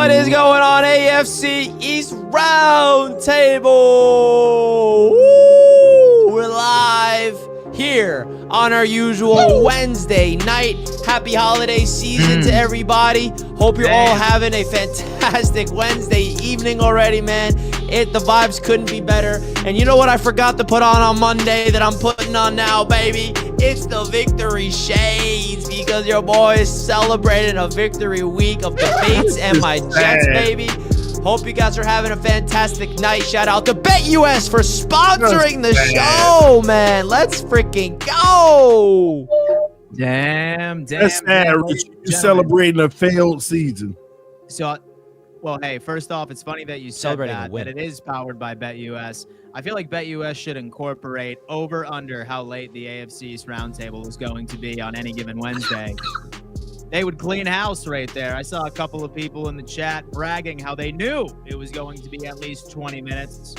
What is going on, AFC East Roundtable? We're live here on our usual Wednesday night. Happy holiday season to everybody. Hope you're all having a fantastic Wednesday evening already, man. The vibes couldn't be better. And you know what I forgot to put on Monday that I'm putting on now, baby? It's the victory shades, because your boy is celebrating a victory week of the Fates and my Jets, baby. Hope you guys are having a fantastic night. Shout out to BetUS for sponsoring the show, man. Let's freaking go. Damn. That's sad, Rich. You're celebrating a failed season. So, well, hey, first off, it's funny that you said that it is powered by BetUS. I feel like BetUS should incorporate over/under how late the AFC East Roundtable is going to be on any given Wednesday. They would clean house right there. I saw a couple of people in the chat bragging how they knew it was going to be at least 20 minutes.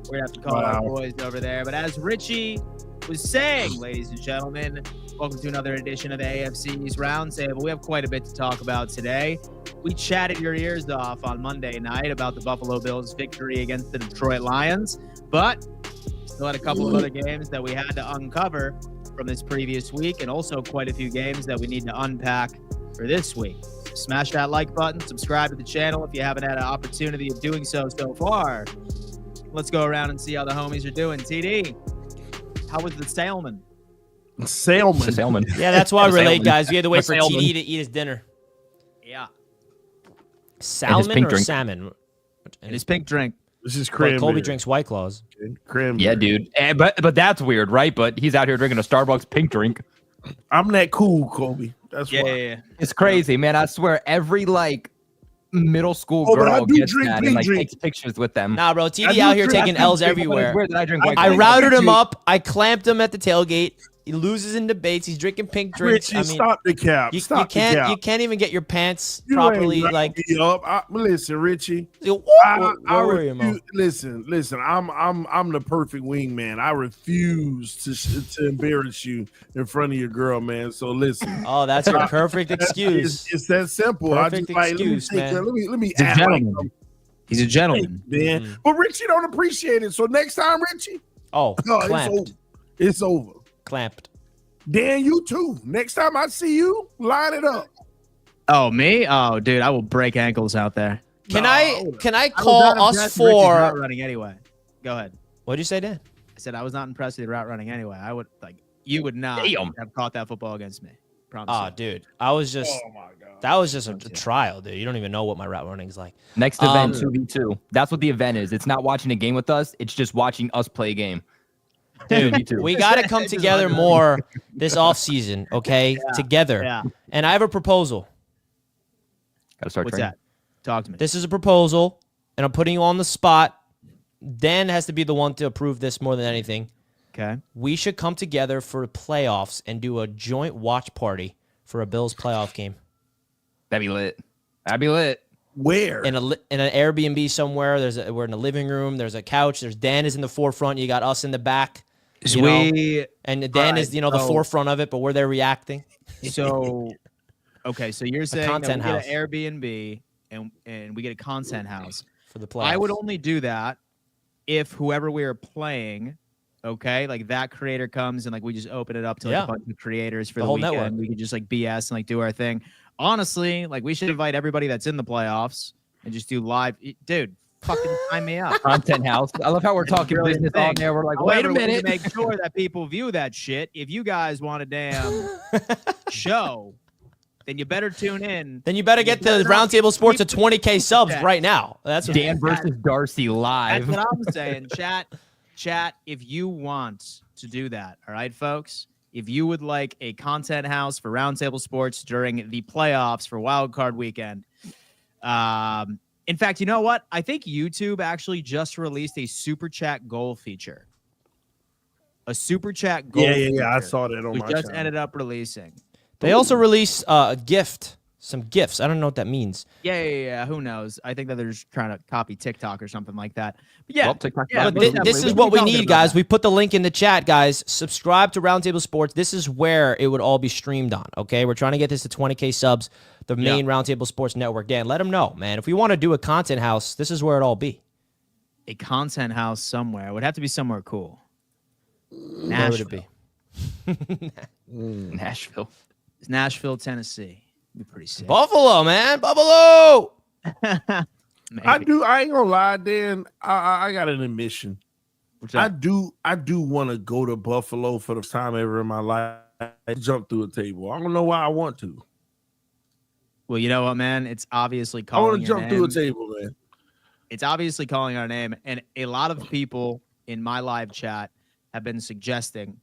We're going to have to call our boys over there. But as Richie was saying, ladies and gentlemen, welcome to another edition of the AFC East Roundtable. We have quite a bit to talk about today. We chatted your ears off on Monday night about the Buffalo Bills' victory against the Detroit Lions, but still had a couple of other games that we had to uncover from this previous week, and also quite a few games that we need to unpack for this week. Smash that like button, subscribe to the channel if you haven't had an opportunity of doing so far. Let's go around and see how the homies are doing. TD, how was the salmon? Salmon. Yeah, that's why we're late, guys. We had to wait for TD to eat his dinner. Yeah. Salmon or salmon? And his pink drink. This is cranberry. Colby drinks White Claws. Cranberry. Yeah, dude. But that's weird, right? But he's out here drinking a Starbucks pink drink. I'm that cool, Colby. That's why. Yeah. It's crazy, man. I swear, every middle school girl gets that and takes pictures with them. Nah, bro. TD out here taking L's everywhere. I White routed him up. I clamped him at the tailgate. He loses in debates. He's drinking pink drinks. Richie, stop the cap. You can't even get your pants properly. Listen, Richie. Listen. I'm the perfect wingman. I refuse to embarrass you in front of your girl, man. So listen. Oh, that's your perfect excuse. It's that simple. Perfect excuse, man. Let me He's a gentleman. He's a gentleman, man. But Richie don't appreciate it. So next time, Richie. It's over. Clamped. Dan, you too. Next time I see you, line it up. Oh, me? Oh, dude, I will break ankles out there. Can I call us for route running anyway? Go ahead. What'd you say, Dan? I said I was not impressed with the route running anyway. You would not have caught that football against me. Promise. Dude, I was just. Oh my God. That was just a trial, dude. You don't even know what my route running is like. Next event, 2v2. That's what the event is. It's not watching a game with us. It's just watching us play a game. Dude, we got to come together more this offseason, okay? Yeah, together. Yeah. And I have a proposal. Got to start What's training. that? Talk to me. This is a proposal, and I'm putting you on the spot. Dan has to be the one to approve this more than anything. Okay. We should come together for playoffs and do a joint watch party for a Bills playoff game. That'd be lit. Where? In an Airbnb somewhere. We're in a living room. There's a couch. Dan is in the forefront. You got us in the back. And Dan is the forefront of it, but we're there reacting. So, okay, so you're saying content that we house. get an Airbnb and we get a content house for the playoffs. I would only do that if whoever we are playing, okay, like that creator comes and we just open it up to a bunch of creators for the whole weekend. Network. We could just BS and do our thing. Honestly, we should invite everybody that's in the playoffs and just do live. Dude, fucking sign me up. Content house. I love how we're talking business on there. We're like, wait a minute. Make sure that people view that shit. If you guys want a damn show, then you better tune in. Then you better get the Roundtable Sports at 20K subs right now. That's Dan versus Darcy live. That's what I'm saying. Chat, if you want to do that, all right, folks? If you would like a content house for Roundtable Sports during the playoffs for Wild Card Weekend, in fact, you know what? I think YouTube actually just released a Super Chat goal feature. A Super Chat goal feature. Yeah, I saw that on my We just channel. ended up releasing. They also released a gift, some gifts. I don't know what that means. Yeah. Who knows? I think that they're just trying to copy TikTok or something like that. But yeah, TikTok. But this is what we need, guys. We put the link in the chat, guys. Subscribe to Roundtable Sports. This is where it would all be streamed on, okay? We're trying to get this to 20K subs. the main Roundtable Sports Network. Dan, let them know, man. If we want to do a content house, this is where it all be. A content house somewhere. It would have to be somewhere cool. Where would it be? Nashville. It's Nashville, Tennessee. Be pretty sick. Buffalo, man. Buffalo. I ain't gonna lie, Dan. I got an admission. I do want to go to Buffalo for the first time ever in my life. I jump through a table. I don't know why I want to. Well, you know what, man? It's obviously calling. I want to jump through a table, man. It's obviously calling our name, and a lot of people in my live chat have been suggesting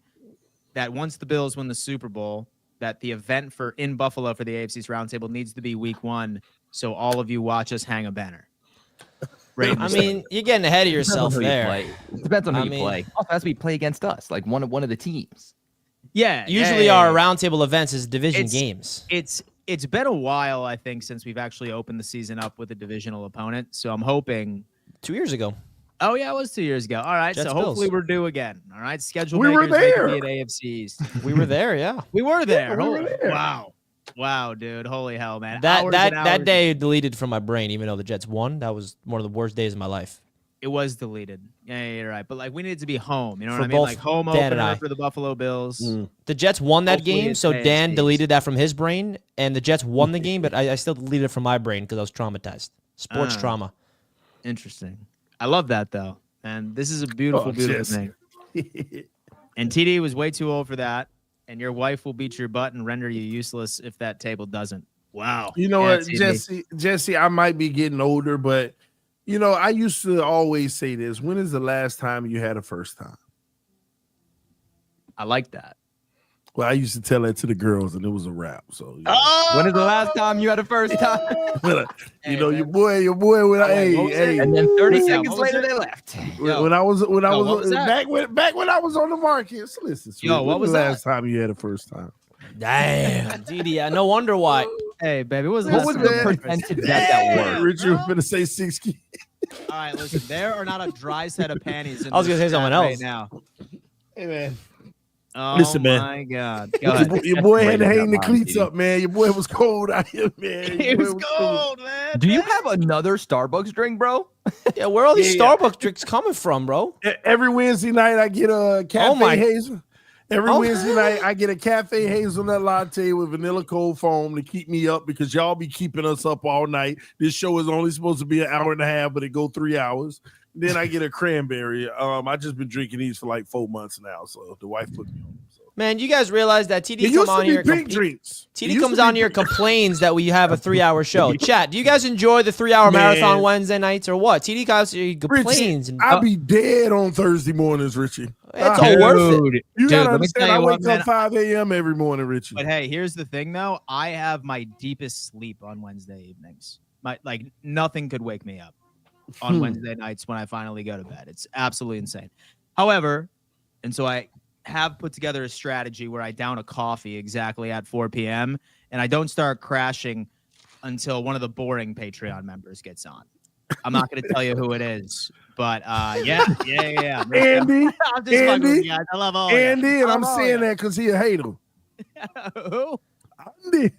that once the Bills win the Super Bowl, that the event in Buffalo for the AFC East Roundtable needs to be Week 1, so all of you watch us hang a banner. I mean, you're getting ahead of yourself there. It depends on who you play. Also, has to be play against us, like one of the teams. Yeah. Usually our roundtable events is division games. It's been a while, I think, since we've actually opened the season up with a divisional opponent. So I'm hoping 2 years ago. Oh yeah, it was 2 years ago. All right, Jets, so hopefully Bills. We're due again. All right, schedule. We were there at AFC East. We were there, yeah. We were there. Yeah, we were there. Wow, dude. Holy hell, man. That day deleted from my brain, even though the Jets won. That was one of the worst days of my life. It was deleted. Yeah, you're right. But like, we needed to be home. You know For what I mean? both Like home Dan and opener I. for the Buffalo Bills. The Jets won that Hopefully game, it's so AFC Dan East. deleted that from his brain, and the Jets won the game, but I still deleted it from my brain because I was traumatized. Sports trauma. Interesting. I love that though, and this is a beautiful thing. And TD was way too old for that, and your wife will beat your butt and render you useless if that table doesn't. Wow. You know Yeah, what, TD. Jesse, I might be getting older, but you know, I used to always say this. When is the last time you had a first time? I like that. Well, I used to tell that to the girls, and it was a wrap. So, yeah. When is the last time you had a first time? You know, your boy. When hey, And then 30 Yeah, seconds what was later, it? they left. when I was what was that? back when I was on the market. So listen, sweet, Yo, what when was the that? last time you had a first time? Damn, DD, no wonder why. Hey, baby, what was What was that? that? Percentage that worked. Richard was gonna say 6 kids. All right, listen, there are not a dry set of panties in I was this gonna say someone chat right else. now. Hey man, Oh, Listen, man. my God. Go ahead. your boy had to Rated hang the that cleats line, up, man. Your boy was cold out here, man. It was cold, man. Do you have another Starbucks drink, bro? Yeah, where are all these Yeah. Starbucks drinks coming from, bro? Every Wednesday night, I get a cafe Oh, my- hazel. Every Oh. Wednesday night, I get a cafe hazelnut latte with vanilla cold foam to keep me up because y'all be keeping us up all night. This show is only supposed to be an hour and a half, but it go 3 hours. Then I get a cranberry. I just been drinking these for like 4 months now, so the wife put me on. So. Man, you guys realize that It TD used come to on be here. pink drinks. It TD used comes to be on here, pink- complains that we have a 3-hour show. Chat, do you guys enjoy the 3-hour Man. marathon Wednesday nights or what? TD guys he complains. Richie, And, I be dead on Thursday mornings, Richie. it's all worth it. You Dude, gotta let me understand, tell I you wake what, man. up 5 a.m. every morning, Richie. But hey, here's the thing, though. I have my deepest sleep on Wednesday evenings. Nothing could wake me up on Wednesday nights when I finally go to bed. It's absolutely insane. However, and so I have put together a strategy where I down a coffee exactly at 4 p.m. and I don't start crashing until one of the boring Patreon members gets on. I'm not going to tell you who it is, but yeah. Andy, I'm just fucking with you guys. I love all of you. Andy, and I I'm love all saying of you. that because he a hater. Who? Andy.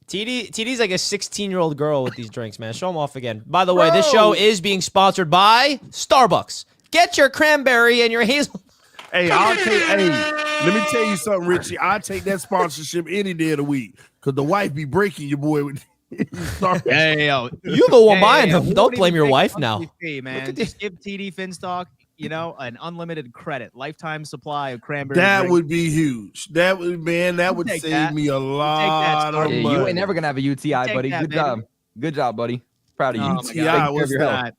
TD's like a 16-year-old girl with these drinks, man. Show them off again. By the way, this show is being sponsored by Starbucks. Get your cranberry and your hazel. Hey, let me tell you something, Richie. I'll take that sponsorship any day of the week because the wife be breaking your boy with Hey, yo. You the one buying we them. won't Don't even blame your take wife a now. monthly fee, man. at Just give TD Finstock, an unlimited credit, lifetime supply of cranberry. That drinks. would be huge. That would take save that. me a lot of Hey, money. you ain't never gonna have a UTI, Take buddy. that, Good baby. job. Good job, buddy. Proud of you. Oh my UTI, Take care what's of your that? health.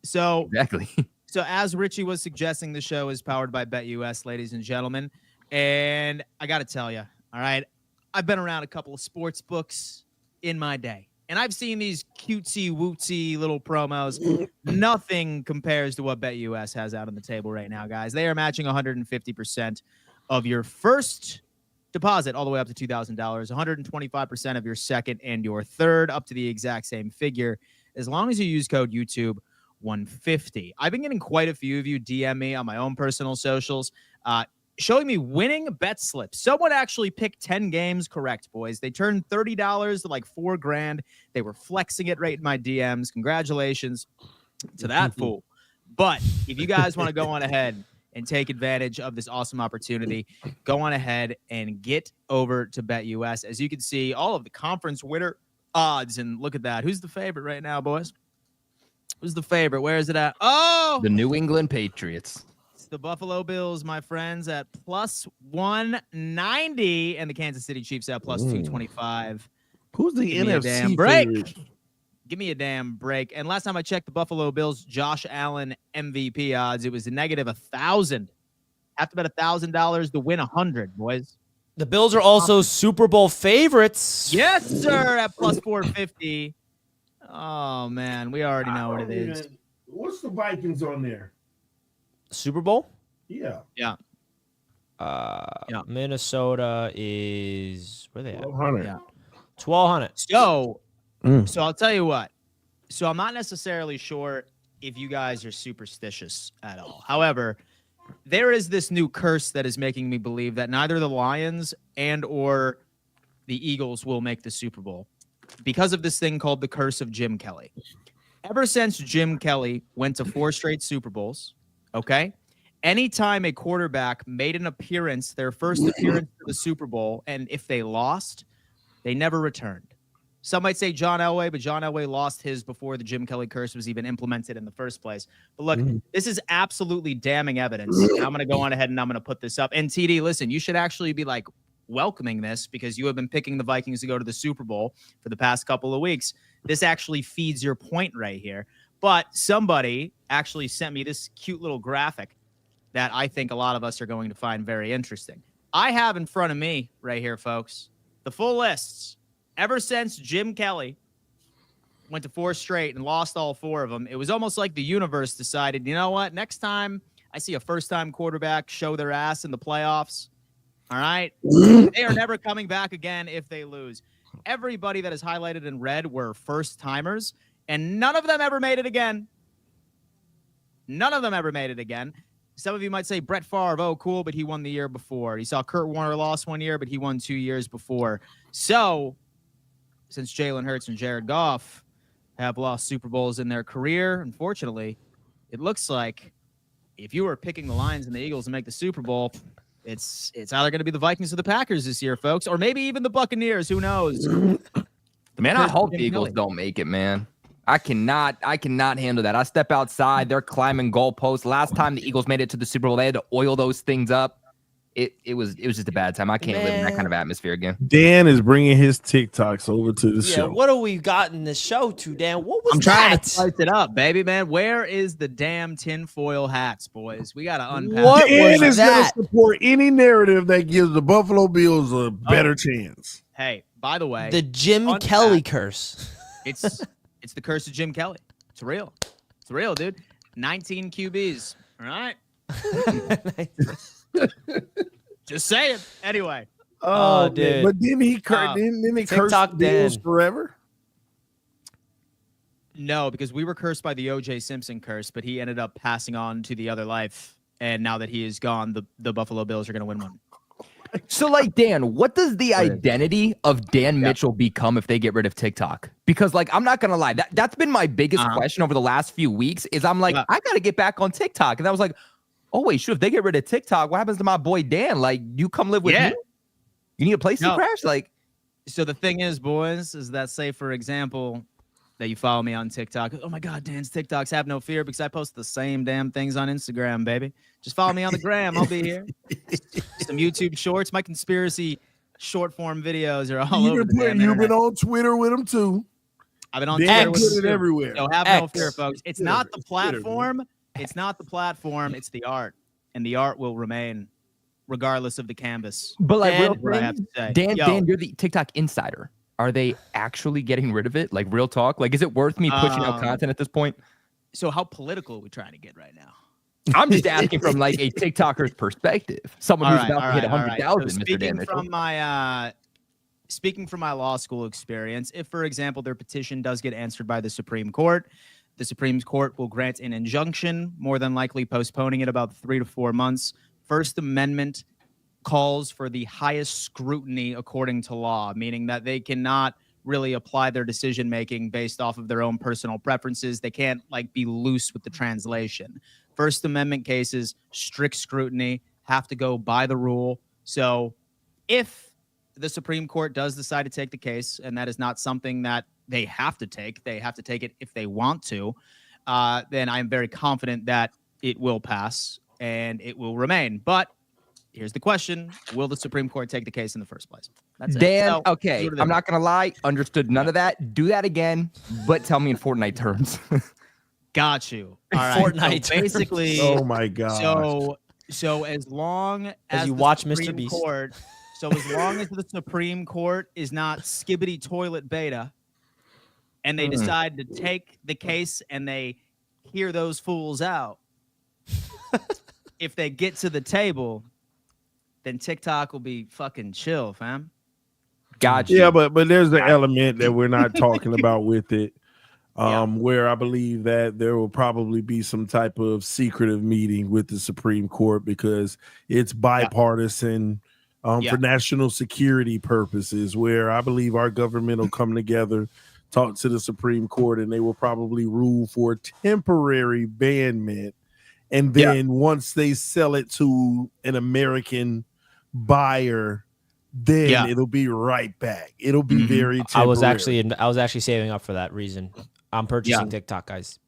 So, Exactly. so as Richie was suggesting, the show is powered by BetUS, ladies and gentlemen. And I got to tell you, all right, I've been around a couple of sports books in my day. And I've seen these cutesy-wootsy little promos. Nothing compares to what BetUS has out on the table right now, guys. They are matching 150% of your first deposit all the way up to $2,000, 125% of your second and your third, up to the exact same figure, as long as you use code YouTube150. I've been getting quite a few of you DM me on my own personal socials. showing me winning bet slips. Someone actually picked 10 games correct, boys. They turned $30 to like $4,000. They were flexing it right in my DMs. Congratulations to that fool. But if you guys want to go on ahead and take advantage of this awesome opportunity, go on ahead and get over to BetUS. As you can see, all of the conference winner odds, and look at that. Who's the favorite right now, boys? Who's the favorite? Where is it at? Oh, the New England Patriots. It's the Buffalo Bills, my friends, at plus 190, and the Kansas City Chiefs at plus 225. Who's the NFC damn break? Give me a damn break. And last time I checked the Buffalo Bills Josh Allen MVP odds, it was a negative 1,000. Have to bet $1,000 to win 100, boys. The Bills are also Super Bowl favorites. Yes, sir, at plus 450. Oh, man, we already know what it is. What's the Vikings on there? Super Bowl? Yeah. Yeah. Minnesota is, where are they at? 1,200. Yeah. 1,200. So I'll tell you what. So I'm not necessarily sure if you guys are superstitious at all. However, there is this new curse that is making me believe that neither the Lions and or the Eagles will make the Super Bowl because of this thing called the curse of Jim Kelly. Ever since Jim Kelly went to 4 straight Super Bowls, okay, anytime a quarterback made an appearance, their first appearance to the Super Bowl, and if they lost, they never returned. Some might say John Elway, but John Elway lost his before the Jim Kelly curse was even implemented in the first place. But look, this is absolutely damning evidence. And I'm going to go on ahead and I'm going to put this up. And TD, listen, you should actually be like welcoming this because you have been picking the Vikings to go to the Super Bowl for the past couple of weeks. This actually feeds your point right here. But somebody actually sent me this cute little graphic that I think a lot of us are going to find very interesting. I have in front of me right here, folks, the full lists. Ever since Jim Kelly went to 4 straight and lost all 4 of them, it was almost like the universe decided, you know what, next time I see a first-time quarterback show their ass in the playoffs, all right, they are never coming back again if they lose. Everybody that is highlighted in red were first-timers, and none of them ever made it again. None of them ever made it again. Some of you might say Brett Favre, oh, cool, but he won the year before. You saw Kurt Warner lost 1 year, but he won 2 years before. So since Jalen Hurts and Jerod Goff have lost Super Bowls in their career, unfortunately, it looks like if you were picking the Lions and the Eagles to make the Super Bowl, it's either going to be the Vikings or the Packers this year, folks, or maybe even the Buccaneers. Who knows? Man, I hope the Eagles don't make it, man. I cannot handle that. I step outside, they're climbing goalposts. Last time the Eagles made it to the Super Bowl, they had to oil those things up. It was just a bad time. I can't live in that kind of atmosphere again. Dan is bringing his TikToks over to the show. What do we got in the show to, Dan? What was I'm that? trying to spice it up, baby, man. Where is the damn tinfoil hats, boys? We got to unpack. What Dan was is going that? to support any narrative that gives the Buffalo Bills a better chance. Hey, by the way, The Jim Kelly curse. It's the curse of Jim Kelly. It's real. It's real, dude. 19 QBs. All right. Just saying. Anyway. Oh, dude. But didn't he curse the Bills forever? No, because we were cursed by the O.J. Simpson curse, but he ended up passing on to the other life. And now that he is gone, the Buffalo Bills are going to win one. So, like, Dan, what does the identity of Dan Mitchell become if they get rid of TikTok? Because, like, I'm not going to lie. That's been my biggest question over the last few weeks is I'm like, I got to get back on TikTok. And I was like, oh, wait, shoot, if they get rid of TikTok, what happens to my boy Dan? Like, you come live with me? You need a place to crash? Like, so the thing is, boys, is that, say, for example, that you follow me on TikTok. Oh, my God, Dan's TikToks, have no fear because I post the same damn things on Instagram, baby. Just follow me on the gram. I'll be here. Some YouTube shorts. My conspiracy short-form videos are all over the damn You've internet. been on Twitter with them, too. I've been on Dan Twitter with put them, it everywhere. So have no fear, folks. It's not the platform. It's not the platform. It's the art. And the art will remain regardless of the canvas. but like, Dan, real I have to say. Dan, Yo. Dan, you're the TikTok insider. Are they actually getting rid of it? Like, real talk? Like, is it worth me pushing out content at this point? So how political are we trying to get right now? I'm just asking from, like, a TikToker's perspective. Someone who's about to hit 100,000, So Mr. Dan Mitchell. speaking from my law school experience, if, for example, their petition does get answered by the Supreme Court, the Supreme Court will grant an injunction, more than likely postponing it about 3 to 4 months First Amendment calls for the highest scrutiny according to law, meaning that they cannot really apply their decision making based off of their own personal preferences. They can't like be loose with the translation. First Amendment cases, strict scrutiny, have to go by the rule. So if the Supreme Court does decide to take the case, and that is not something that they have to take it if they want to, then I'm very confident that it will pass and it will remain. But here's the question: will the Supreme Court take the case in the first place? That's Dan, it. So, okay, I'm not gonna lie, understood none of that. Do that again, but tell me in Fortnite terms. Got you. All right. Fortnite. So basically, Oh my god. So as long as you the watch Supreme Mr. Beast. Court, so as long as the Supreme Court is not skibbity toilet beta, and they decide to take the case and they hear those fools out, if they get to the table, then TikTok will be fucking chill, fam. Gotcha. Yeah, but there's the element that we're not talking about with it, where I believe that there will probably be some type of secretive meeting with the Supreme Court because it's bipartisan for national security purposes, where I believe our government will come together, talk to the Supreme Court, and they will probably rule for temporary banment. And then once they sell it to an American buyer, then it'll be right back. It'll be very temporary. I was actually saving up for that reason. I'm purchasing TikTok, guys.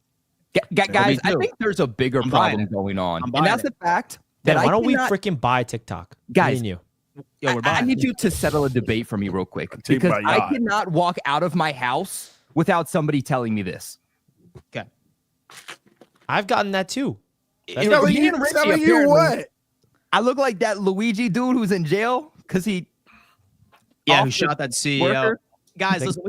Guys, I think there's a bigger problem going on. And that's the fact that why don't we freaking buy TikTok? Guys, you. Yo, I need you to settle a debate for me real quick because I cannot walk out of my house without somebody telling me this. Okay. I've gotten that too. Telling you what? I look like that Luigi dude who's in jail because he who shot that CEO. Worker. Guys, listen,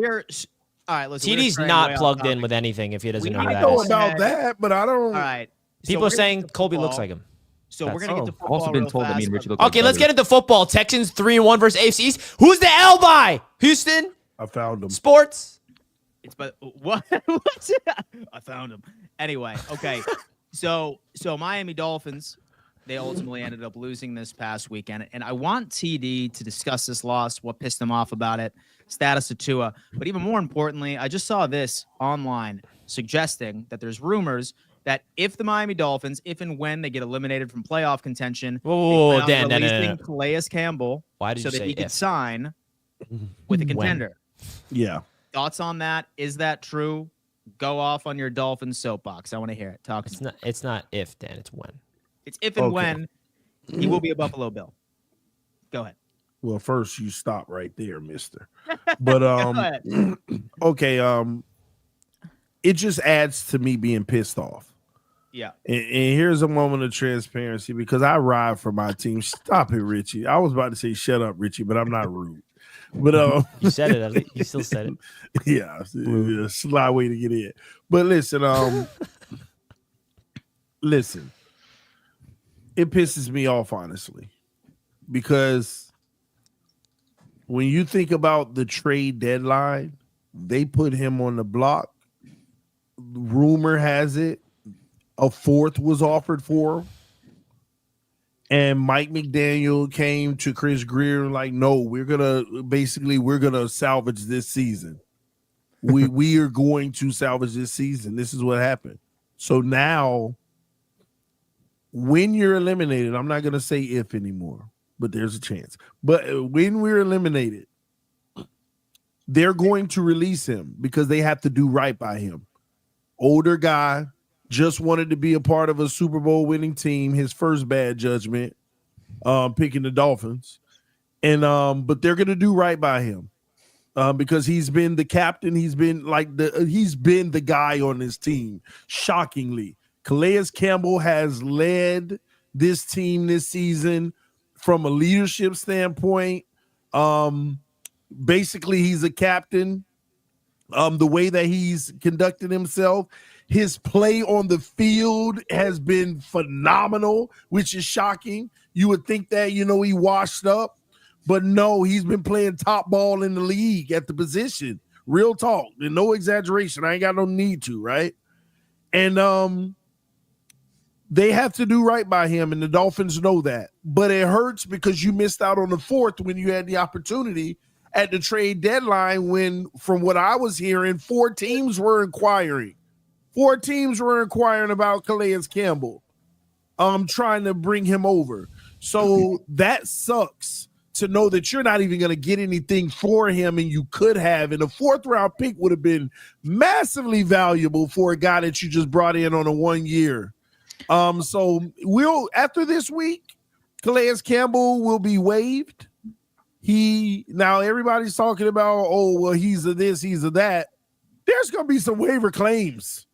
all right, listen. TD's not plugged in with anything if he doesn't know who I that know is. about that, but I don't. All right. People are saying Colby looks like him. So we're gonna get to football. I've also been told that me and Richie look Okay, let's get into football. Texans 3-1 versus AFC East. Who's the L by? Houston? I found him. Sports? But what? I found him. Anyway, okay. So Miami Dolphins, they ultimately ended up losing this past weekend, and I want TD to discuss this loss, what pissed them off about it, status of Tua, but even more importantly, I just saw this online suggesting that there's rumors that if the Miami Dolphins, if and when they get eliminated from playoff contention, Dan, Calais Campbell, why did so you that say he could if? sign with a contender. Yeah. Thoughts on that? Is that true? Go off on your Dolphins soapbox. I want to hear it. Talk. It's not if, Dan. It's when. It's if and when he will be a Buffalo Bill. Go ahead. Well, first you stop right there, mister. But okay, it just adds to me being pissed off. Yeah. And here's a moment of transparency because I ride for my team. Stop it, Richie. I was about to say shut up, Richie, but I'm not rude. But you said it. You still said it. Yeah, sly way to get in. But listen, listen. It pisses me off, honestly, because when you think about the trade deadline, they put him on the block. Rumor has it a fourth was offered for him. And Mike McDaniel came to Chris Greer like, no, we're gonna salvage this season. We are going to salvage this season. This is what happened. So now, when you're eliminated, I'm not gonna say if anymore, but there's a chance. But when we're eliminated, they're going to release him because they have to do right by him. Older guy, just wanted to be a part of a Super Bowl winning team. His first bad judgment, picking the Dolphins, and but they're gonna do right by him because he's been the captain. He's been the guy on this team. Shockingly, Calais Campbell has led this team this season from a leadership standpoint. Basically, he's a captain. The way that he's conducted himself. His play on the field has been phenomenal, which is shocking. You would think that, he washed up, but no, he's been playing top ball in the league at the position. Real talk, and no exaggeration. I ain't got no need to, right? And They have to do right by him, and the Dolphins know that. But it hurts because you missed out on the 4th when you had the opportunity at the trade deadline when, from what I was hearing, 4 teams were inquiring. 4 teams were inquiring about Calais Campbell, trying to bring him over. So that sucks to know that you're not even going to get anything for him, and you could have. And a 4th-round pick would have been massively valuable for a guy that you just brought in on a 1 year. So we'll, after this week, Calais Campbell will be waived. Now everybody's talking about, oh, well, he's a this, he's a that. There's going to be some waiver claims.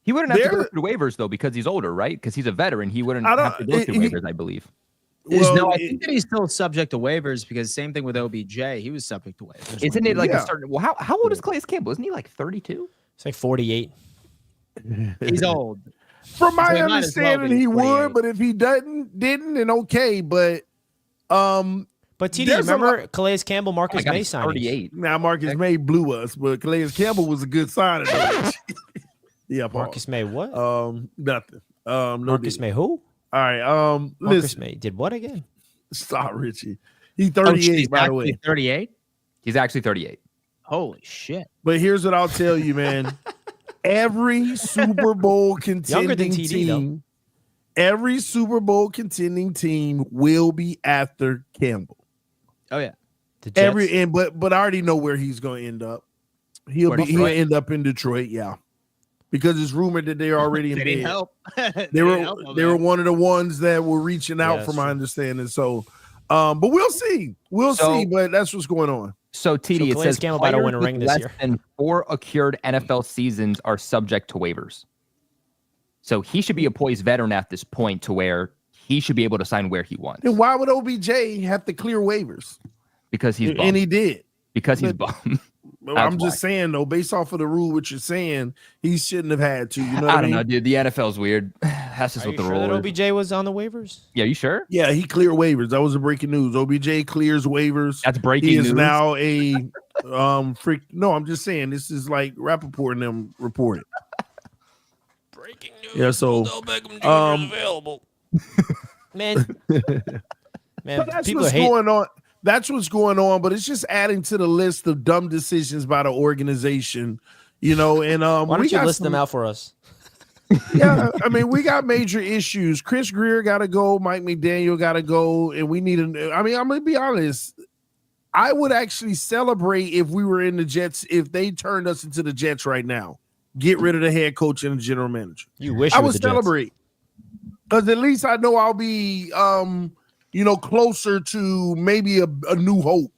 He wouldn't have to go through waivers, though, because he's older, right? Because he's a veteran. He wouldn't have to go through waivers, I believe. Well, no, I think that he's still subject to waivers because same thing with OBJ. He was subject to waivers. Isn't it like a certain... Well, how old is Calais Campbell? Isn't he like 32? It's like 48. He's old. From my understanding, he would, but if he didn't, then okay. But TD, remember Calais Campbell, Marcus May signed 38. Now Marcus May blew us, but Calais Campbell was a good signing. Yeah, Paul. Marcus May what? Nothing. Marcus May who? All right. Marcus May did what again? Stop, Richie. He's 38, by the way. 38? He's actually 38. Holy shit. But here's what I'll tell you, man. Every Super Bowl contending team, every Super Bowl contending team will be after Campbell. Oh yeah. But I already know where he's going to end up. He'll end up in Detroit, yeah. Because it's rumored that they're already in bed. Help. They were one of the ones that were reaching out, from my understanding. So, but we'll see. We'll see. But that's what's going on. So TD, it says Campbell might win a ring this year. And 4 accrued NFL seasons are subject to waivers. So he should be a poised veteran at this point to where he should be able to sign where he wants. Then why would OBJ have to clear waivers? Because he's bummed. And he did. Because he's bummed. I'm just saying, though, based off of the rule, what you're saying, he shouldn't have had to. You know what I don't know, dude. The NFL's weird. That's just what the rule is. OBJ was on the waivers? Yeah, you sure? Yeah, he cleared waivers. That was the breaking news. OBJ clears waivers. That's breaking news. He is now a freak. No, I'm just saying, this is like Rappaport and them reported. Breaking news. Yeah, so Beckham Jr. is available. Man, so that's what's going on. That's what's going on, but it's just adding to the list of dumb decisions by the organization, you know. And why don't you list them out for us? Yeah, I mean, we got major issues. Chris Greer got to go. Mike McDaniel got to go, and we need I'm gonna be honest. I would actually celebrate if we were in the Jets if they turned us into the Jets right now. Get rid of the head coach and the general manager. You wish I would celebrate because at least I know I'll be closer to maybe a new hope.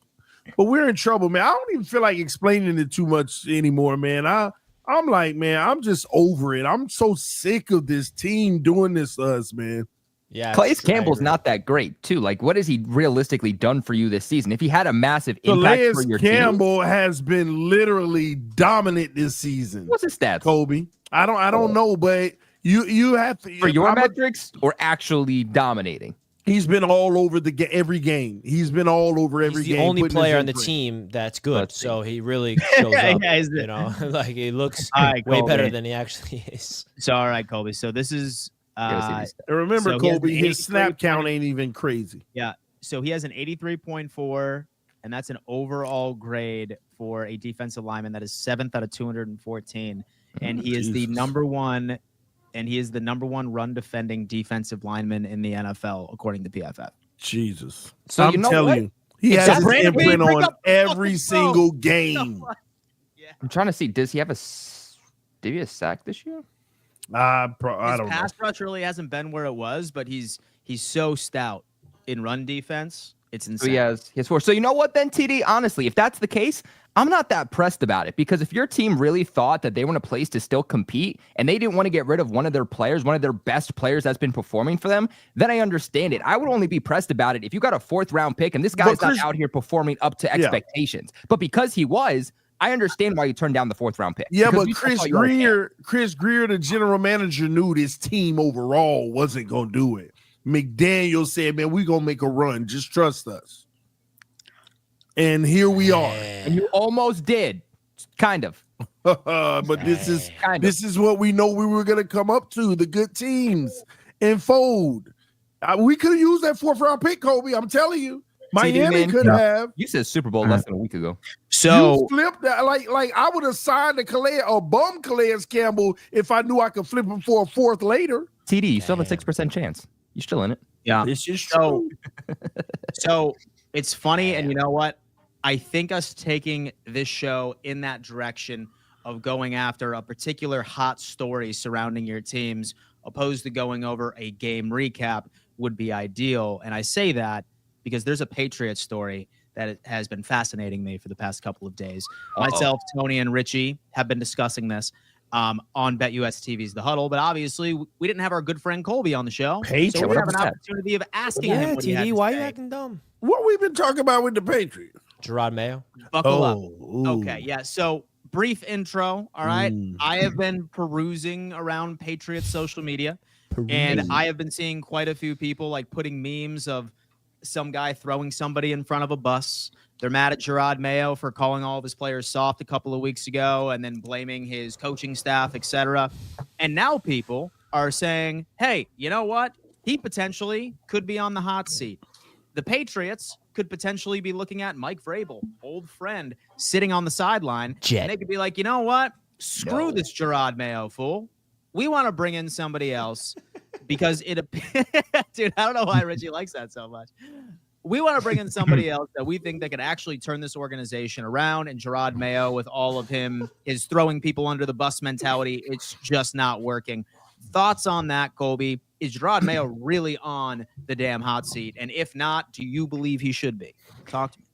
But we're in trouble, man. I don't even feel like explaining it too much anymore, man. I'm like, man, I'm just over it. I'm so sick of this team doing this to us, man. Yeah, Calais Campbell's not that great, too. Like, what has he realistically done for you this season? If he had a massive impact for your Campbell has been literally dominant this season. What's his stats, Kobe? I don't know, but you have to for your metrics or actually dominating. He's been all over every game. He's been all over every game. He's the only player on the team that's good, so he really shows up. You know, like he looks way better than he actually is. So, all right, Colby. So this is. Remember, Colby, his snap count ain't even crazy. Yeah. So he has an 83.4, and that's an overall grade for a defensive lineman that is 7th out of 214, and he is the number one. And he is the number 1 run defending defensive lineman in the NFL, according to PFF. Jesus. So I'm telling you, he has his imprint on every single game. I'm trying to see. Did he have a sack this year? I don't know. His pass rush really hasn't been where it was, but he's so stout in run defense. It's insane. So he has 4. So you know what then, TD? Honestly, if that's the case, I'm not that pressed about it because if your team really thought that they were in a place to still compete and they didn't want to get rid of one of their players, one of their best players that's been performing for them, then I understand it. I would only be pressed about it if you got a 4th round pick and this guy's not out here performing up to expectations. But because he was, I understand why you turned down the 4th round pick. Yeah, but Chris Greer, the general manager, knew this team overall wasn't going to do it. McDaniel said, man, we're going to make a run. Just trust us. And here we are. And you almost did. Kind of. But this is what we know we were going to come up to, the good teams and fold. We could have used that 4th round pick, Kobe. I'm telling you. Miami could have. You said Super Bowl less than a week ago. So you flipped that. Like I would have signed a Calais or bum Calais Campbell if I knew I could flip him for a 4th later. TD, you still have a 6% chance. You're still in it. Yeah. This is true. So it's funny, and you know what? I think us taking this show in that direction of going after a particular hot story surrounding your teams, opposed to going over a game recap, would be ideal. And I say that because there's a Patriots story that has been fascinating me for the past couple of days. Myself, Tony, and Richie have been discussing this on BetUS TV's The Huddle, but obviously we didn't have our good friend Colby on the show. So we have an opportunity of asking him what he had to why say. you acting dumb? What we been talking about with the Patriots? Jerod Mayo. Buckle up. Okay, yeah. So brief intro, all right? I have been perusing around Patriots social media, and I have been seeing quite a few people like putting memes of some guy throwing somebody in front of a bus. They're mad at Jerod Mayo for calling all of his players soft a couple of weeks ago and then blaming his coaching staff, etc. And now people are saying, hey, you know what? He potentially could be on the hot seat. The Patriots could potentially be looking at Mike Vrabel, old friend, sitting on the sideline. And they could be like, you know what? Screw this Jerod Mayo fool. We want to bring in somebody else because dude, I don't know why Richie likes that so much. We want to bring in somebody else that we think that could actually turn this organization around. And Jerod Mayo, with all of him, is throwing people under the bus mentality. It's just not working. Thoughts on that, Colby? Is Jerod Mayo really on the damn hot seat? And if not, do you believe he should be? Talk to me.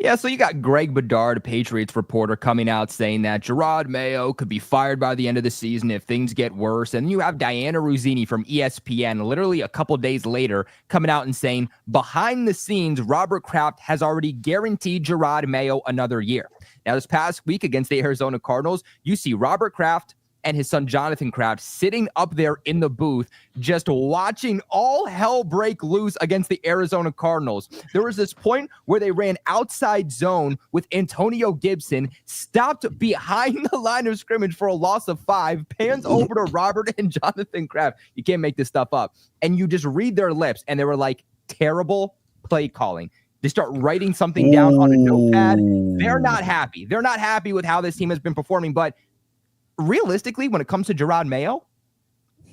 Yeah, so you got Greg Bedard, a Patriots reporter, coming out saying that Jerod Mayo could be fired by the end of the season if things get worse. And you have Diana Ruzzini from ESPN literally a couple days later coming out and saying, behind the scenes, Robert Kraft has already guaranteed Jerod Mayo another year. Now, this past week against the Arizona Cardinals, you see Robert Kraft and his son Jonathan Kraft sitting up there in the booth, just watching all hell break loose against the Arizona Cardinals. There was this point where they ran outside zone with Antonio Gibson, stopped behind the line of scrimmage for a loss of 5, pans over to Robert and Jonathan Kraft. You can't make this stuff up. And you just read their lips, and they were like, terrible play calling. They start writing something down on a notepad. They're not happy. They're not happy with how this team has been performing, but realistically, when it comes to Jerod Mayo,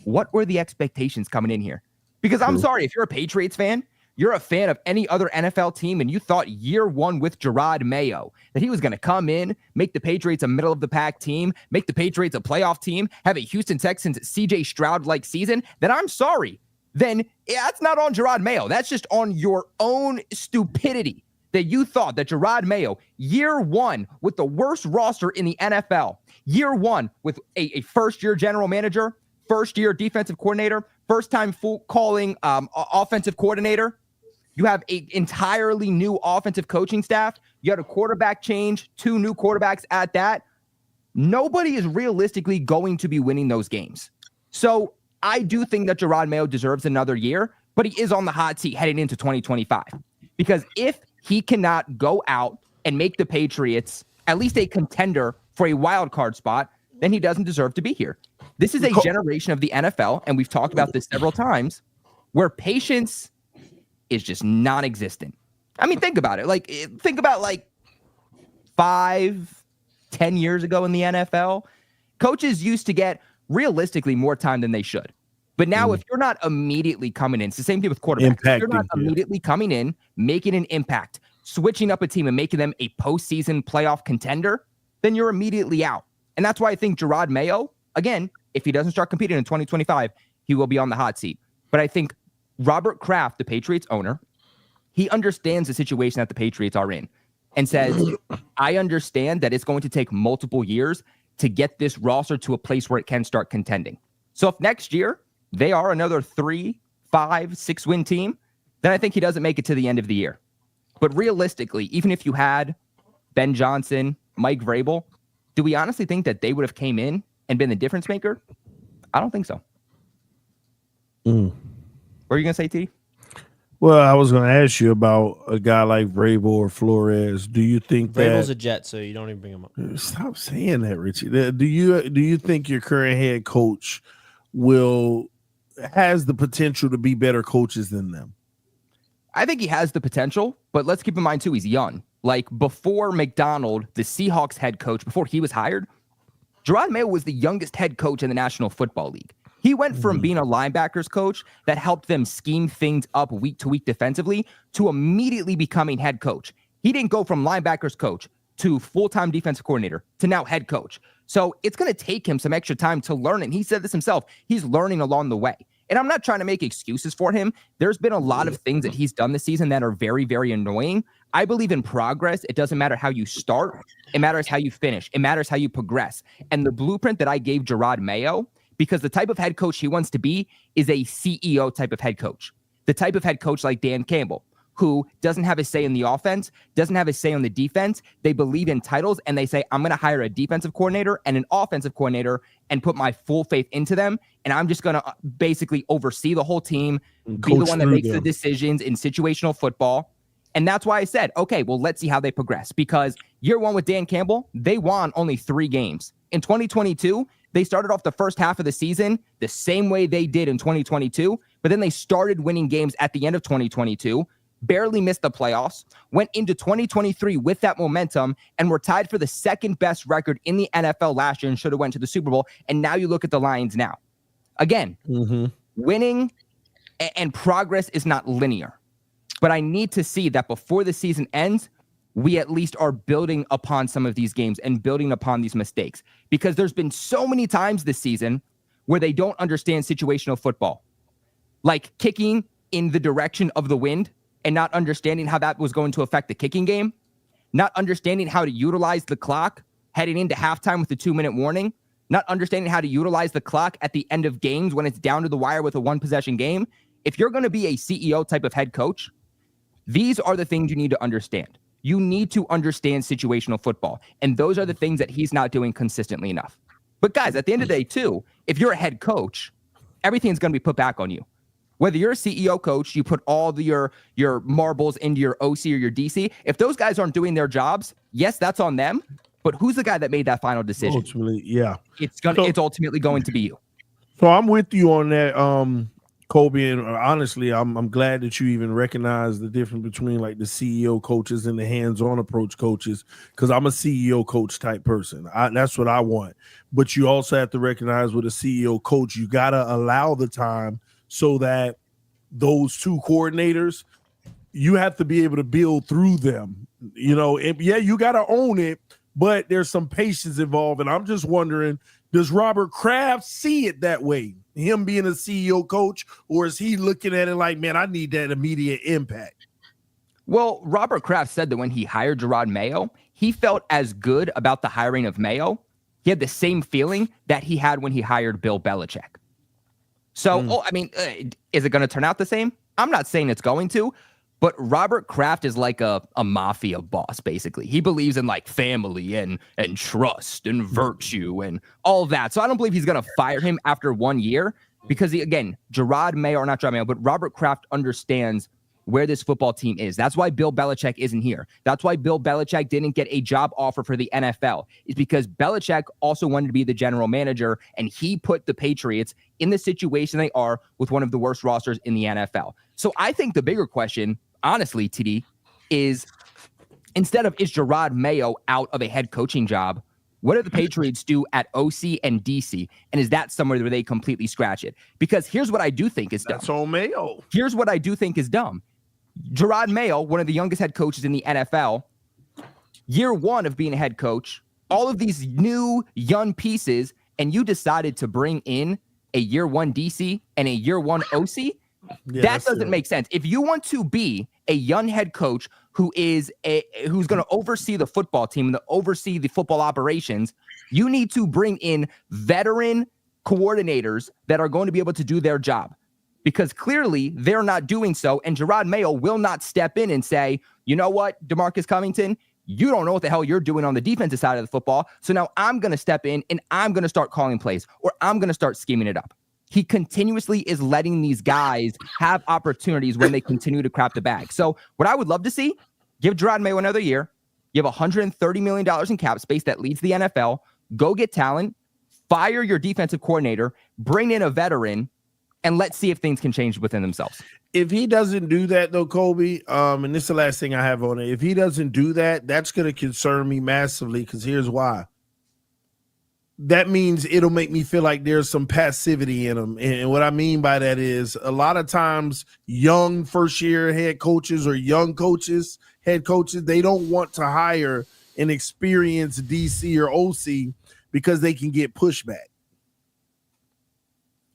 what were the expectations coming in here? Because I'm sorry, if you're a Patriots fan, you're a fan of any other NFL team, and you thought year one with Jerod Mayo that he was going to come in, make the Patriots a middle-of-the-pack team, make the Patriots a playoff team, have a Houston Texans C.J. Stroud-like season, then I'm sorry. Then that's not on Jerod Mayo. That's just on your own stupidity that you thought that Jerod Mayo, year one with the worst roster in the NFL, year one with a first-year general manager, first-year defensive coordinator, first-time calling offensive coordinator. You have an entirely new offensive coaching staff. You had a quarterback change, 2 new quarterbacks at that. Nobody is realistically going to be winning those games. So I do think that Jerod Mayo deserves another year, but he is on the hot seat heading into 2025. Because if he cannot go out and make the Patriots at least a contender for a wild card spot, then he doesn't deserve to be here. This is a generation of the NFL, and we've talked about this several times, where patience is just non-existent. I mean, think about it. Think about 5-10 years ago in the NFL. Coaches used to get realistically more time than they should. But now if you're not immediately coming in, it's the same thing with quarterbacks. If you're not immediately coming in, making an impact, switching up a team and making them a postseason playoff contender, then you're immediately out. And that's why I think Jerod Mayo, again, if he doesn't start competing in 2025, he will be on the hot seat. But I think Robert Kraft, the Patriots owner, he understands the situation that the Patriots are in and says, I understand that it's going to take multiple years to get this roster to a place where it can start contending. So if next year they are another 3, 5, 6 win team, then I think he doesn't make it to the end of the year. But realistically, even if you had Ben Johnson, Mike Vrabel, do we honestly think that they would have came in and been the difference maker? I don't think so. What are you going to say, T? Well, I was going to ask you about a guy like Vrabel or Flores. Do you think Vrabel's that a Jet, so you don't even bring him up. Stop saying that, Richie? Do you think your current head coach has the potential to be better coaches than them? I think he has the potential, but let's keep in mind too, he's young. Like before McDonald, the Seahawks head coach, before he was hired, Jerod Mayo was the youngest head coach in the National Football League. He went from being a linebackers coach that helped them scheme things up week to week defensively to immediately becoming head coach. He didn't go from linebackers coach to full-time defensive coordinator to now head coach. So it's going to take him some extra time to learn. And he said this himself. He's learning along the way. And I'm not trying to make excuses for him. There's been a lot of things that he's done this season that are very, very annoying. I believe in progress. It doesn't matter how you start. It matters how you finish. It matters how you progress. And the blueprint that I gave Jerod Mayo, because the type of head coach he wants to be is a CEO type of head coach. The type of head coach like Dan Campbell, who doesn't have a say in the offense, doesn't have a say on the defense. They believe in titles, and they say, I'm going to hire a defensive coordinator and an offensive coordinator and put my full faith into them, and I'm just going to basically oversee the whole team, be the one that makes the decisions in situational football. And that's why I said, okay, well, let's see how they progress. Because year one with Dan Campbell, they won only 3 games. In 2022, they started off the first half of the season the same way they did in 2022, but then they started winning games at the end of 2022, barely missed the playoffs, went into 2023 with that momentum, and were tied for the second best record in the NFL last year and should have went to the Super Bowl. And now you look at the Lions now. Again, winning and progress is not linear. But I need to see that before the season ends, we at least are building upon some of these games and building upon these mistakes. Because there's been so many times this season where they don't understand situational football. Like kicking in the direction of the wind and not understanding how that was going to affect the kicking game. Not understanding how to utilize the clock heading into halftime with a 2-minute warning. Not understanding how to utilize the clock at the end of games when it's down to the wire with a 1-possession game. If you're going to be a CEO type of head coach, these are the things you need to understand. You need to understand situational football. And those are the things that he's not doing consistently enough. But guys, at the end of the day, too, if you're a head coach, everything's going to be put back on you. Whether you're a CEO coach, you put all your marbles into your OC or your DC. If those guys aren't doing their jobs, yes, that's on them. But who's the guy that made that final decision? Ultimately, yeah. It's ultimately going to be you. So I'm with you on that, Kobe, and honestly, I'm glad that you even recognize the difference between like the CEO coaches and the hands-on approach coaches, because I'm a CEO coach type person. That's what I want. But you also have to recognize with a CEO coach, you got to allow the time so that those two coordinators, you have to be able to build through them. You know, yeah, you got to own it, but there's some patience involved. And I'm just wondering, does Robert Kraft see it that way? Him being a CEO coach, or is he looking at it like, man, I need that immediate impact? Well, Robert Kraft said that when he hired Jerod Mayo, he felt as good about the hiring of Mayo. He had the same feeling that he had when he hired Bill Belichick. So, I mean, is it going to turn out the same? I'm not saying it's going to, but Robert Kraft is like a mafia boss, basically. He believes in like family and trust and virtue and all that. So I don't believe he's going to fire him after 1 year because, Jerod Mayo, or not Jerod Mayo, but Robert Kraft understands where this football team is. That's why Bill Belichick isn't here. That's why Bill Belichick didn't get a job offer for the NFL. It's because Belichick also wanted to be the general manager, and he put the Patriots in the situation they are with one of the worst rosters in the NFL. So I think the bigger question, honestly, TD, is instead of is Jerod Mayo out of a head coaching job, what do the Patriots do at OC and DC? And is that somewhere where they completely scratch it? Because here's what I do think is dumb. That's on Mayo. Here's what I do think is dumb. Jerod Mayo, one of the youngest head coaches in the NFL, year one of being a head coach, all of these new young pieces, and you decided to bring in a year one DC and a year one OC? Yeah, that doesn't make sense. If you want to be a young head coach who's going to oversee the football team and oversee the football operations, you need to bring in veteran coordinators that are going to be able to do their job. Because clearly they're not doing so, and Jerod Mayo will not step in and say, you know what, DeMarcus Covington, you don't know what the hell you're doing on the defensive side of the football, so now I'm going to step in and I'm going to start calling plays, or I'm going to start scheming it up. he continuously is letting these guys have opportunities when they continue to crap the bag. So what I would love to see, give Jerod Mayo another year. You have $130 million in cap space that leads the NFL. Go get talent, fire your defensive coordinator, bring in a veteran, and let's see if things can change within themselves. If he doesn't do that, though, Kobe, and this is the last thing I have on it. If he doesn't do that, that's going to concern me massively, because here's why. That means it'll make me feel like there's some passivity in him. And what I mean by that is a lot of times young first-year head coaches or young coaches, head coaches, they don't want to hire an experienced DC or OC because they can get pushback.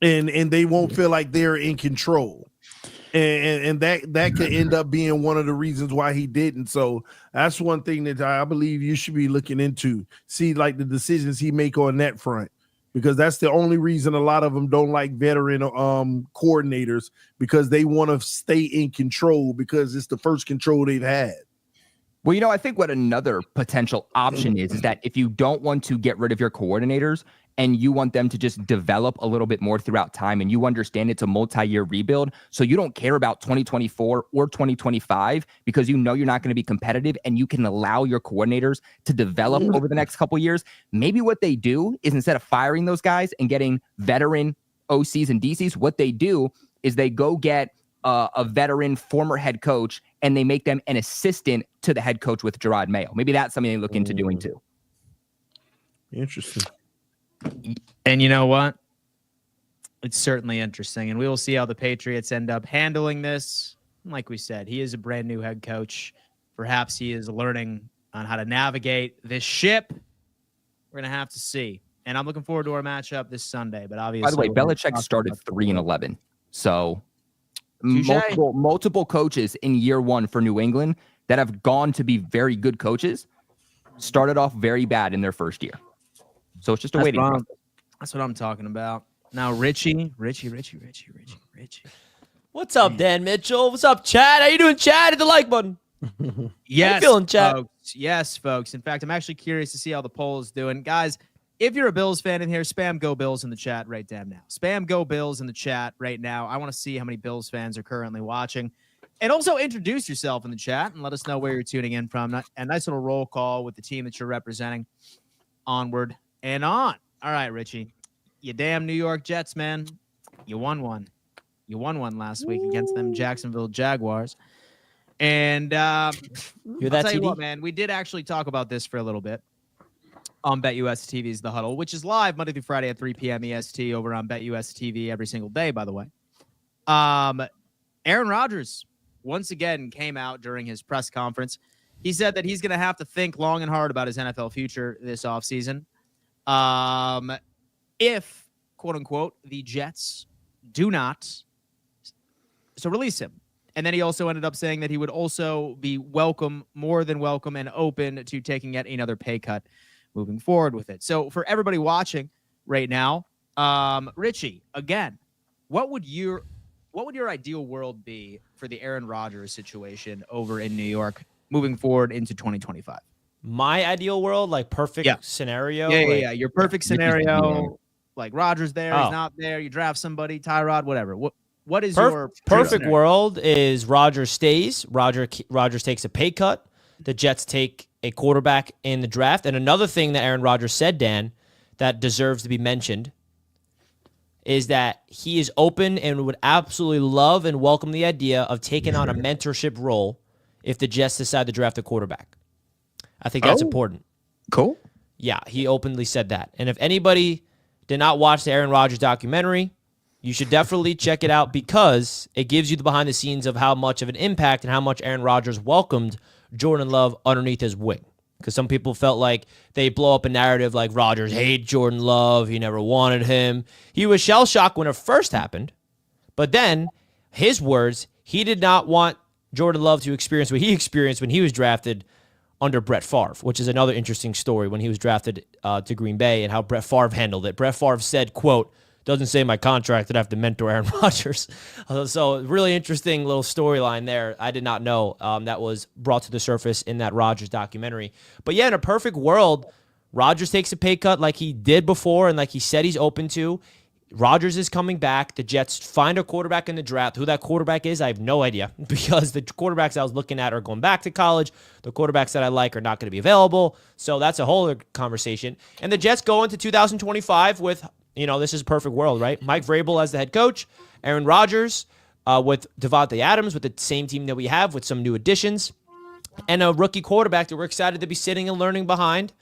And they won't feel like they're in control. And that could end up being one of the reasons why he didn't. So that's one thing that I believe you should be looking into. See, like, the decisions he make on that front, because that's the only reason a lot of them don't like veteran coordinators, because they want to stay in control because it's the first control they've had. Well, I think what another potential option is that if you don't want to get rid of your coordinators and you want them to just develop a little bit more throughout time, and you understand it's a multi-year rebuild, so you don't care about 2024 or 2025 because you're not going to be competitive, and you can allow your coordinators to develop over the next couple of years. Maybe what they do is, instead of firing those guys and getting veteran OCs and DCs, what they do is they go get a veteran former head coach, and they make them an assistant to the head coach with Jerod Mayo. Maybe that's something they look into doing too. Interesting. And you know what? It's certainly interesting, and we will see how the Patriots end up handling this. Like we said, he is a brand new head coach. Perhaps he is learning on how to navigate this ship. We're going to have to see. And I'm looking forward to our matchup this Sunday. But obviously, by the way, Belichick started 3-11. So multiple coaches in year one for New England that have gone to be very good coaches started off very bad in their first year. So it's just a waiting process. That's what I'm talking about. Now, Richie. What's up, Dan Mitchell? What's up, Chad? How you doing, Chad? Hit the like button. Yes, how you feeling, Chad? Folks. Yes, folks. In fact, I'm actually curious to see how the poll is doing. Guys, if you're a Bills fan in here, spam Go Bills in the chat right damn now. Spam Go Bills in the chat right now. I want to see how many Bills fans are currently watching. And also introduce yourself in the chat and let us know where you're tuning in from. A nice little roll call with the team that you're representing. Onward and on. All right, Richie. You damn New York Jets, man. You won one. You won one last week against them Jacksonville Jaguars. And I'll tell you what, man, we did actually talk about this for a little bit on BetUS TV's The Huddle, which is live Monday through Friday at 3 p.m. EST over on BetUS TV every single day, by the way. Aaron Rodgers once again came out during his press conference. He said that he's going to have to think long and hard about his NFL future this offseason. If, quote unquote, the Jets do not release him. And then he also ended up saying that he would also be more than welcome and open to taking yet another pay cut moving forward with it. So for everybody watching right now, Richie, again, what would your ideal world be for the Aaron Rodgers situation over in New York moving forward into 2025? My ideal world, like perfect scenario. Yeah. Your perfect scenario, like Rodgers there, he's not there. You draft somebody, Tyrod, whatever. What is your perfect world? Is Rodgers stays. Rodgers takes a pay cut. The Jets take a quarterback in the draft. And another thing that Aaron Rodgers said, Dan, that deserves to be mentioned is that he is open and would absolutely love and welcome the idea of taking on a mentorship role if the Jets decide to draft a quarterback. I think that's important. Cool. Yeah, he openly said that. And if anybody did not watch the Aaron Rodgers documentary, you should definitely check it out because it gives you the behind the scenes of how much of an impact and how much Aaron Rodgers welcomed Jordan Love underneath his wing. Because some people felt like they blow up a narrative like Rodgers hated Jordan Love, he never wanted him. He was shell-shocked when it first happened, but then, his words, he did not want Jordan Love to experience what he experienced when he was drafted under Brett Favre, which is another interesting story when he was drafted to Green Bay and how Brett Favre handled it. Brett Favre said, quote, doesn't say in my contract that I have to mentor Aaron Rodgers. So really interesting little storyline there. I did not know that was brought to the surface in that Rodgers documentary. But yeah, in a perfect world, Rodgers takes a pay cut like he did before and like he said he's open to. Rodgers is coming back. The Jets find a quarterback in the draft. Who that quarterback is, I have no idea because the quarterbacks I was looking at are going back to college. The quarterbacks that I like are not going to be available. So that's a whole other conversation. And the Jets go into 2025 with, this is a perfect world, right? Mike Vrabel as the head coach, Aaron Rodgers with Devontae Adams with the same team that we have with some new additions, and a rookie quarterback that we're excited to be sitting and learning behind,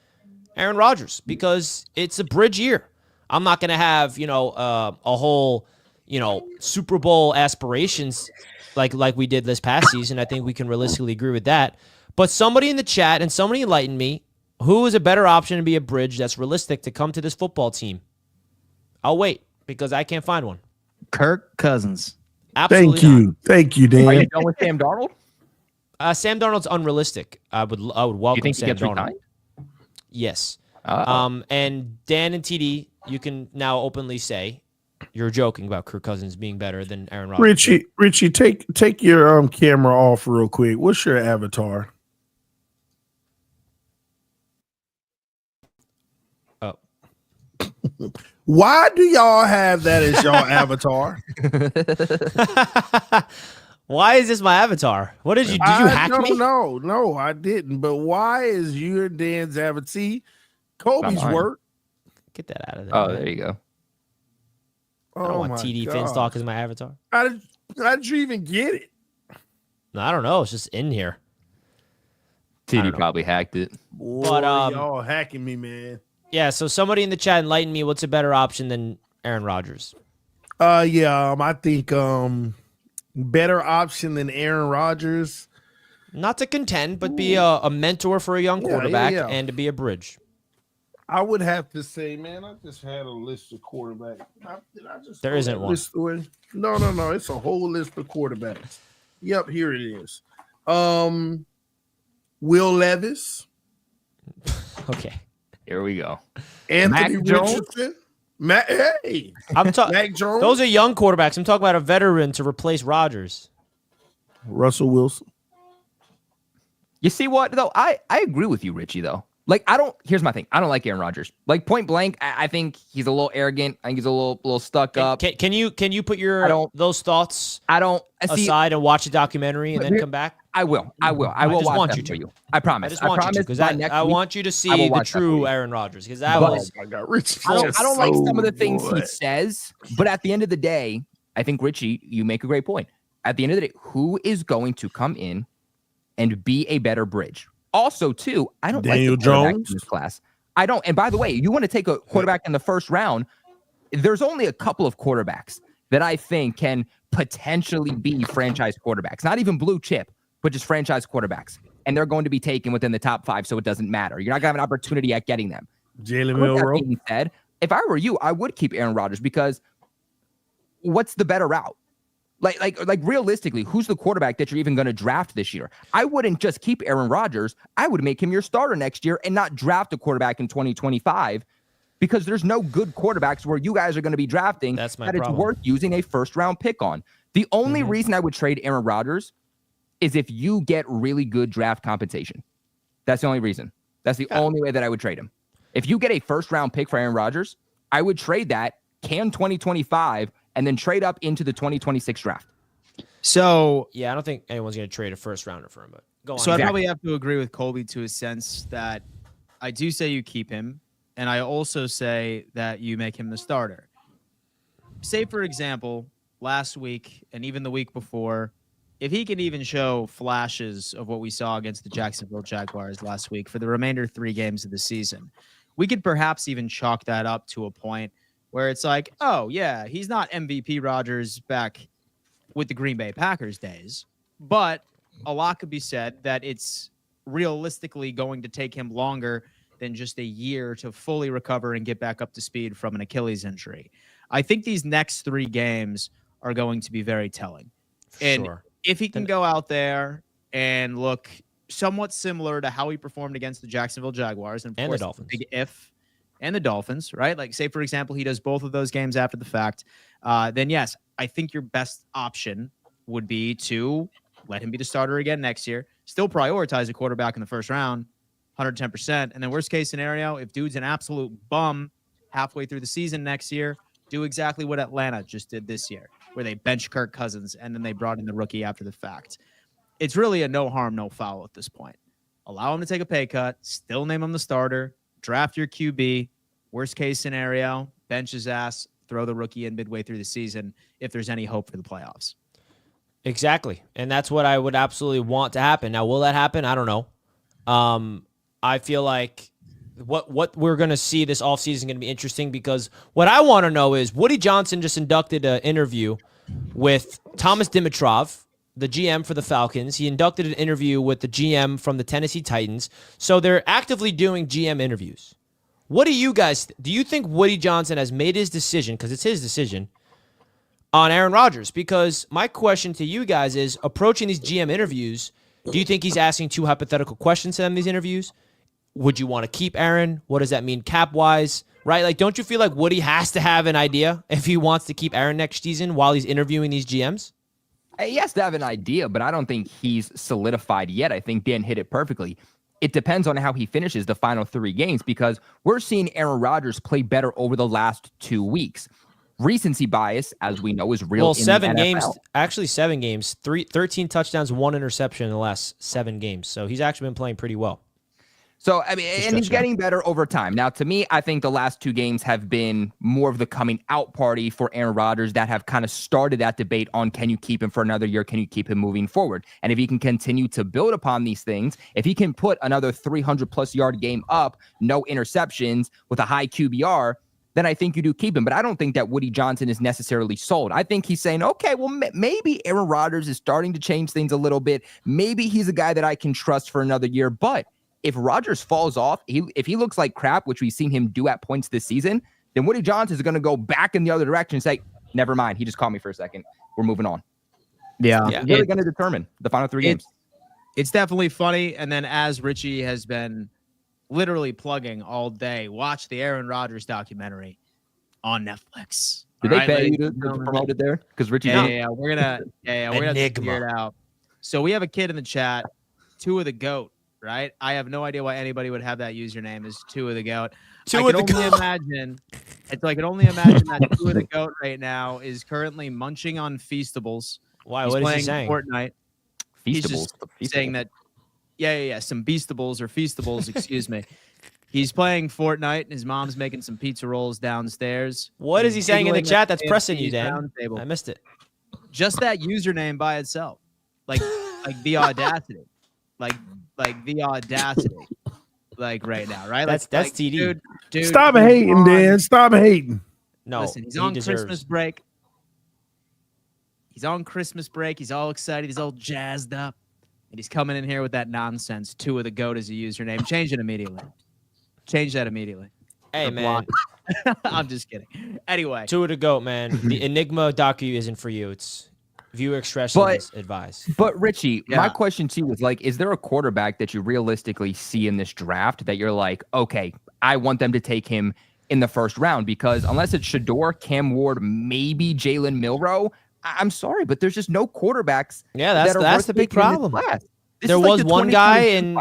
Aaron Rodgers, because it's a bridge year. I'm not going to have, a whole, Super Bowl aspirations like we did this past season. I think we can realistically agree with that. But somebody in the chat and somebody enlighten me, who is a better option to be a bridge that's realistic to come to this football team? I'll wait because I can't find one. Kirk Cousins. Absolutely. Thank you, Dan. Are you done with Sam Darnold? Sam Darnold's unrealistic. I would welcome you think Sam he gets Darnold. Retired? Yes. And Dan and TD, you can now openly say you're joking about Kirk Cousins being better than Aaron Rodgers. Richie, take your camera off real quick. What's your avatar? Oh. Why do y'all have that as your avatar? Why is this my avatar? What did you hack me? No, I didn't. But why is you and Dan's avatar? See, Kobe's work. Get that out of there. Oh, man. there you go. I don't want TD Finstock as my avatar. How did you even get it? No, I don't know. It's just in here. TD probably hacked it. Boy, But, y'all hacking me, man. Yeah, so somebody in the chat enlighten me. What's a better option than Aaron Rodgers? I think better option than Aaron Rodgers. Not to contend, but be a mentor for a young quarterback and to be a bridge. I would have to say, man, I just had a list of quarterbacks. There isn't one. No. It's a whole list of quarterbacks. Yep, here it is. Will Levis. Okay. Here we go. Anthony Mac Jones? Richardson. Mac Jones. Those are young quarterbacks. I'm talking about a veteran to replace Rodgers. Russell Wilson. You see what, though? I agree with you, Richie, though. Here's my thing. I don't like Aaron Rodgers. Point blank, I think he's a little arrogant. I think he's a little stuck up. Can you put those thoughts aside and watch a documentary and then come back? I will. I just want you to. for you. I promise. I just want you to because I want you to see the true Aaron Rodgers because I don't like some of the things he says, but at the end of the day, I think Richie, you make a great point. At the end of the day, who is going to come in and be a better bridge? Also, too, I don't Daniel like the quarterback Jones in this class. I don't. And by the way, you want to take a quarterback in the first round, there's only a couple of quarterbacks that I think can potentially be franchise quarterbacks. Not even blue chip, but just franchise quarterbacks. And they're going to be taken within the top 5, so it doesn't matter. You're not going to have an opportunity at getting them. Jalen Milroe. Being said, if I were you, I would keep Aaron Rodgers because what's the better route? Like realistically, who's the quarterback that you're even going to draft this year? I wouldn't just keep Aaron Rodgers. I would make him your starter next year and not draft a quarterback in 2025 because there's no good quarterbacks where you guys are going to be drafting that it's worth using a first-round pick on. The only reason I would trade Aaron Rodgers is if you get really good draft compensation. That's the only reason. That's the only way that I would trade him. If you get a first-round pick for Aaron Rodgers, I would trade that, 2025, and then trade up into the 2026 draft. So, yeah, I don't think anyone's going to trade a first rounder for him, but go on. So I probably have to agree with Colby to a sense that I do say you keep him, and I also say that you make him the starter. Say, for example, last week and even the week before, if he can even show flashes of what we saw against the Jacksonville Jaguars last week for the remainder 3 games of the season, we could perhaps even chalk that up to a point where it's like, oh, yeah, he's not MVP Rodgers back with the Green Bay Packers days, but a lot could be said that it's realistically going to take him longer than just a year to fully recover and get back up to speed from an Achilles injury. I think these next 3 games are going to be very telling. Sure. If he can go out there and look somewhat similar to how he performed against the Jacksonville Jaguars and the Dolphins. Big if and the Dolphins, right? Like, say, for example, he does both of those games after the fact, then yes, I think your best option would be to let him be the starter again next year, still prioritize a quarterback in the first round, 110%. And then worst case scenario, if dude's an absolute bum halfway through the season next year, Do exactly what Atlanta just did this year, where they benched Kirk Cousins and then they brought in the rookie after the fact. It's really a no harm, no foul at this point. Allow him to take a pay cut, still name him the starter, draft your QB. Worst case scenario, bench his ass, throw the rookie in midway through the season if there's any hope for the playoffs. Exactly. And that's what I would absolutely want to happen. Now, will that happen? I don't know. I feel like what we're going to see this offseason is going to be interesting because what I want to know is Woody Johnson just inducted an interview with Thomas Dimitrov, the GM for the Falcons. He inducted an interview with the GM from the Tennessee Titans. So they're actively doing GM interviews. What do you guys, do you think Woody Johnson has made his decision, because it's his decision, on Aaron Rodgers? Because my question to you guys is, approaching these GM interviews, do you think he's asking too hypothetical questions to them in these interviews? Would you want to keep Aaron? What does that mean cap-wise? Right? Like, don't you feel like Woody has to have an idea if he wants to keep Aaron next season while he's interviewing these GMs? He has to have an idea, but I don't think he's solidified yet. I think Dan hit it perfectly. It depends on how he finishes the final 3 games because we're seeing Aaron Rodgers play better over the last 2 weeks. Recency bias, as we know, is real. Well, in 7 the games, NFL. actually 7 games, 13 touchdowns, 1 interception in the last 7 games. So he's actually been playing pretty well. So, I mean, and he's getting better over time. Now, to me, I think the last 2 games have been more of the coming out party for Aaron Rodgers that have kind of started that debate on, can you keep him for another year? Can you keep him moving forward? And if he can continue to build upon these things, if he can put another 300-plus yard game up, no interceptions with a high QBR, then I think you do keep him. But I don't think that Woody Johnson is necessarily sold. I think he's saying, okay, well, maybe Aaron Rodgers is starting to change things a little bit. Maybe he's a guy that I can trust for another year. But if Rodgers falls off, if he looks like crap, which we've seen him do at points this season, then Woody Johnson is going to go back in the other direction and say, never mind. He just called me for a second. We're moving on. Yeah. It's really going to determine the final 3 games. It's definitely funny. And then as Richie has been literally plugging all day, watch the Aaron Rodgers documentary on Netflix. Did they pay you to promote it there? Because Richie, we're gonna figure it out. So we have a kid in the chat, Two of the Goat, right? I have no idea why anybody would have that username as Two of the Goat. I can only imagine that Two of the Goat right now is currently munching on Feastables. Why? He's what playing is he saying? Fortnite. He's just saying that. Yeah, some Beastables or Feastables, excuse me. He's playing Fortnite, and his mom's making some pizza rolls downstairs. What is he saying in the chat that's pressing you, Dan? Roundtable. I missed it. Just that username by itself, like the audacity, like the audacity, like right now, right? That's TD. Dude, Stop hating, Dan. Stop hating. No, listen, he's on Christmas break. He's on Christmas break. He's all excited. He's all jazzed up. And he's coming in here with that nonsense. Two of the Goat as a username. Change it immediately. Change that immediately. Hey, man. I'm just kidding. Anyway. Two of the Goat, man. The Enigma docu isn't for you. It's viewer expressions advice. But Richie, my question to you was like, is there a quarterback that you realistically see in this draft that you're like, okay, I want them to take him in the first round? Because unless it's Shador, Cam Ward, maybe Jalen Milroe, I'm sorry, but there's just no quarterbacks. Yeah, that's the big problem. There was one guy in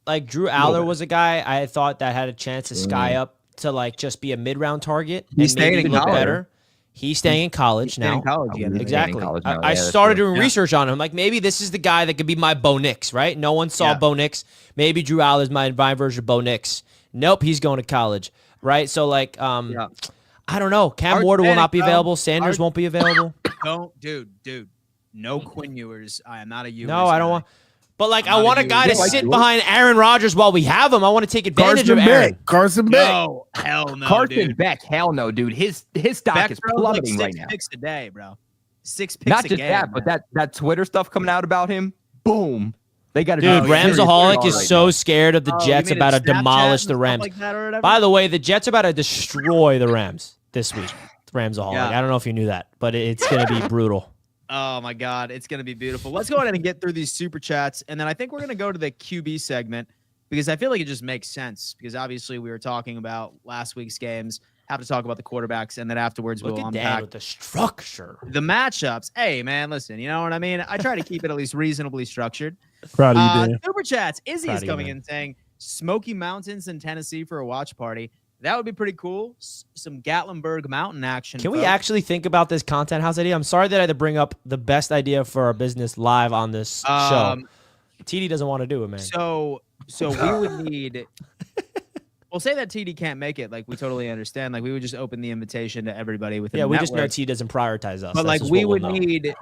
like Drew Aller was a guy I thought that had a chance to sky up to like just be a mid-round target. He's staying in college. Better. He's staying in college now. Exactly. I started doing research on him. Like maybe this is the guy that could be my Bo Nix, right? No one saw Bo Nix. Maybe Drew Aller is my version of Bo Nix. Nope, he's going to college, right? So like, I don't know. Cam Ward will not be available. Sanders won't be available. Dude. No Quinn Ewers. I am not a Ewers. No, I don't want. But like, I want a guy to sit behind Aaron Rodgers while we have him. I want to take advantage of Aaron. Carson Beck. No, hell no, Carson Beck. Hell no, dude. His stock is plummeting right now. 6 picks a day, bro. 6 picks Not a just game. that, but that Twitter stuff coming out about him. Boom. They got to. Dude, Ramsaholic is so scared of the Jets about to demolish the Rams. Like By the way, the Jets are about to destroy the Rams this week. Ramsaholic. I don't know if you knew that, but it's going to be brutal. Oh, my God. It's going to be beautiful. Let's go ahead and get through these super chats. And then I think we're going to go to the QB segment because I feel like it just makes sense because obviously we were talking about last week's games, have to talk about the quarterbacks, and then afterwards we'll unpack with the structure. The matchups. Hey, man, listen, you know what I mean? I try to keep it at least reasonably structured. Proud of you, Dan. Super chats. Izzy is coming in saying Smoky Mountains in Tennessee for a watch party. That would be pretty cool. Some Gatlinburg Mountain action. Can we actually think about this content house idea? I'm sorry that I had to bring up the best idea for our business live on this show. TD doesn't want to do it, man. So we would need. Well, say that TD can't make it. Like, we totally understand. Like, we would just open the invitation to everybody within the we network. just know TD doesn't prioritize us. But like, we would need.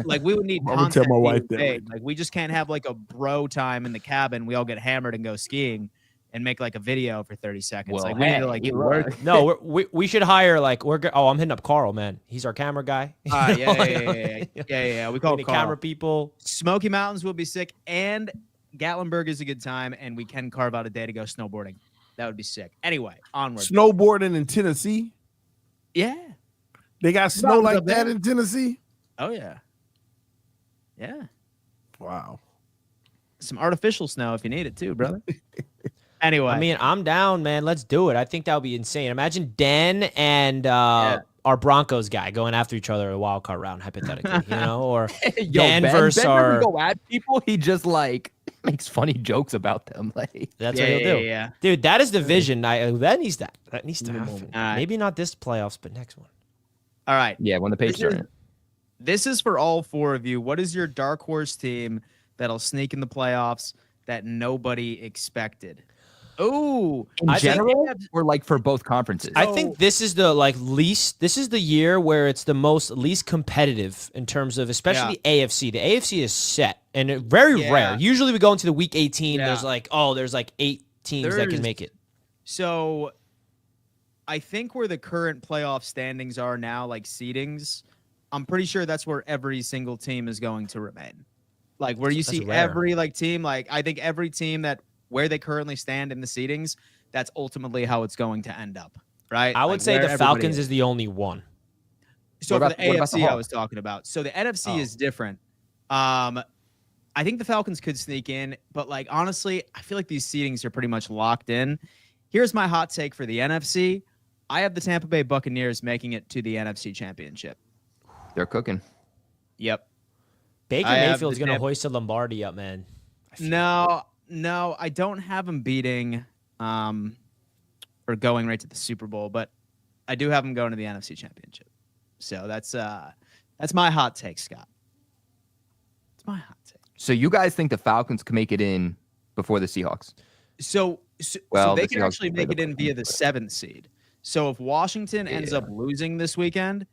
Like, we would need I'm gonna tell my wife that. Like, we just can't have like a bro time in the cabin. We all get hammered and go skiing, and make like a video for 30 seconds. Well, like, we need to like work. No, we should hire like I'm hitting up Carl, man. He's our camera guy. Yeah. We call it camera people. Smoky Mountains will be sick, and Gatlinburg is a good time, and we can carve out a day to go snowboarding. That would be sick. Anyway, onward. Snowboarding in Tennessee? Yeah. They got snow like that in Tennessee? Oh, yeah. Yeah. Wow. Some artificial snow if you need it too, brother. Anyway. I mean, I'm down, man. Let's do it. I think that would be insane. Imagine Dan and our Broncos guy going after each other a wild card round, hypothetically, or Dan versus our. Ben doesn't go at people. He just like makes funny jokes about them. Like that's what he'll do. Yeah. Dude, that is the vision. That needs to happen. Maybe not this playoffs, but next one. All right. Yeah, when the page turn. This is for all four of you. What is your dark horse team that'll sneak in the playoffs that nobody expected? Oh, in general, or like for both conferences? I think this is the least. This is the year where it's the least competitive in terms of, especially AFC. The AFC is set and very rare. Usually we go into the week 18. Yeah. There's like 8 teams that can make it. So, I think where the current playoff standings are now, like seedings, I'm pretty sure that's where every single team is going to remain. Like where you see every team, I think every team that. Where they currently stand in the seedings, that's ultimately how it's going to end up, right? I would say the Falcons is the only one. So for the AFC I was talking about. So the NFC is different. I think the Falcons could sneak in, but honestly, I feel like these seedings are pretty much locked in. Here's my hot take for the NFC. I have the Tampa Bay Buccaneers making it to the NFC Championship. They're cooking. Yep. Baker Mayfield's going to hoist a Lombardi up, man. No, I don't have them beating or going right to the Super Bowl, but I do have them going to the NFC Championship. So that's my hot take, Scott. It's my hot take. So you guys think the Falcons can make it in before the Seahawks? So they can actually make it in via the 7th seed. So if Washington ends up losing this weekend,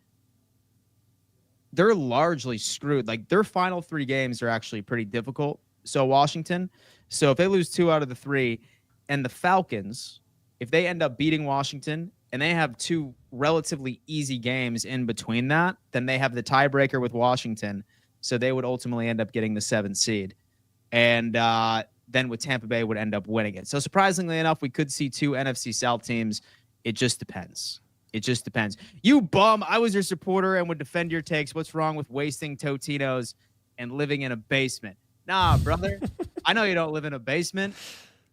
they're largely screwed. Like their final 3 games are actually pretty difficult. So Washington. So if they lose 2 out of the 3, and the Falcons, if they end up beating Washington and they have 2 relatively easy games in between that, then they have the tiebreaker with Washington. So they would ultimately end up getting the 7th seed. And then with Tampa Bay would end up winning it. So surprisingly enough, we could see 2 NFC South teams. It just depends. You bum. I was your supporter and would defend your takes. What's wrong with wasting Totinos and living in a basement? Nah, brother. I know you don't live in a basement.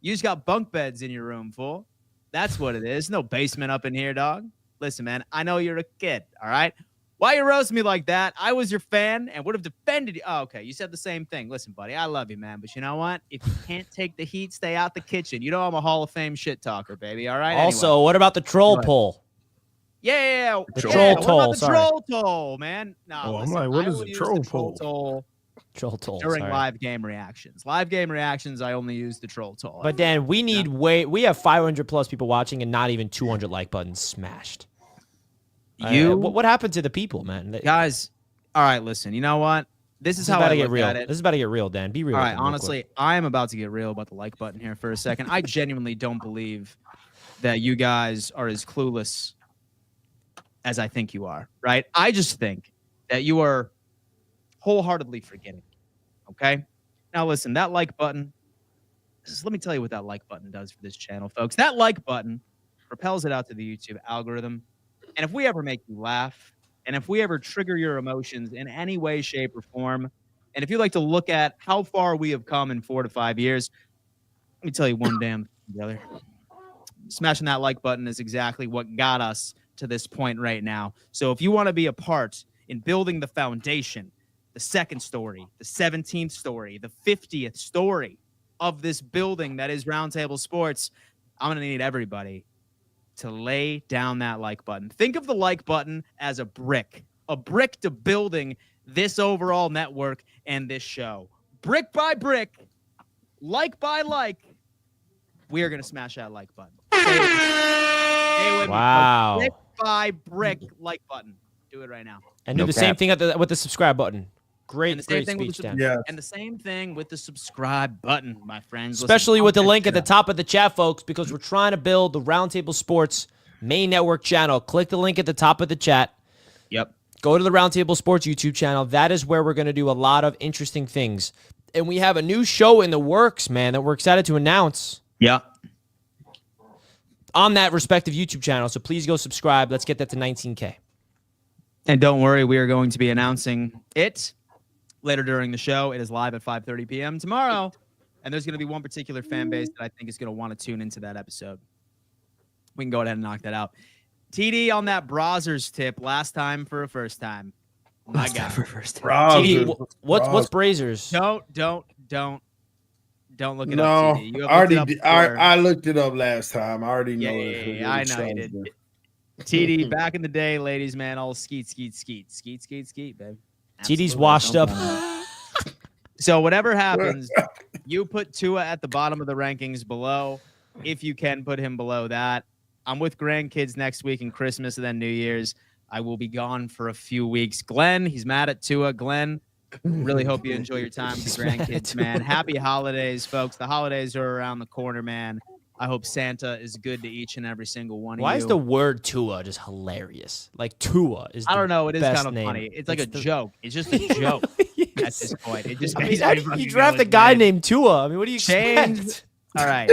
You just got bunk beds in your room, fool. That's what it is. No basement up in here, dog. Listen, man, I know you're a kid, all right? Why you roast me like that? I was your fan and would have defended you. Oh, okay, you said the same thing. Listen, buddy, I love you, man. But you know what? If you can't take the heat, stay out the kitchen. You know I'm a Hall of Fame shit talker, baby, all right? Also, what about the troll poll? Yeah. The troll toll. What about the troll toll, man? No, listen, I'm like, what is a troll poll? Troll toll during live game reactions. Live game reactions, I only use the troll toll. But Dan, we need we have 500 plus people watching and not even 200 like buttons smashed. What happened to the people, man? Guys, all right, listen. You know what? This is how I look at it. This is about to get real, Dan. Be real. All right, honestly, I am about to get real about the like button here for a second. I genuinely don't believe that you guys are as clueless as I think you are, right? I just think that you are wholeheartedly forgetting. Okay? Now listen, that like button, let me tell you what that like button does for this channel, folks. That like button propels it out to the YouTube algorithm. And if we ever make you laugh, and if we ever trigger your emotions in any way, shape, or form, and if you like to look at how far we have come in 4 to 5 years, let me tell you one damn thing, brother. Smashing that like button is exactly what got us to this point right now. So if you want to be a part in building the foundation, the 2nd story, the 17th story, the 50th story of this building that is Roundtable Sports, I'm going to need everybody to lay down that like button. Think of the like button as a brick to building this overall network and this show. Brick by brick, like by like, we are going to smash that like button. Stay with me. Wow. Brick by brick, like button. Do it right now. And do the same thing with the subscribe button. Great speech, Dan. Yeah. And the same thing with the subscribe button, my friends. Especially with the link at the top of the chat, folks, because we're trying to build the Roundtable Sports main network channel. Click the link at the top of the chat. Yep. Go to the Roundtable Sports YouTube channel. That is where we're going to do a lot of interesting things. And we have a new show in the works, man, that we're excited to announce. Yeah. On that respective YouTube channel. So please go subscribe. Let's get that to 19K. And don't worry, we are going to be announcing it later during the show. It is live at 5:30 p.m. tomorrow. And there's going to be one particular fan base that I think is going to want to tune into that episode. We can go ahead and knock that out. TD on that Brazzers tip, last time for a first time. My God. For first time. TD, what's Brazzers? Don't look it No, up, TD. I looked it up last time. I already know it. Yeah, I know you did. TD, back in the day, ladies, man, all skeet, babe. TD's washed up. So whatever happens, you put Tua at the bottom of the rankings below. If you can put him below that. I'm with grandkids next week and Christmas and then New Year's. I will be gone for a few weeks. Glenn, he's mad at Tua. Glenn, really hope you enjoy your time with your grandkids, man. Happy holidays, folks. The holidays are around the corner, man. I hope Santa is good to each and every single one of you. Why is the word Tua just hilarious? Like Tua is I don't know. It is kind of name. funny. It's like a joke. It's just a joke at this point. It just makes you draft a guy named Tua. I mean, what do you expect? All right.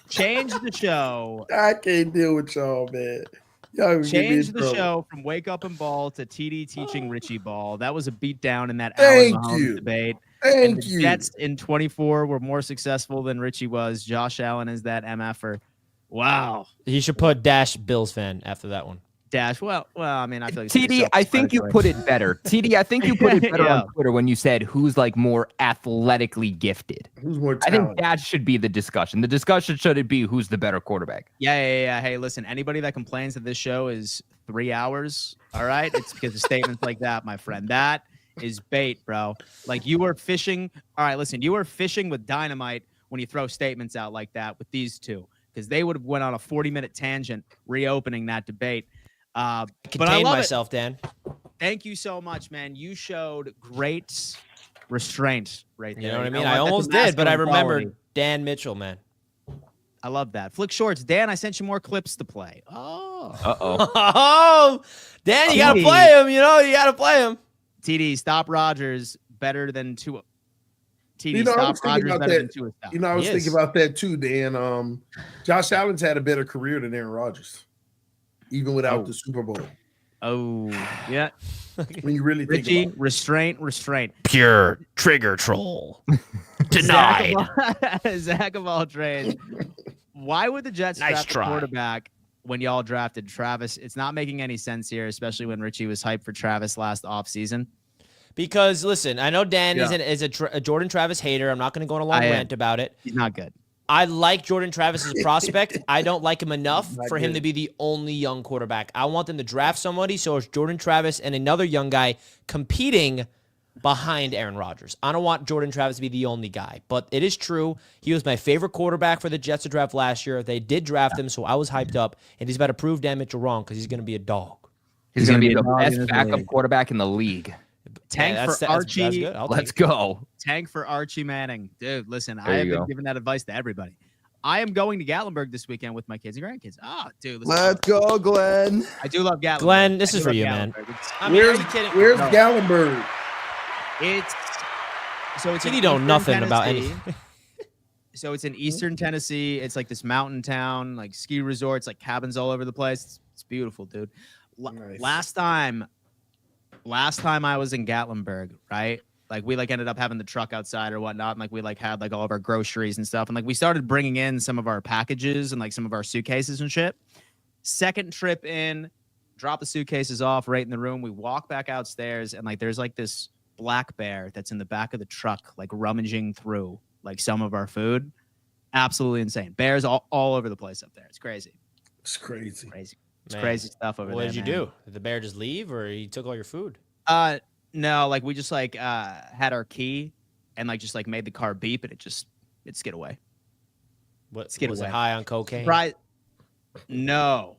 Change the show. I can't deal with y'all, man. Y'all Change the show from Wake Up and Ball to TD teaching Richie Ball. That was a beatdown in that Thank Allen you. Mahomes debate. Thank you. Jets in 24 were more successful than Richie was. Josh Allen is that MFer. Wow. He should put dash Bills fan after that one. Dash. Well, I mean, I feel like TD, I think you put it better. TD, I think you put it better Yeah. on Twitter when you said who's like more athletically gifted. Who's more I talented? think that should be the discussion. The discussion should it be who's the better quarterback. Yeah. Hey, listen, anybody that complains that this show is 3 hours, all right, it's because of statements like that, my friend. That is bait, bro. Like you were fishing. All right, listen, you were fishing with dynamite when you throw statements out like that with these two, because they would have went on a 40-minute tangent reopening that debate. But I Contain love myself, Dan. Thank you so much, man. You showed great restraint right there. You know what I mean? what? I That's almost a did, but I masculine remembered quality. Dan Mitchell, man. I love that. Flick Shorts. Dan, I sent you more clips to play. Oh. Uh-oh. Oh, Dan, you got to play him. You know, you got to play him. TD, stop Rodgers better than Tua. TD, You know, I was stop thinking Rodgers about better that. than Tua. Stop. You know, I was He thinking is. about that too, Dan. Josh Allen's had a better career than Aaron Rodgers, even without the Super Bowl. Oh, yeah. When you really think Richie, about it. restraint. Pure trigger troll. Denied. Zach of all trades. Why would the Jets Nice draft try. a quarterback when y'all drafted Travis? It's not making any sense here, especially when Richie was hyped for Travis last offseason. Because, listen, I know Dan is a Jordan Travis hater. I'm not going to go on a long rant about it. He's not good. I like Jordan Travis as a prospect. I don't like him enough Not for him good. to be the only young quarterback. I want them to draft somebody so it's Jordan Travis and another young guy competing behind Aaron Rodgers. I don't want Jordan Travis to be the only guy. But it is true. He was my favorite quarterback for the Jets to draft last year. They did draft him, so I was hyped up. And he's about to prove Dan Mitchell wrong because he's going to be a dog. He's going to be the dog in best his backup league. quarterback in the league. Tank Yeah, for Archie. That's good. I'll Let's take it. go. Tank for Archie Manning. Dude, listen, There I have you been go. giving that advice to everybody. I am going to Gatlinburg this weekend with my kids and grandkids. Dude, listen, Let's go, Glenn. I do love Gatlinburg. Glenn, this I is do for love you, man. Gatlinburg. I mean, Where's are you kidding? Where's No. Gallenberg? It's so it's in You don't Eastern nothing about Tennessee. anything. So it's in Eastern Tennessee. It's like this mountain town, like ski resorts, like cabins all over the place. It's beautiful, dude. Nice. Last time I was in Gatlinburg, right? Like we like ended up having the truck outside or whatnot, and like we like had like all of our groceries and stuff, and like we started bringing in some of our packages and like some of our suitcases and shit. Second trip in, drop the suitcases off right in the room. We walk back outstairs, and like there's like this black bear that's in the back of the truck, like rummaging through like some of our food. Absolutely insane. Bears all over the place up there. It's crazy. It's crazy. It's crazy stuff over there. What did you do? Did the bear just leave, or he took all your food? No, like we just like had our key and like just like made the car beep and it skid away. What was it? High on cocaine? Right? No.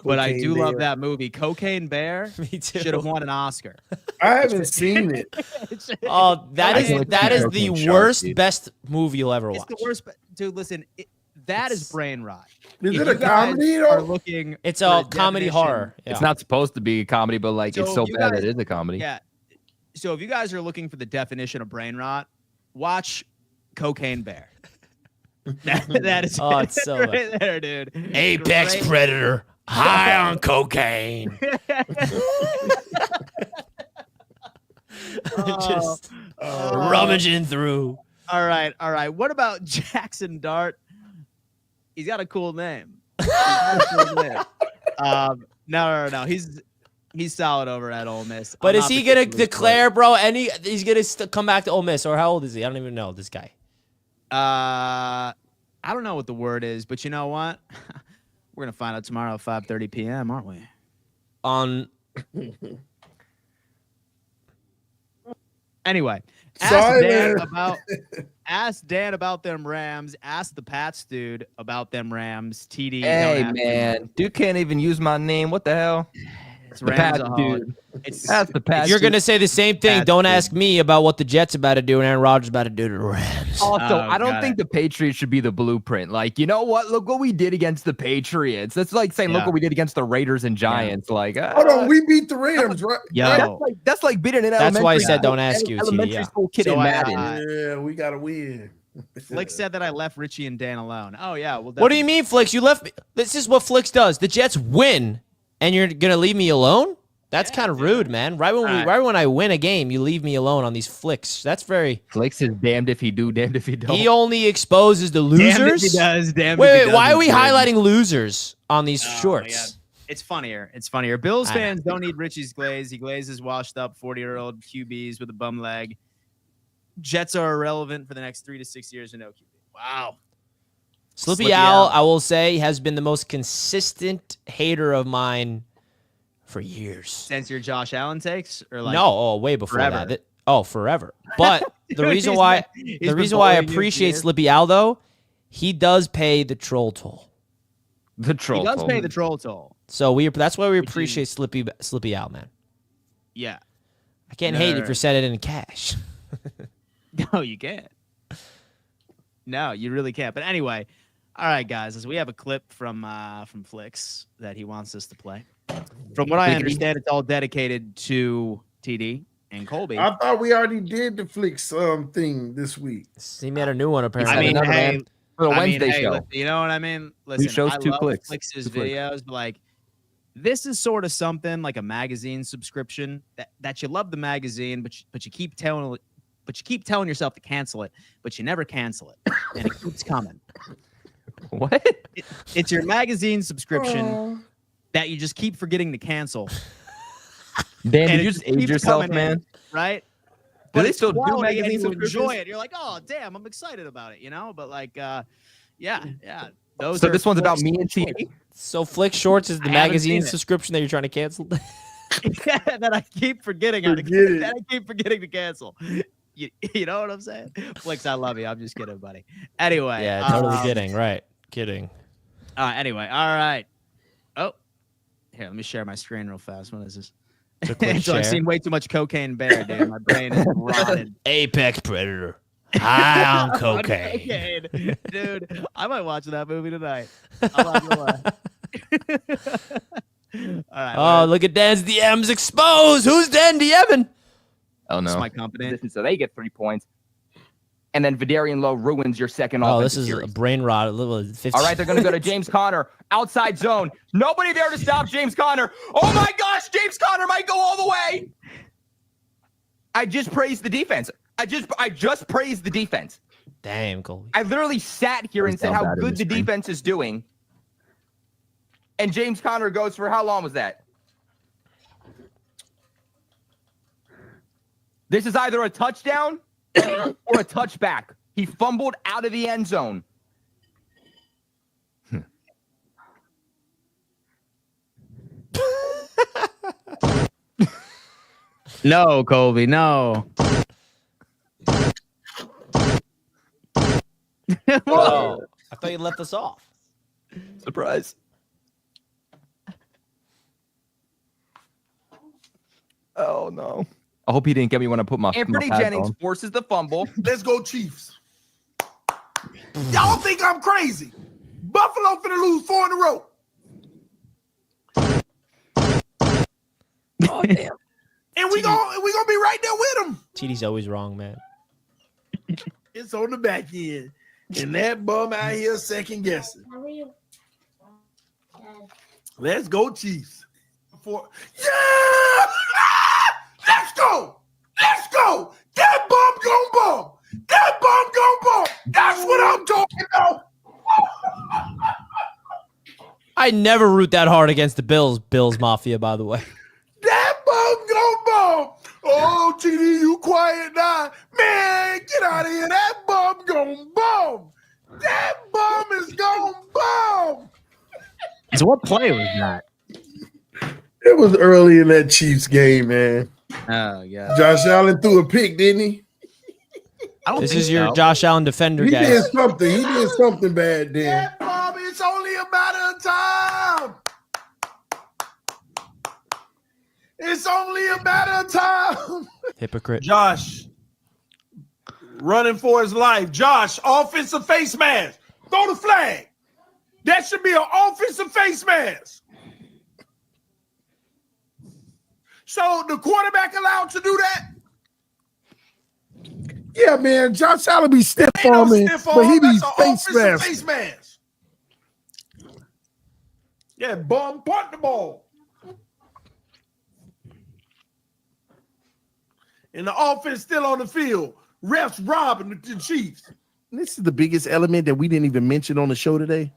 But I do love that movie. Cocaine Bear. Me too. Should have won an Oscar. I haven't seen it. Oh, that is the worst, best movie you'll ever watch. It's the worst, dude. Listen, that is brain rot. Is it a comedy? It's a comedy horror. Yeah. It's not supposed to be a comedy, but like it's so bad that it is a comedy. Yeah. So if you guys are looking for the definition of brain rot, watch Cocaine Bear. That is it's so right there, dude. Apex Predator, high on cocaine. Just rummaging through. All right. What about Jackson Dart? He's got a cool name. No. He's solid over at Ole Miss. But is he gonna declare, bro? He's gonna come back to Ole Miss, or how old is he? I don't even know this guy. I don't know what the word is, but you know what? We're gonna find out tomorrow at 5:30 p.m., aren't we? Anyway, ask Dan about them Rams. Ask the Pats dude about them Rams. TD. Hey man, dude can't even use my name. What the hell? It's Rams, dude. That's the Pats. You're gonna say the same thing. Don't ask me about what the Jets about to do and Aaron Rodgers about to do to the Rams. Also, I don't think the Patriots should be the blueprint. Like, you know what? Look what we did against the Patriots. That's like saying, look what we did against the Raiders and Giants. Like, hold on, we beat the Rams, right? That's like beating an That's why I said don't ask you. Elementary school kid in Madden. Yeah, we gotta win. Flick said that I left Richie and Dan alone. Oh yeah. Well, what do you mean, Flicks? You left me. This is what Flicks does. The Jets win, and you're gonna leave me alone? That's kind of rude, man. Right when I win a game, you leave me alone on these flicks. That's very. Flicks is damned if he do, damned if he don't. He only exposes the losers. Damned if he does. Damned wait, if he why are we highlighting losers on these shorts? It's funnier. Bills fans don't need Richie's glaze. He glazes washed up 40-year-old QBs with a bum leg. Jets are irrelevant for the next 3 to 6 years and no QB. Wow. Slippy Al, I will say, has been the most consistent hater of mine for years. Since your Josh Allen takes, or like way before that. Forever. But the reason why I appreciate Slippy Al though, he does pay the troll toll. He does pay the troll toll. So that's why we appreciate Slippy Al, man. Yeah. I can't hate if you're sending it in cash. No, you can't. No, you really can't. But anyway, all right, guys, we have a clip from Flicks that he wants us to play. From what I understand, it's all dedicated to TD and Colby. I thought we already did the Flicks thing this week. He made a new one apparently. I mean, for the Wednesday show. You know what I mean? Listen, I love Flicks' videos, but like this is sort of something like a magazine subscription that you love the magazine, but you keep telling yourself to cancel it, but you never cancel it, and it keeps coming. What? It's your magazine subscription that you just keep forgetting to cancel. Dan, did you just age yourself, man? Right? But they still do magazine subscriptions? Enjoy it. You're like, oh, damn, I'm excited about it, you know? But like, yeah. So this one's about me and TD? So Flick Shorts is the magazine subscription that you're trying to cancel? That I keep forgetting to cancel. You know what I'm saying? Flicks, I love you. I'm just kidding, buddy. Anyway. Yeah, totally kidding. Right. Kidding. Anyway, all right. Oh, here, let me share my screen real fast. What is this? So I've seen way too much Cocaine Bear, dude. My brain is rotted. Apex Predator. High on cocaine. Dude, I might watch that movie tonight. I'm not gonna lie. All right. Look at Dan's DMs exposed. Who's Dan DMing? Oh, no. It's my company. So they get 3 points. And then Vidarian Lowe ruins your second this is series. A brain rot. All right, they're going to go to James Conner. Outside zone. Nobody there to stop James Conner. Oh, my gosh. James Conner might go all the way. I just praised the defense. I just praised the defense. Damn, Colby. I literally sat here and said how good the defense is doing. And James Conner goes for how long was that? This is either a touchdown or a touchback. He fumbled out of the end zone. No, Colby, no. Whoa. I thought you left us off. Surprise. Oh, no. I hope he didn't get me when I put my Anthony pads Jennings on. forces the fumble. Let's go, Chiefs. Y'all think I'm crazy? Buffalo finna lose 4 in a row. Oh, damn. And we gonna be right there with them. TD's always wrong, man. It's on the back end. And that bum out here second guessing. How are you? Let's go, Chiefs. Yeah! Let's go! Let's go! That bum gon' bum! That bum gon' bum! That's what I'm talking about! I never root that hard against the Bills Mafia, by the way. That bum gon' bum! Oh, TD, you quiet now. Man, get out of here. That bum gon' bum! That bum is gon' bum! So what play was that? It was early in that Chiefs game, man. Oh, yeah. Josh Allen threw a pick, didn't he? This is your Josh Allen defender, He guys. did something. He did something bad then. Yeah, Bob, it's only a matter of time. It's only a matter of time. Hypocrite. Josh running for his life. Josh, offensive face mask. Throw the flag. That should be an offensive face mask. So the quarterback allowed to do that? Yeah, man. Josh Allen be stiff on me, but he be face mask. Yeah, bum, punt the ball. And the offense still on the field. Refs robbing the Chiefs. This is the biggest element that we didn't even mention on the show today.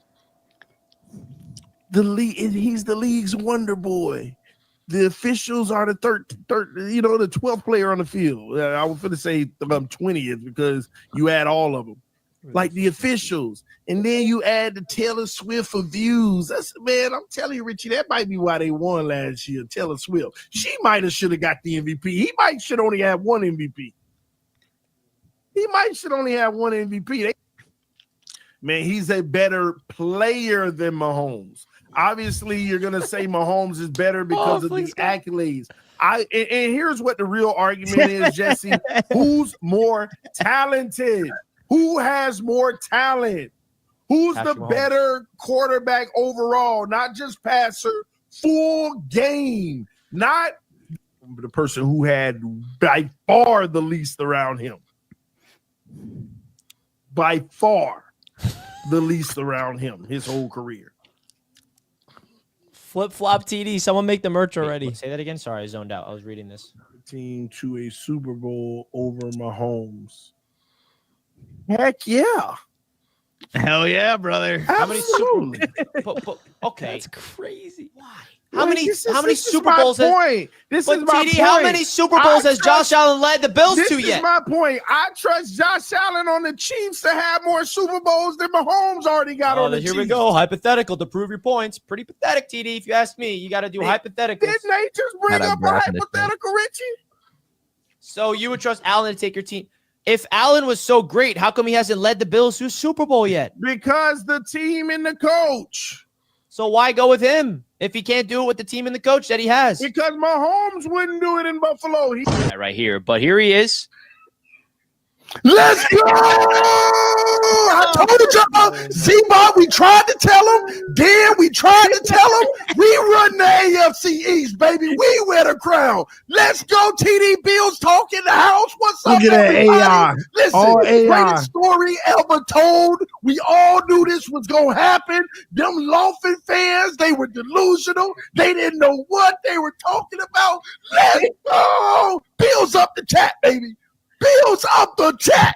He's the league's wonder boy. The officials are the the 12th player on the field. I was going to say 20th because you add all of them. Like the officials. And then you add the Taylor Swift of views. Man, I'm telling you, Richie, that might be why they won last year, Taylor Swift. She might have should have got the MVP. He might should only have one MVP. Man, he's a better player than Mahomes. Obviously, you're going to say Mahomes is better because of the accolades. And here's what the real argument is, Jesse. Who's more talented? Who has more talent? Who's the better quarterback overall? Not just passer, full game. Not the person who had by far the least around him. By far the least around him his whole career. Flip-flop TD. Someone make the merch already. Wait, say that again. Sorry, I zoned out. I was reading this. Team to a Super Bowl over Mahomes. Heck yeah. Hell yeah, brother. How many Super Bowls? Okay. That's crazy. Why? How many Super Bowls how many Super Bowls has Josh Allen led the Bills to yet? This is my point. I trust Josh Allen on the Chiefs to have more Super Bowls than Mahomes already got on the Chiefs. Here we go. Hypothetical to prove your points. Pretty pathetic, TD, if you ask me. You got to do hypotheticals. Didn't they just bring up a hypothetical, Richie? So you would trust Allen to take your team. If Allen was so great, how come he hasn't led the Bills to a Super Bowl yet? Because the team and the coach. So why go with him if he can't do it with the team and the coach that he has? Because Mahomes wouldn't do it in Buffalo. Right here. But here he is. Let's go! I told y'all, Z-Bot, we tried to tell him. Dan, we tried to tell him. We run the AFC East, baby. We wear the crown. Let's go, TD Bills talk in the house. What's up, everybody? AI. Listen, greatest story ever told. We all knew this was going to happen. Them Dolphin fans, they were delusional. They didn't know what they were talking about. Let's go! Bills up the chat, baby. Bills up the chat.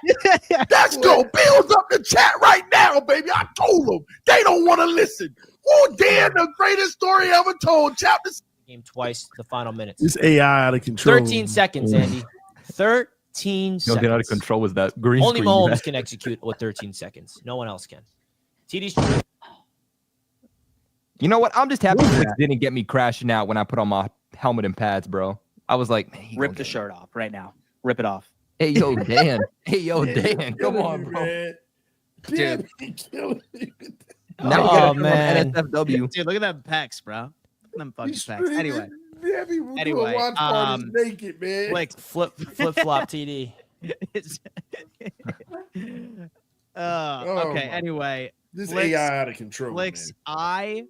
Let's go. Bills up the chat right now, baby. I told them. They don't want to listen. Oh, damn, the greatest story ever told. Chapter game twice, the final minutes. This AI out of control. 13 seconds, Andy. 13 seconds. Don't get out of control with that green Only screen. Mahomes can execute with 13 seconds. No one else can. TD's. You know what? I'm just happy Flick didn't get me crashing out when I put on my helmet and pads, bro. I was like, man, Rip the shirt off right now. Rip it off. Hey, yo, Dan. Hey, yo, Dan. Come on, bro. Dude. Now we Oh, got man. NSFW. Dude, look at them pecs, bro. Look at them fucking pecs. Anyway, Anyway, watch parties naked, man. Flicks. Flip flop TD. Okay. Anyway, This Flicks, AI out of control. Flicks, Man.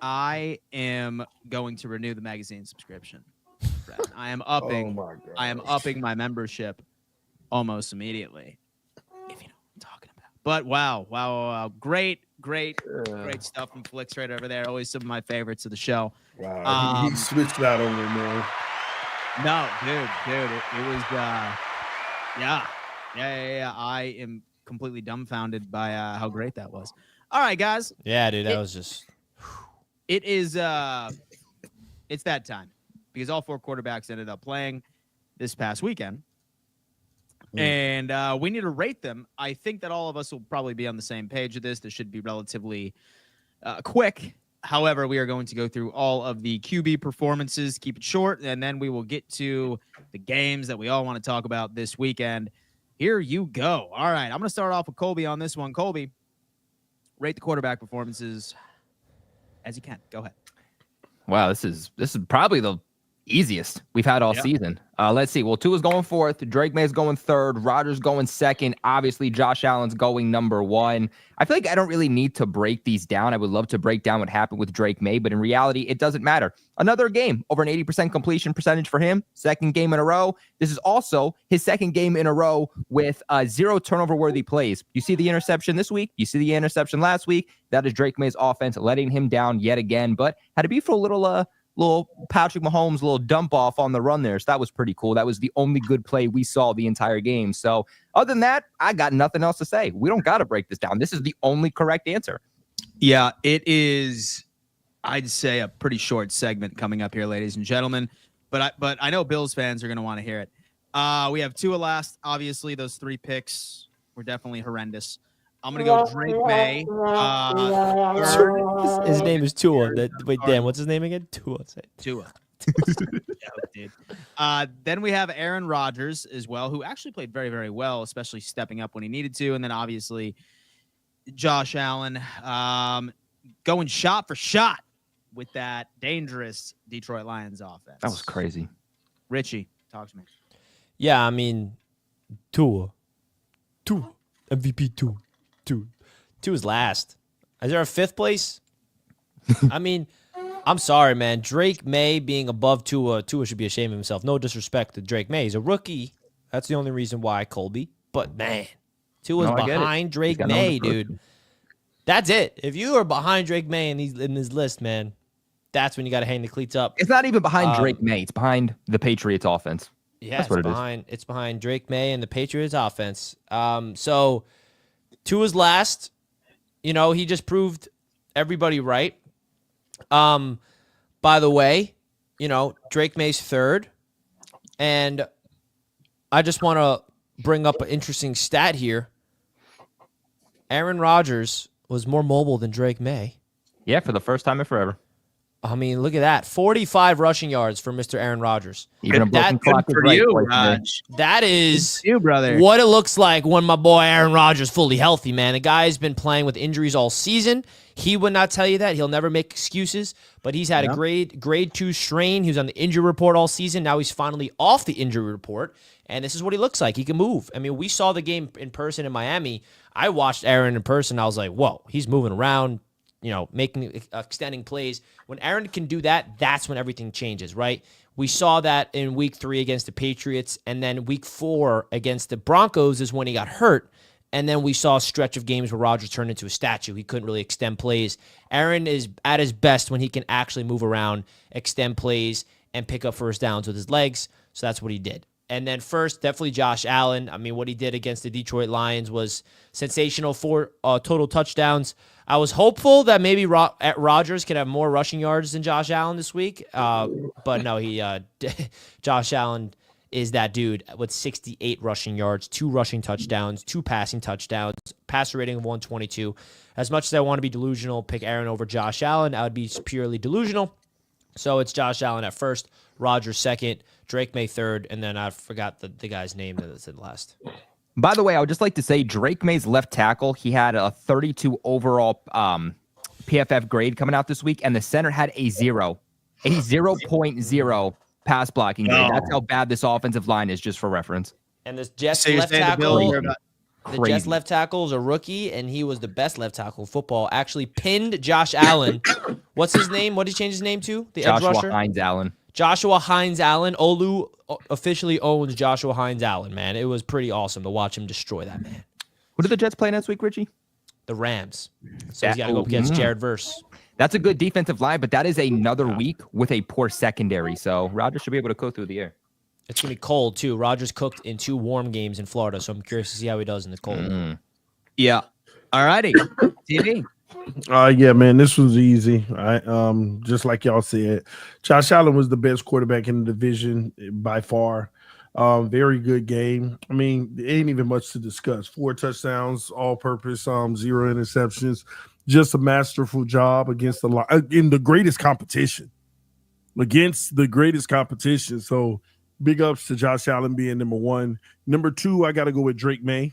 I am going to renew the magazine subscription. I am upping. Oh my God. I am upping my membership almost immediately. If you know what I'm talking about. But wow. Great stuff from Flicks right over there. Always some of my favorites of the show. Wow. He switched that on me, man. No, dude. It was yeah. I am completely dumbfounded by how great that was. All right, guys. Yeah, dude, that was just. It is it's that time because all 4 quarterbacks ended up playing this past weekend. And we need to rate them. I think that all of us will probably be on the same page with this. This should be relatively quick. However, we are going to go through all of the QB performances, keep it short, and then we will get to the games that we all want to talk about this weekend. Here you go. All right, I'm going to start off with Colby on this one. Colby, rate the quarterback performances as you can. Go ahead. Wow, this is probably the easiest we've had all season. Let's see. Well, Tua's going 4th. Drake May's going 3rd. Rodgers going 2nd. Obviously, Josh Allen's going number 1. I feel like I don't really need to break these down. I would love to break down what happened with Drake May, but in reality, it doesn't matter. Another game, over an 80% completion percentage for him. 2nd game in a row. This is also his 2nd game in a row with 0 turnover-worthy plays. You see the interception this week. You see the interception last week. That is Drake May's offense letting him down yet again, but had to be for a little Patrick Mahomes, little dump off on the run there. So that was pretty cool. That was the only good play we saw the entire game. So other than that, I got nothing else to say. We don't got to break this down. This is the only correct answer. Yeah, it is, I'd say, a pretty short segment coming up here, ladies and gentlemen. But I know Bills fans are going to want to hear it. We have Tua last. Obviously, those 3 picks were definitely horrendous. I'm going to go Drake May. His name is Tua. Wait, Dan, what's his name again? Tua. Tua. Dude. Then we have Aaron Rodgers as well, who actually played very, very well, especially stepping up when he needed to. And then obviously Josh Allen going shot for shot with that dangerous Detroit Lions offense. That was crazy. Richie, talk to me. Yeah, I mean, Tua. MVP Tua. Tua's last. Is there a 5th place? I mean, I'm sorry, man. Drake May being above Tua should be ashamed of himself. No disrespect to Drake May. He's a rookie. That's the only reason why, Colby. But, man, Tua's behind Drake May, dude. That's it. If you are behind Drake May in this list, man, that's when you got to hang the cleats up. It's not even behind Drake May. It's behind the Patriots offense. Yeah, that's what it is. It's behind Drake May and the Patriots offense. So Tua's last. You know, he just proved everybody right. By the way, you know, Drake May's 3rd. And I just want to bring up an interesting stat here. Aaron Rodgers was more mobile than Drake May. Yeah, for the first time in forever. I mean, look at that. 45 rushing yards for Mr. Aaron Rodgers. Even a broken clock is for right. you, Raj. That is You, brother. what it looks like when my boy Aaron Rodgers fully healthy, man. The guy's been playing with injuries all season. He would not tell you that. He'll never make excuses, but he's had a grade 2 strain. He was on the injury report all season. Now he's finally off the injury report, and this is what he looks like. He can move. I mean, we saw the game in person in Miami. I watched Aaron in person. I was like, whoa, he's moving around, you know, extending plays. When Aaron can do that, that's when everything changes, right? We saw that in week 3 against the Patriots, and then week 4 against the Broncos is when he got hurt. And then we saw a stretch of games where Rodgers turned into a statue. He couldn't really extend plays. Aaron is at his best when he can actually move around, extend plays, and pick up first downs with his legs. So that's what he did. And then first, definitely Josh Allen. I mean, what he did against the Detroit Lions was sensational. 4 total touchdowns. I was hopeful that maybe Rodgers could have more rushing yards than Josh Allen this week. But no, Josh Allen is that dude with 68 rushing yards, 2 rushing touchdowns, 2 passing touchdowns, passer rating of 122. As much as I want to be delusional, pick Aaron over Josh Allen, I would be purely delusional. So it's Josh Allen at first, Rodgers second, Drake May third, and then I forgot the guy's name that's in last. By the way, I would just like to say Drake May's left tackle, he had a 32 overall PFF grade coming out this week, and the center had a 0.0 pass blocking grade. That's how bad this offensive line is, just for reference. And this Jets left tackle, the Jets left tackle is a rookie, and he was the best left tackle in football. Actually pinned Josh Allen. What's his name? What did he change his name to? The edge rusher? Joshua Hines Allen. Joshua Hines Allen. Olu officially owns Joshua Hines Allen, man. It was pretty awesome to watch him destroy that man. Who did the Jets play next week, Richie? The Rams. So he's got to go against Jerod Verse. That's a good defensive line, but that is another week with a poor secondary. So Rodgers should be able to go through the air. It's going to be cold, too. Rodgers cooked in 2 warm games in Florida, so I'm curious to see how he does in the cold. Yeah. All righty. TV. Yeah, man, this was easy. Just like y'all said, Josh Allen was the best quarterback in the division by far. Very good game. I mean, there ain't even much to discuss. 4 touchdowns, all-purpose, 0 interceptions. Just a masterful job against in the greatest competition. Against the greatest competition. So big ups to Josh Allen being number 1. Number 2, I got to go with Drake May.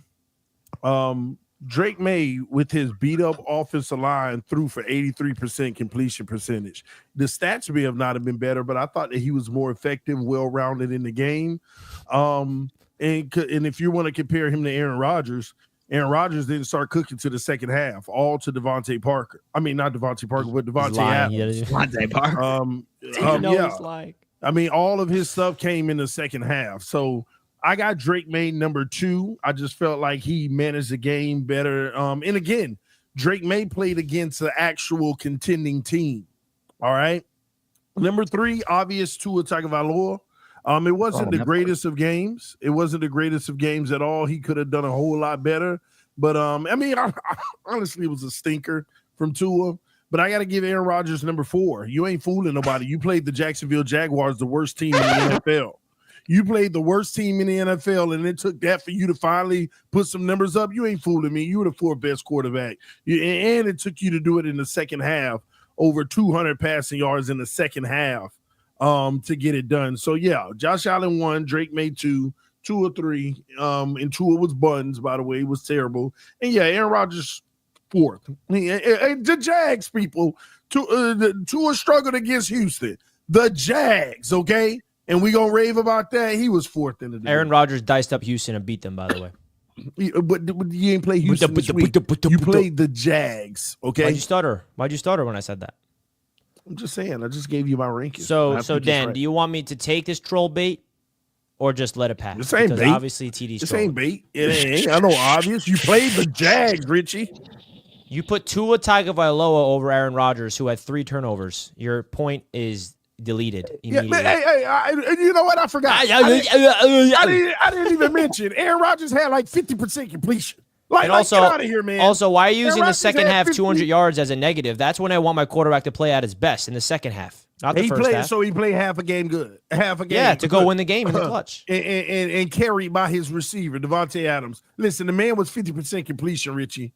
Drake May, with his beat-up offensive line, threw for 83% completion percentage. The stats may have not have been better, but I thought that he was more effective, well-rounded in the game. And if you want to compare him to Aaron Rodgers didn't start cooking to the second half, all to Devontae Parker. I mean, not Devontae Parker, but Devontae Adams. Devontae Parker. I mean, all of his stuff came in the second half. So I got Drake May number 2. I just felt like he managed the game better. And again, Drake May played against the actual contending team. All right. Number 3, obvious Tua Tagovailoa. It wasn't the greatest of games. It wasn't the greatest of games at all. He could have done a whole lot better. But I mean, honestly, it was a stinker from Tua. But I got to give Aaron Rodgers number 4. You ain't fooling nobody. You played the Jacksonville Jaguars, the worst team in the NFL. You played the worst team in the NFL, and it took that for you to finally put some numbers up. You ain't fooling me. You were the 4th best quarterback. And it took you to do it in the second half, over 200 passing yards in the second half to get it done. So, yeah, Josh Allen 1, Drake May 2, Tua 3, and Tua was buns, by the way. It was terrible. And, yeah, Aaron Rodgers 4th. The Jags, people, Tua struggled against Houston. The Jags, okay? And we gonna rave about that. He was 4th in the division. Aaron Rodgers diced up Houston and beat them, by the way. But you ain't play Houston this week. You played the Jags, okay? Why'd you stutter when I said that? I'm just saying. I just gave you my rankings. So Dan, do you want me to take this troll bait or just let it pass? This ain't because bait. Obviously, TD's This trolling. ain't bait. It ain't. I know obvious. You played the Jags, Richie. You put Tua Tagovailoa over Aaron Rodgers, who had 3 turnovers. Your point is deleted immediately. Yeah, you know what? I forgot. I didn't even mention Aaron Rodgers had like 50% completion. Like, also, get out of here, man. Also, why are you using Aaron the second Rodgers had half 50 200 yards as a negative? That's when I want my quarterback to play at his best, in the second half, not the first half. So he played half a game good. Half a game. Yeah, to go win the game in the clutch. And carried by his receiver, Devontae Adams. Listen, the man was 50% completion, Richie.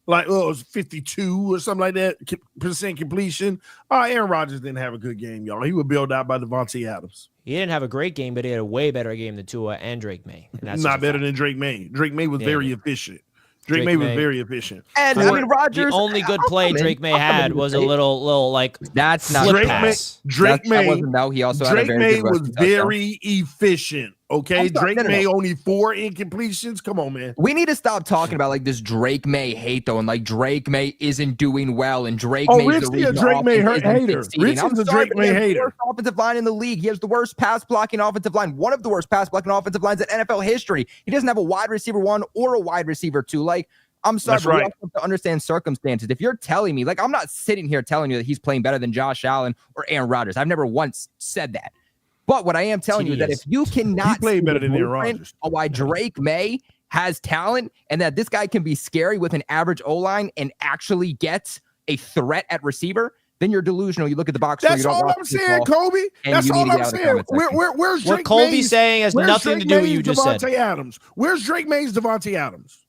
Like, it was 52 or something like that, percent completion. Aaron Rodgers didn't have a good game, y'all. He was bailed out by Devontae Adams. He didn't have a great game, but he had a way better game than Tua and Drake May. And that's not better than Drake May. Drake May was very efficient. Drake May was very efficient. And I mean, Rodgers. The only good play Drake May had was a little like that's not flip Drake pass. Drake May wasn't no. He also Drake had a May was very efficient. Okay, sorry, Drake May only 4 incompletions. Come on, man. We need to stop talking about like this Drake May hate though, and like Drake May isn't doing well, and Drake May's the reason. Drake May hater. Richie's a Drake May hater. Worst offensive line in the league. He has the worst pass blocking offensive line, one of the worst pass blocking offensive lines in NFL history. He doesn't have a wide receiver 1 or a wide receiver 2. Like, I'm sorry, but we also have to understand circumstances. If you're telling me, like, I'm not sitting here telling you that he's playing better than Josh Allen or Aaron Rodgers. I've never once said that. But what I am telling you is that if you cannot play better than Aaron Rodgers, why Drake May has talent and that this guy can be scary with an average O-line and actually gets a threat at receiver, then you're delusional. You look at the box score. That's all I'm saying, Kobe. That's all I'm saying. Where's Drake what Colby's May's, saying has nothing to do with what you just said. Adams. Where's Drake May's Devontae Adams?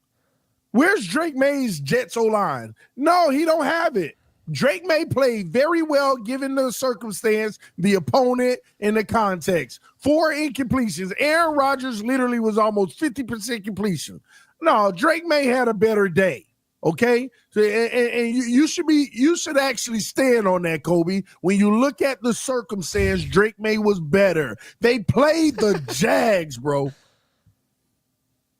Where's Drake May's Jets O-line? No, he don't have it. Drake May played very well given the circumstance, the opponent, and the context. 4 incompletions. Aaron Rodgers literally was almost 50% completion. No, Drake May had a better day. Okay, so and you should actually stand on that, Kobe. When you look at the circumstance, Drake May was better. They played the Jags, bro.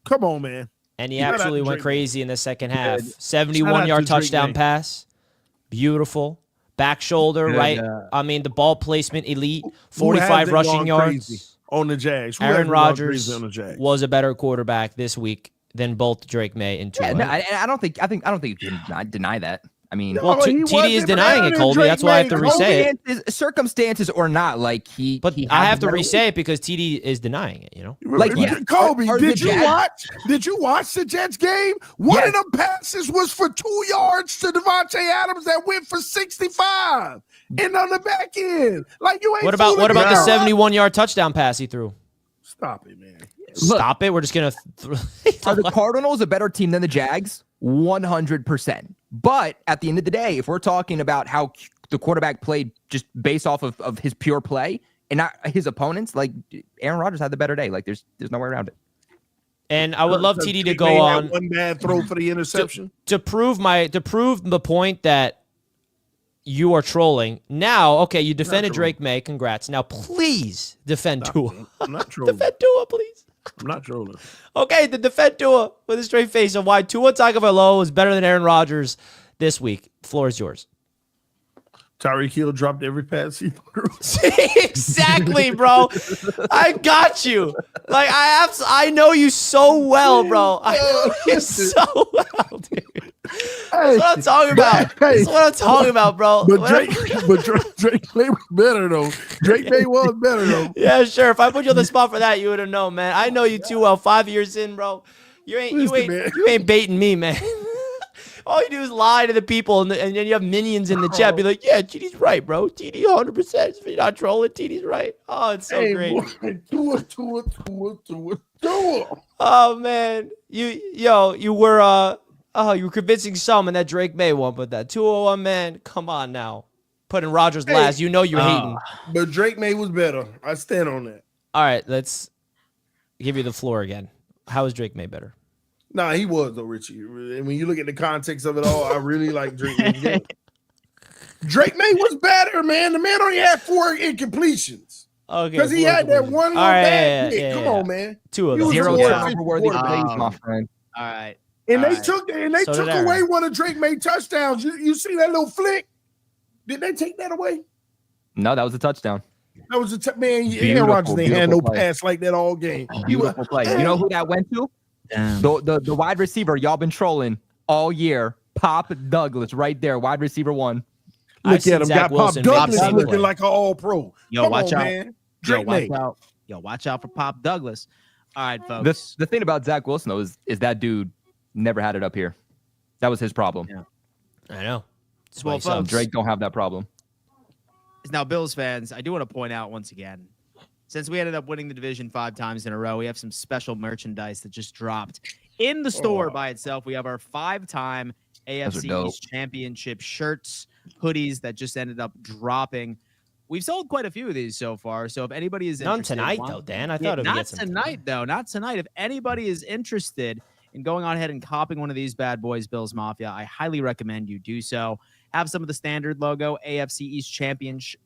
Come on, man. And he actually went crazy in the second half. 71-yard touchdown pass. Beautiful. Back shoulder, right? I mean, the ball placement elite. 45 rushing yards on the Jags. Aaron Rodgers was a better quarterback this week than both Drake May and Tua. I don't think you can deny that. I mean, well, TD is denying it, Colby. That's why I have to re-say it. Circumstances or not, like But I have to re-say it because TD is denying it. You know, like Kobe. Did you watch the Jets game? One of them passes was for 2 yards to Devontae Adams that went for 65, and on the back end, like you ain't. What about the 71-yard touchdown pass he threw? Stop it, man. Stop it. We're just going to. Are the Cardinals a better team than the Jags? 100%. But at the end of the day, if we're talking about how the quarterback played just based off of his pure play and not his opponents, like Aaron Rodgers had the better day. Like there's no way around it. And I would love TD to go on one bad throw for the interception to prove the point that you are trolling. Now, okay, you defended Drake May. Congrats. Now, please defend Tua. I'm not trolling. Defend Tua, please. I'm not trolling. Okay, the defend Tua with a straight face of why Tua Tagovailoa is better than Aaron Rodgers this week. The floor is yours. Tyreek Hill dropped every pass he threw. Exactly, bro. I got you. Like I know you so well, bro. I know you so well, dude. That's what I'm talking about. That's what I'm talking about, bro. But Drake May was better though. Drake May was better though. Yeah, sure. If I put you on the spot for that, you would have known, man. I know you too well. 5 years in, bro. You ain't baiting me, man. All you do is lie to the people, and then you have minions in the chat be like, yeah, TD's right, bro. TD 100%. If you're not trolling, TD's right. Oh, it's so great. Tua. Oh, man. You were convincing some in that Drake May one, but that 201, man, come on now. Putting Rodgers last. You know you're hating. But Drake May was better. I stand on that. All right, let's give you the floor again. How is Drake May better? Nah, he was though, Richie. And when you look at the context of it all, I really like Drake May. Drake May was better, man. The man only had 4 incompletions. Okay. Because he had that one little bad hit. Come on, man. 2 of them. 0 turnover-worthy plays, my friend. All right. And they took away one of Drake May touchdowns. You see that little flick? Did they take that away? No, that was a touchdown. That was man. Aaron Rodgers didn't have no pass like that all game. Beautiful play. You know who that went to? The wide receiver y'all been trolling all year. Pop Douglas right there, wide receiver 1. Look at him. Got Pop Douglas looking like an all-pro. Yo, watch out. Man. Watch out for Pop Douglas. All right, folks. The thing about Zach Wilson, though, is that dude never had it up here. That was his problem. Yeah. I know. Well, folks, Drake don't have that problem. Now, Bills fans, I do want to point out once again, since we ended up winning the division 5 times in a row, we have some special merchandise that just dropped in the store by itself. We have our 5-time AFC East Championship shirts, hoodies that just ended up dropping. We've sold quite a few of these so far. So if anybody is interested, none tonight though, Dan. I thought it would get some tonight though. Not tonight. If anybody is interested in going on ahead and copping one of these bad boys, Bills Mafia, I highly recommend you do so. Have some of the standard logo, AFC East Championship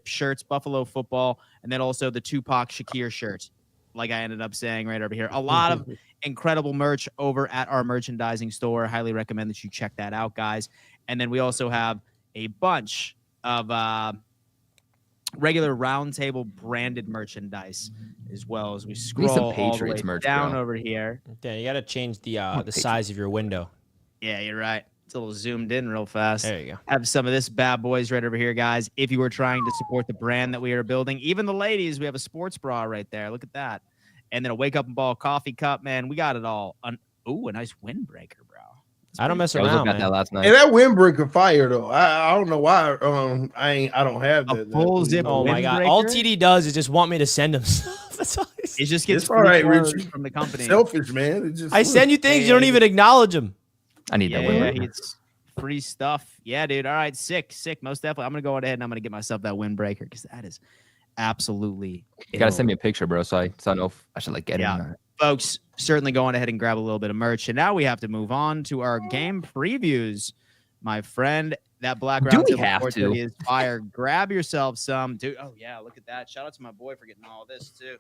shirts, Buffalo football, and then also the Tupac Shakir shirt, like I ended up saying right over here. A lot of incredible merch over at our merchandising store. Highly recommend that you check that out, guys. And then we also have a bunch of regular Roundtable branded merchandise as well as we scroll all the way down over here. Dan, you got to change the size of your window. Yeah, you're right. It's a little zoomed in real fast. There you go. Have some of this bad boys right over here, guys. If you were trying to support the brand that we are building, even the ladies, we have a sports bra right there. Look at that. And then a wake up and ball coffee cup, man. We got it all. A nice windbreaker, bro. I don't mess around. I was looking at that last night. Hey, that windbreaker fire though. I don't know why. I don't have that. Full zip. Oh my god! All TD does is just want me to send him stuff. That's all. It just gets all right, Richie. from the company. Selfish, man. I send you things, you don't even acknowledge them. I need that windbreaker. free stuff. Yeah, dude. All right, sick. Most definitely. I'm gonna go ahead and I'm gonna get myself that windbreaker because that is absolutely. You gotta send me a picture, bro, so I know if I should get it. Yeah, folks, certainly going ahead and grab a little bit of merch. And now we have to move on to our game previews, my friend. That Black Roundtable is fire. Grab yourself some, dude. Oh yeah, look at that. Shout out to my boy for getting all this too.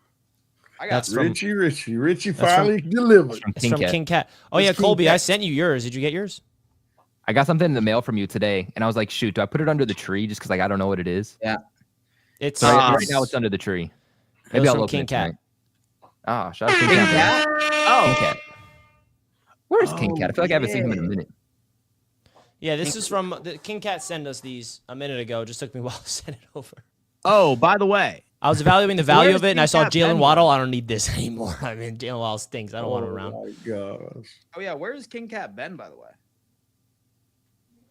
I got Richie finally delivered. It's from King Cat. Oh yeah, Colby, I sent you yours. Did you get yours? I got something in the mail from you today, and I was like, shoot, do I put it under the tree just because I don't know what it is? Yeah. It's right now it's under the tree. Maybe I'll open King Cat. Oh, shout out to King Cat. Oh. King Cat. Where is King Cat? I feel like I haven't seen him in a minute. Yeah, this is from King Cat sent us these a minute ago. Just took me a while to send it over. Oh, by the way, I was evaluating the value of it, and I saw Jalen Waddle. I don't need this anymore. I mean, Jalen Waddle stinks. I don't want him around. Oh, my gosh. Oh, yeah. Where's King Cat been, by the way?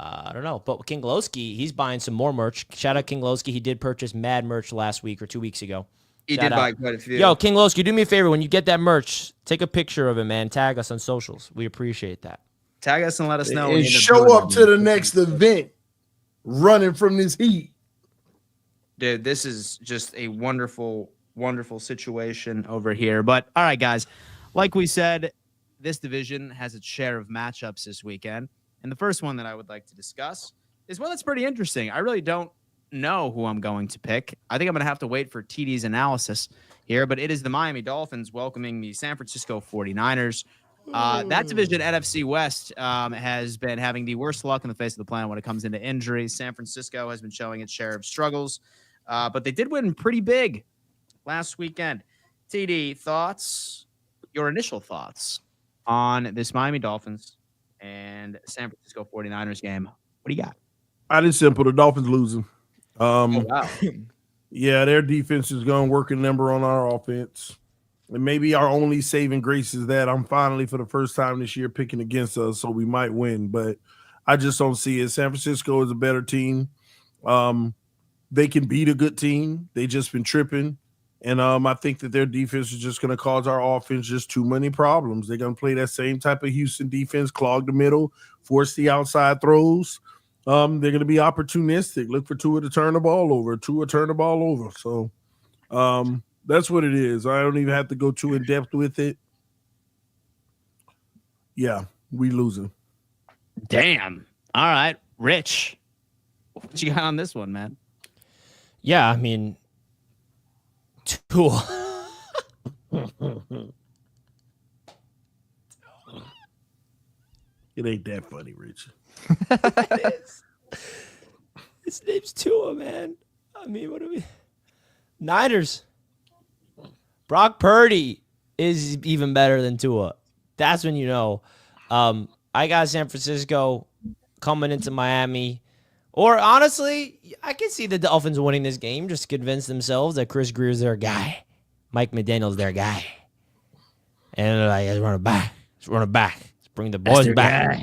I don't know. But King Lowski, he's buying some more merch. Shout out King Lowski. He did purchase mad merch last week or 2 weeks ago. He did buy quite a few. Yo, King Lowski, do me a favor. When you get that merch, take a picture of it, man. Tag us on socials. We appreciate that. Tag us and let us know. And show up to the next event running from this heat. Dude, this is just a wonderful, wonderful situation over here. But all right, guys, like we said, this division has its share of matchups this weekend. And the first one that I would like to discuss is one that's pretty interesting. I really don't know who I'm going to pick. I think I'm going to have to wait for TD's analysis here, but it is the Miami Dolphins welcoming the San Francisco 49ers. That division, NFC West, has been having the worst luck on the face of the planet when it comes into injuries. San Francisco has been showing its share of struggles, but they did win pretty big last weekend. TD, thoughts, your initial thoughts on this Miami Dolphins and San Francisco 49ers game? What do you got? It's simple. The Dolphins losing. Wow. Yeah, their defense is going to work a number on our offense. And maybe our only saving grace is that I'm finally, for the first time this year, picking against us, so we might win. But I just don't see it. San Francisco is a better team. They can beat a good team. They just been tripping. And I think that their defense is just going to cause our offense just too many problems. They're going to play that same type of Houston defense, clog the middle, force the outside throws. They're going to be opportunistic. Look for Tua to turn the ball over. So that's what it is. I don't even have to go too in depth with it. Yeah, we losing. Damn. All right, Rich, what you got on this one, man? Yeah, I mean, Tua. It ain't that funny, Rich. It is. His name's Tua, man. I mean, what do we? Niners. Brock Purdy is even better than Tua. That's when you know. I got San Francisco coming into Miami. Or honestly, I can see the Dolphins winning this game just to convince themselves that Chris Greer's their guy. Mike McDaniel's their guy. And they're like, let's run it back. Let's bring the boys back.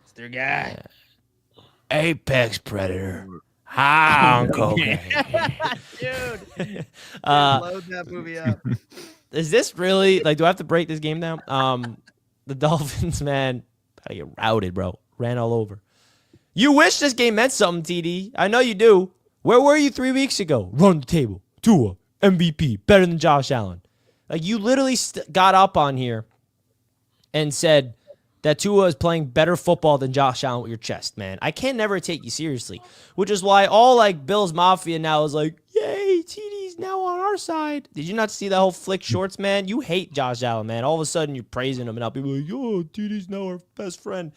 It's their guy. Yeah. Apex Predator. High on cocaine. Dude. Load that movie up. Is this really, do I have to break this game down? The Dolphins, man, gotta get routed, bro. Ran all over. You wish this game meant something, TD. I know you do. Where were you 3 weeks ago? Run the table. Tua, MVP, better than Josh Allen. You literally got up on here and said that Tua is playing better football than Josh Allen with your chest, man. I can never take you seriously, which is why all Bills Mafia now is like, yay, TD's now on our side. Did you not see that whole flick shorts, man? You hate Josh Allen, man. All of a sudden you're praising him, and now people are like, yo, TD's now our best friend.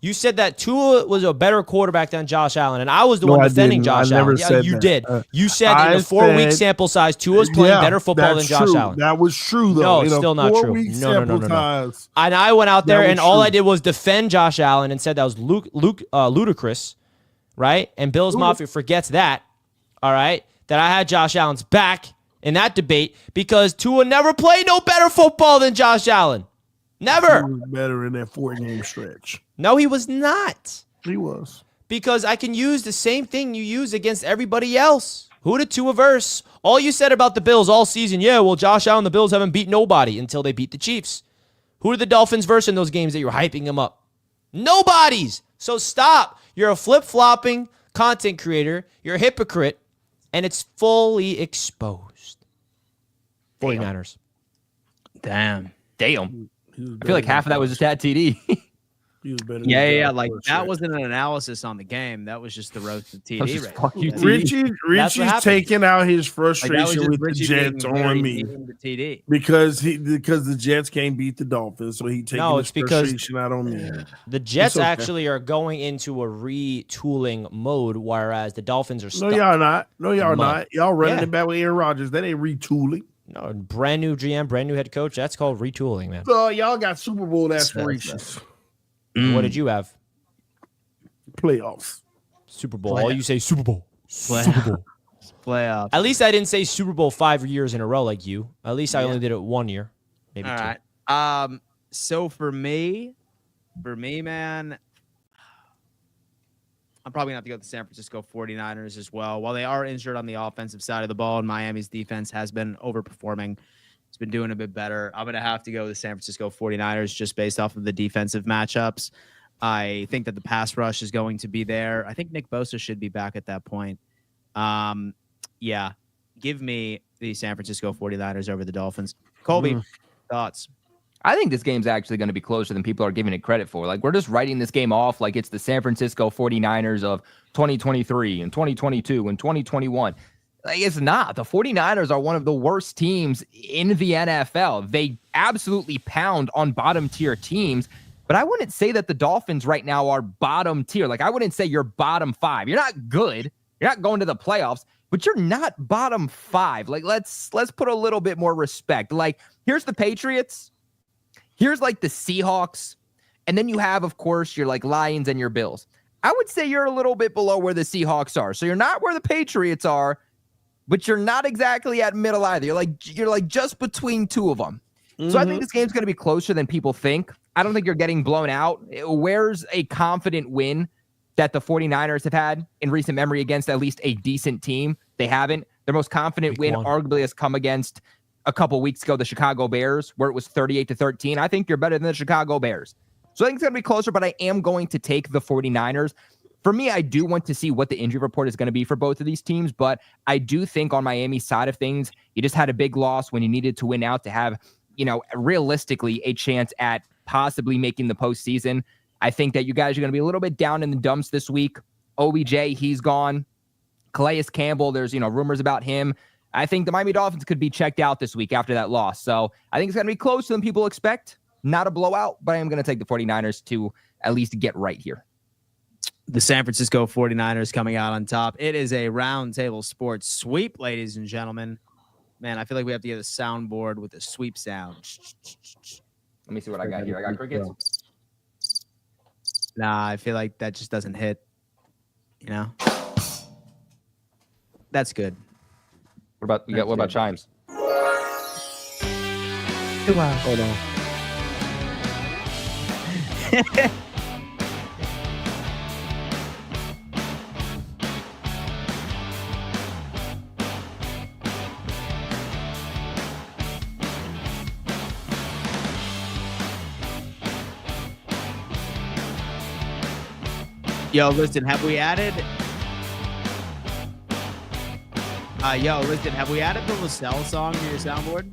You said that Tua was a better quarterback than Josh Allen, and I was the one defending Josh Allen. Yeah, you did. You said in a 4-week sample size, Tua's playing better football than Josh Allen. That was true, though. No, it's still not true. No. And I went out there, and all I did was defend Josh Allen and said that was ludicrous, right? And Bills Mafia forgets that, all right, that I had Josh Allen's back in that debate because Tua never played no better football than Josh Allen. Never. He was better in that 4-game stretch. No, he was not. He was. Because I can use the same thing you use against everybody else. Who did Tua verse? All you said about the Bills all season, yeah, well, Josh Allen, the Bills haven't beat nobody until they beat the Chiefs. Who did the Dolphins verse in those games that you were hyping them up? Nobody's. So stop. You're a flip-flopping content creator. You're a hypocrite, and it's fully exposed. 49ers. Damn. I feel like half of that was just that TD. He was better. Yeah. Like that wasn't an analysis on the game. That was just the roast of TD. Just fuck you, Richie's taking out his frustration with the Richie Jets being on very me mean to TD. because the Jets can't beat the Dolphins, so he taking his frustration out on me. The Jets okay. actually are going into a retooling mode, whereas the Dolphins are stuck. No, y'all not. No, y'all Mud. not. Y'all running Yeah. it back with Aaron Rodgers. That ain't retooling. No, brand new GM, brand new head coach. That's called retooling, man. So y'all got Super Bowl aspirations. What did you have? Playoffs. Super Bowl. All you say Super Bowl. Super Bowl. Playoff. At least I didn't say Super Bowl 5 years in a row like you. At least I only did it 1 year, maybe All 2. right. So for me, man, I'm probably gonna have to go with the San Francisco 49ers as well. While they are injured on the offensive side of the ball, and Miami's defense has been overperforming, it's been doing a bit better. I'm gonna have to go with the San Francisco 49ers just based off of the defensive matchups. I think that the pass rush is going to be there. I think Nick Bosa should be back at that point. Yeah, give me the San Francisco 49ers over the Dolphins. Colby, thoughts? I think this game's actually going to be closer than people are giving it credit for. Like, we're just writing this game off like it's the San Francisco 49ers of 2023 and 2022 and 2021. Like, it's not. The 49ers are one of the worst teams in the NFL. They absolutely pound on bottom tier teams, but I wouldn't say that the Dolphins right now are bottom tier. Like, I wouldn't say you're bottom 5. You're not good. You're not going to the playoffs, but you're not bottom 5. Like, let's put a little bit more respect. Like, here's the Patriots. Here's like the Seahawks. And then you have, of course, your like Lions and your Bills. I would say you're a little bit below where the Seahawks are. So you're not where the Patriots are, but you're not exactly at middle either. You're like just between two of them. So I think this game's going to be closer than people think. I don't think you're getting blown out. Where's a confident win that the 49ers have had in recent memory against at least a decent team? They haven't. Their most confident win arguably has come against a couple weeks ago, the Chicago Bears, where it was 38-13. I think you're better than the Chicago Bears. So I think it's going to be closer, but I am going to take the 49ers. For me, I do want to see what the injury report is going to be for both of these teams, but I do think on Miami's side of things, you just had a big loss when you needed to win out to have, realistically a chance at possibly making the postseason. I think that you guys are going to be a little bit down in the dumps this week. OBJ, he's gone. Calais Campbell, there's, rumors about him. I think the Miami Dolphins could be checked out this week after that loss. So I think it's going to be closer than people expect. Not a blowout, but I am going to take the 49ers to at least get right here. The San Francisco 49ers coming out on top. It is a Roundtable Sports sweep, ladies and gentlemen. Man, I feel like we have to get a soundboard with a sweep sound. Let me see what I got here. I got crickets. Nah, I feel like that just doesn't hit. That's good. What about chimes? Hold on. Yo, listen, have we added the LaSalle song to your soundboard?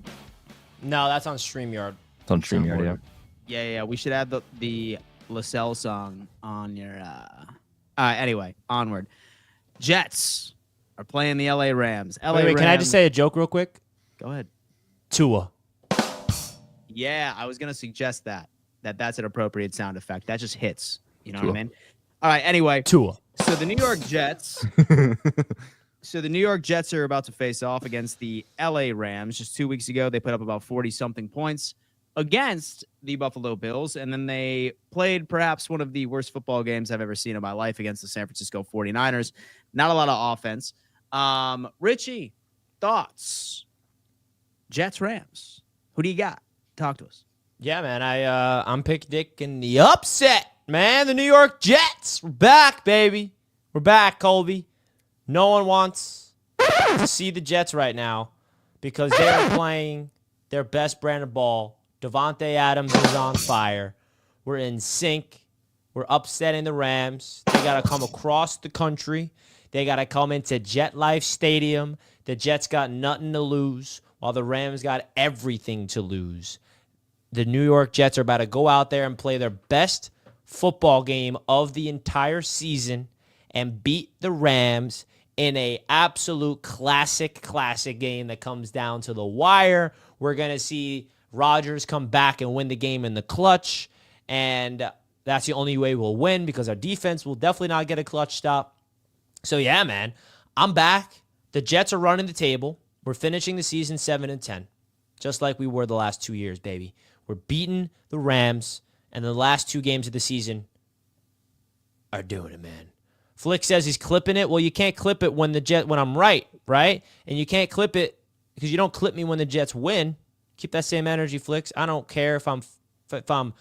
No, that's on StreamYard. It's on StreamYard, yeah. Yeah. We should add the LaSalle song on your anyway, onward. Jets are playing the LA Rams. Wait, can I just say a joke real quick? Go ahead. Tua. Yeah, I was gonna suggest that's an appropriate sound effect. That just hits. You know what I mean? All right, anyway. Tua. So the New York Jets are about to face off against the LA Rams. Just 2 weeks ago, they put up about 40-something points against the Buffalo Bills, and then they played perhaps one of the worst football games I've ever seen in my life against the San Francisco 49ers. Not a lot of offense. Richie, thoughts? Jets, Rams. Who do you got? Talk to us. Yeah, man, I'm picking the upset, man. The New York Jets. We're back, baby. We're back, Colby. No one wants to see the Jets right now because they are playing their best brand of ball. Devontae Adams is on fire. We're in sync. We're upsetting the Rams. They got to come across the country. They got to come into Jet Life Stadium. The Jets got nothing to lose, while the Rams got everything to lose. The New York Jets are about to go out there and play their best football game of the entire season and beat the Rams in a absolute classic game that comes down to the wire. We're going to see Rodgers come back and win the game in the clutch, and that's the only way we'll win because our defense will definitely not get a clutch stop. So, yeah, man, I'm back. The Jets are running the table. We're finishing the season 7-10, just like we were the last 2 years, baby. We're beating the Rams, and the last 2 games of the season are doing it, man. Flick says he's clipping it. Well, you can't clip it when I'm right? And you can't clip it because you don't clip me when the Jets win. Keep that same energy, Flicks. I don't care if I'm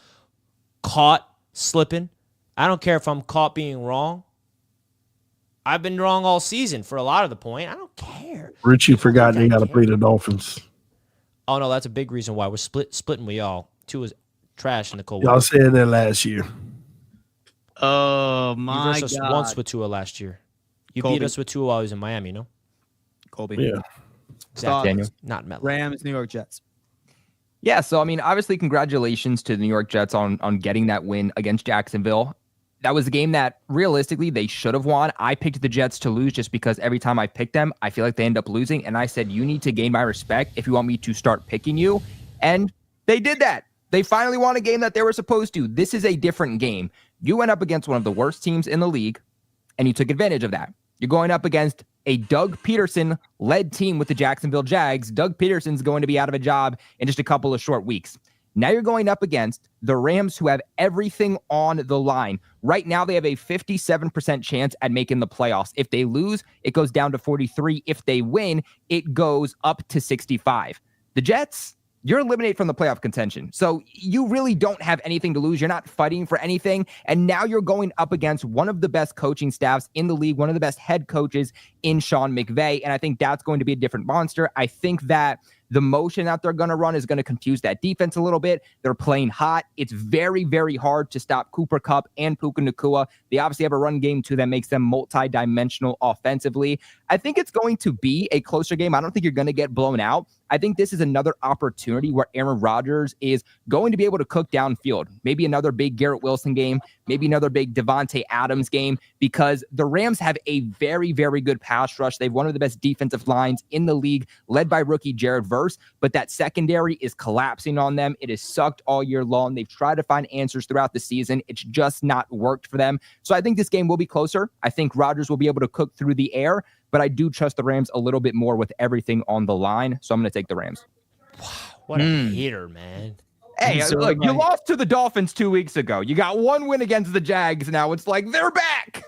caught slipping. I don't care if I'm caught being wrong. I've been wrong all season for a lot of the point. I don't care. Richie forgot they got to play the Dolphins. Oh, no, that's a big reason why we're splitting with y'all. Two is trash in the cold. Y'all said that last year. Oh, my God. You versed us once with Tua last year. You beat us with Tua while I was in Miami, no? Colby. Yeah. Exactly. Daniel. Not Melo. Rams, New York Jets. Yeah, so I mean, obviously, congratulations to the New York Jets on getting that win against Jacksonville. That was a game that realistically they should have won. I picked the Jets to lose just because every time I pick them, I feel like they end up losing. And I said, you need to gain my respect if you want me to start picking you. And they did that. They finally won a game that they were supposed to. This is a different game. You went up against one of the worst teams in the league, and you took advantage of that. You're going up against a Doug Peterson-led team with the Jacksonville Jags. Doug Peterson's going to be out of a job in just a couple of short weeks. Now you're going up against the Rams, who have everything on the line. Right now, they have a 57% chance at making the playoffs. If they lose, it goes down to 43. If they win, it goes up to 65. The Jets, you're eliminated from the playoff contention. So you really don't have anything to lose. You're not fighting for anything. And now you're going up against one of the best coaching staffs in the league, one of the best head coaches in Sean McVay. And I think that's going to be a different monster. I think that the motion that they're going to run is going to confuse that defense a little bit. They're playing hot. It's very, very hard to stop Cooper Kupp and Puka Nacua. They obviously have a run game, too, that makes them multi-dimensional offensively. I think it's going to be a closer game. I don't think you're going to get blown out. I think this is another opportunity where Aaron Rodgers is going to be able to cook downfield. Maybe another big Garrett Wilson game, maybe another big Devontae Adams game, because the Rams have a very, very good pass rush. They have one of the best defensive lines in the league, led by rookie Jerod, but that secondary is collapsing on them. It has sucked all year long. They've tried to find answers throughout the season. It's just not worked for them. So I think this game will be closer. I think Rodgers will be able to cook through the air, but I do trust the Rams a little bit more with everything on the line. So I'm going to take the Rams. Wow, what a hater, man. Hey, look, you lost to the Dolphins 2 weeks ago. You got one win against the Jags. Now it's like they're back.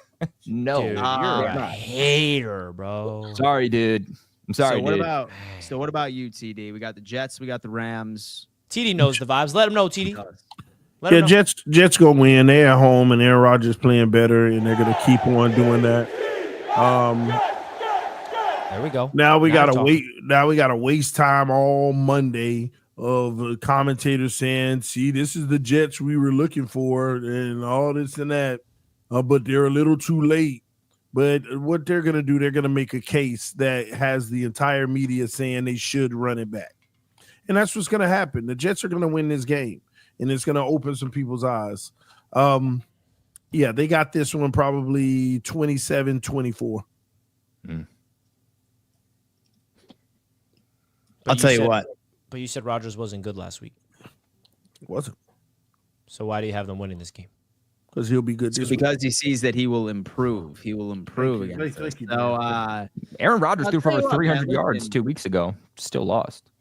No, dude, you're a hater, bro. Sorry, dude. I'm sorry, so dude. what about you, TD? We got the Jets. We got the Rams. TD knows the vibes. Let him know, TD. Yeah, Jets gonna win. They're at home, and Aaron Rodgers playing better, and they're gonna keep on doing that. There we go. Now we gotta wait. Now we gotta waste time all Monday of commentators saying, "See, this is the Jets we were looking for," and all this and that. But they're a little too late. But what they're going to do, they're going to make a case that has the entire media saying they should run it back. And that's what's going to happen. The Jets are going to win this game, and it's going to open some people's eyes. Yeah, they got this one probably 27-24. I'll tell you what. But you said Rodgers wasn't good last week. It wasn't. So why do you have them winning this game? Because he'll be good. Because he sees that he will improve. He will improve against us. So, Aaron Rodgers threw for over 300 yards 2 weeks ago. Still lost.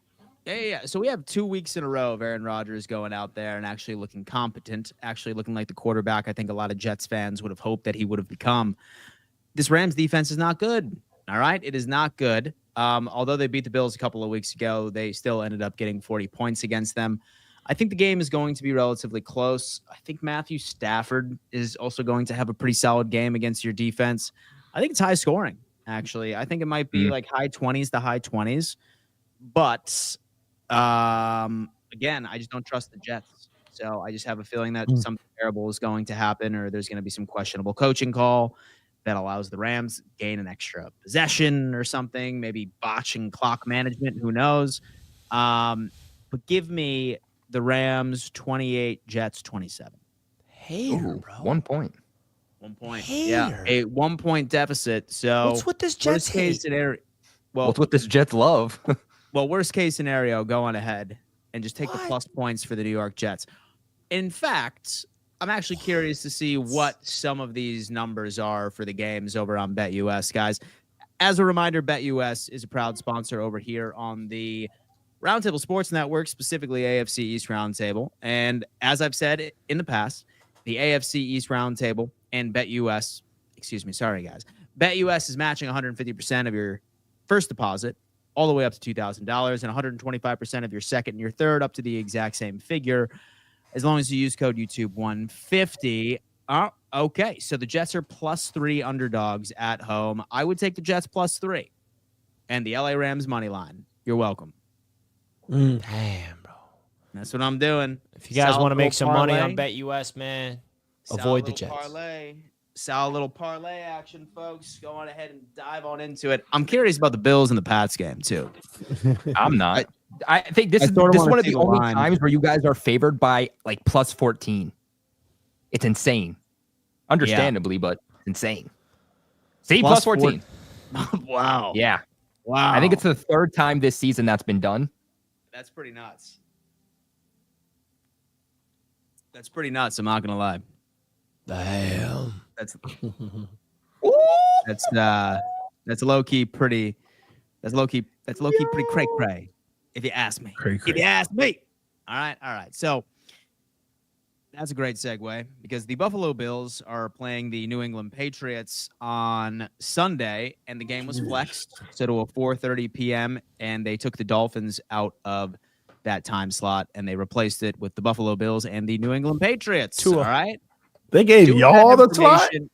Yeah. So we have 2 weeks in a row of Aaron Rodgers going out there and actually looking competent, actually looking like the quarterback I think a lot of Jets fans would have hoped that he would have become. This Rams defense is not good. All right? It is not good. Although they beat the Bills a couple of weeks ago, they still ended up getting 40 points against them. I think the game is going to be relatively close. I think Matthew Stafford is also going to have a pretty solid game against your defense. I think it's high scoring, actually. I think it might be like high 20s to high 20s. But, again, I just don't trust the Jets. So I just have a feeling that something terrible is going to happen, or there's going to be some questionable coaching call that allows the Rams gain an extra possession or something, maybe botching clock management. Who knows? But give me the Rams 28, Jets 27. Hater, bro. 1 point. 1 point. Hater. Yeah, a 1 point deficit. So what's with this Jets worst case hate? scenario? Well, What's with this Jets love? well, worst case scenario, go on ahead and just take the What? plus points for the New York Jets. In fact, I'm actually curious to see what some of these numbers are for the games over on BetUS, guys. As a reminder, BetUS is a proud sponsor over here on the Roundtable Sports Network, specifically AFC East Roundtable. And as I've said in the past, the AFC East Roundtable and BetUS, BetUS is matching 150% of your first deposit all the way up to $2,000 and 125% of your second and your third up to the exact same figure, as long as you use code YouTube150. Okay, so the Jets are +3 underdogs at home. I would take the Jets +3 and the LA Rams money line. You're welcome. Damn, bro. That's what I'm doing. If you guys want to make some money on parlay. BetUS, man, Solid avoid the little Jets. Parlay. Solid little parlay action, folks. Go on ahead and dive on into it. I'm curious about the Bills and the Pats game, too. I'm not. I think this is sorta one wanna of see the the only line. times where you guys are favored by like plus 14. It's insane. Understandably, but insane. See, plus 14. Wow. Yeah. Wow. I think it's the third time this season that's been done. That's pretty nuts. That's pretty nuts. I'm not gonna lie. Damn. That's low key pretty. That's low key pretty cray cray. If you ask me. Cray cray. If you ask me. All right. So that's a great segue because the Buffalo Bills are playing the New England Patriots on Sunday, and the game was flexed so to a 4:30 p.m. and they took the Dolphins out of that time slot and they replaced it with the Buffalo Bills and the New England Patriots. Tua. All right. They gave Doing y'all that the slot. information-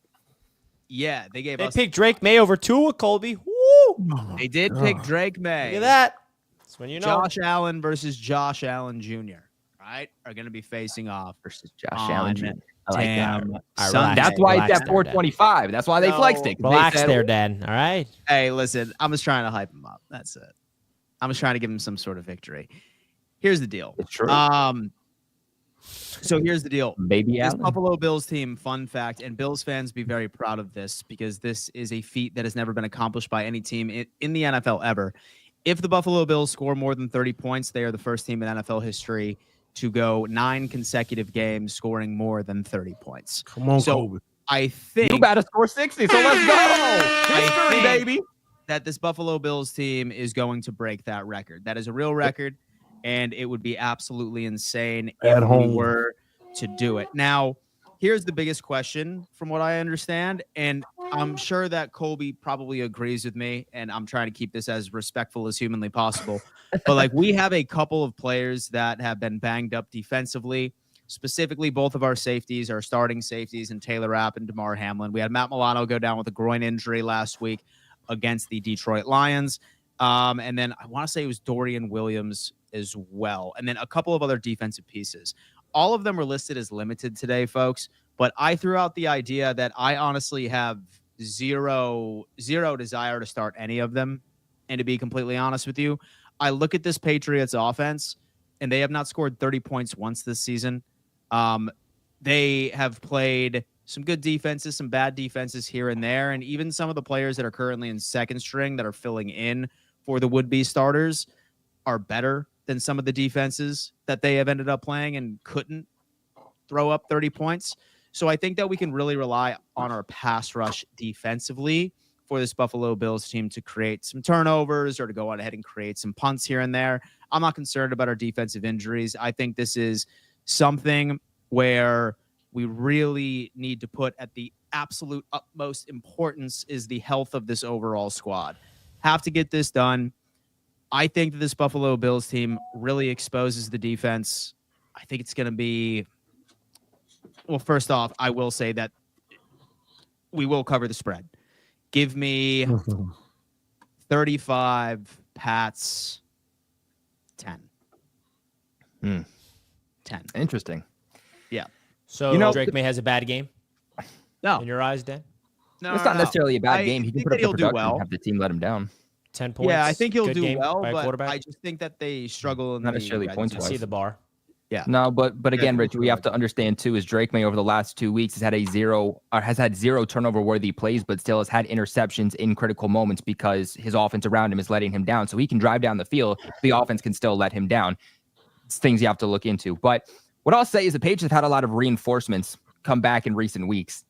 Yeah, they gave They us. picked Drake May over Tua, Colby. Woo! They did pick Drake May. Look at that. That's when you know. Josh Allen versus Josh Allen Jr. Right, are going to be facing off Versus Josh on Allen. Jr. I like that. damn right, Sunday. relax. That's why it's Relax at there, 425. That's why they No. flexed it. 'Cause they Relax said, there, Dad. All right. Hey, listen, I'm just trying to hype him up. That's it. I'm just trying to give him some sort of victory. Here's the deal. It's true. So here's the deal. Baby This Allen. Buffalo Bills team, fun fact, and Bills fans be very proud of this because this is a feat that has never been accomplished by any team in the NFL ever. If the Buffalo Bills score more than 30 points, they are the first team in NFL history to go 9 consecutive games scoring more than 30 points. Come on, So Kobe. I think You better score 60, so let's go. History, think- baby. that this Buffalo Bills team is going to break that record. That is a real record, and it would be absolutely insane At if home. we were to do it. Now, here's the biggest question from what I understand, and I'm sure that Colby probably agrees with me, and I'm trying to keep this as respectful as humanly possible. But like we have a couple of players that have been banged up defensively. Specifically, both of our safeties, our starting safeties, and Taylor Rapp and DeMar Hamlin. We had Matt Milano go down with a groin injury last week against the Detroit Lions. And then I want to say it was Dorian Williams as well. And then a couple of other defensive pieces. All of them were listed as limited today, folks. But I threw out the idea that I honestly have zero desire to start any of them. And to be completely honest with you, I look at this Patriots offense, and they have not scored 30 points once this season. They have played some good defenses, some bad defenses here and there, and even some of the players that are currently in second string that are filling in for the would-be starters are better than some of the defenses that they have ended up playing and couldn't throw up 30 points. So I think that we can really rely on our pass rush defensively for this Buffalo Bills team to create some turnovers or to go on ahead and create some punts here and there. I'm not concerned about our defensive injuries. I think this is something where we really need to put at the absolute utmost importance is the health of this overall squad. Have to get this done. I think that this Buffalo Bills team really exposes the defense. I think it's going to be, well, first off, I will say that we will cover the spread. Give me 35, Pats 10. 10. Interesting. Yeah. So Drake May has a bad game? No. In your eyes, Dan? No, it's not necessarily a bad game. He can put up the production well. and have the team let him down. 10 points. Yeah, I think he'll do well, but I just think that they struggle in not necessarily points. I see the bar. Yeah. No, but again, Rich, we have to understand too is Drake May over the last 2 weeks has had zero turnover worthy plays, but still has had interceptions in critical moments because his offense around him is letting him down. So he can drive down the field, the offense can still let him down. It's things you have to look into. But what I'll say is the Patriots have had a lot of reinforcements come back in recent weeks.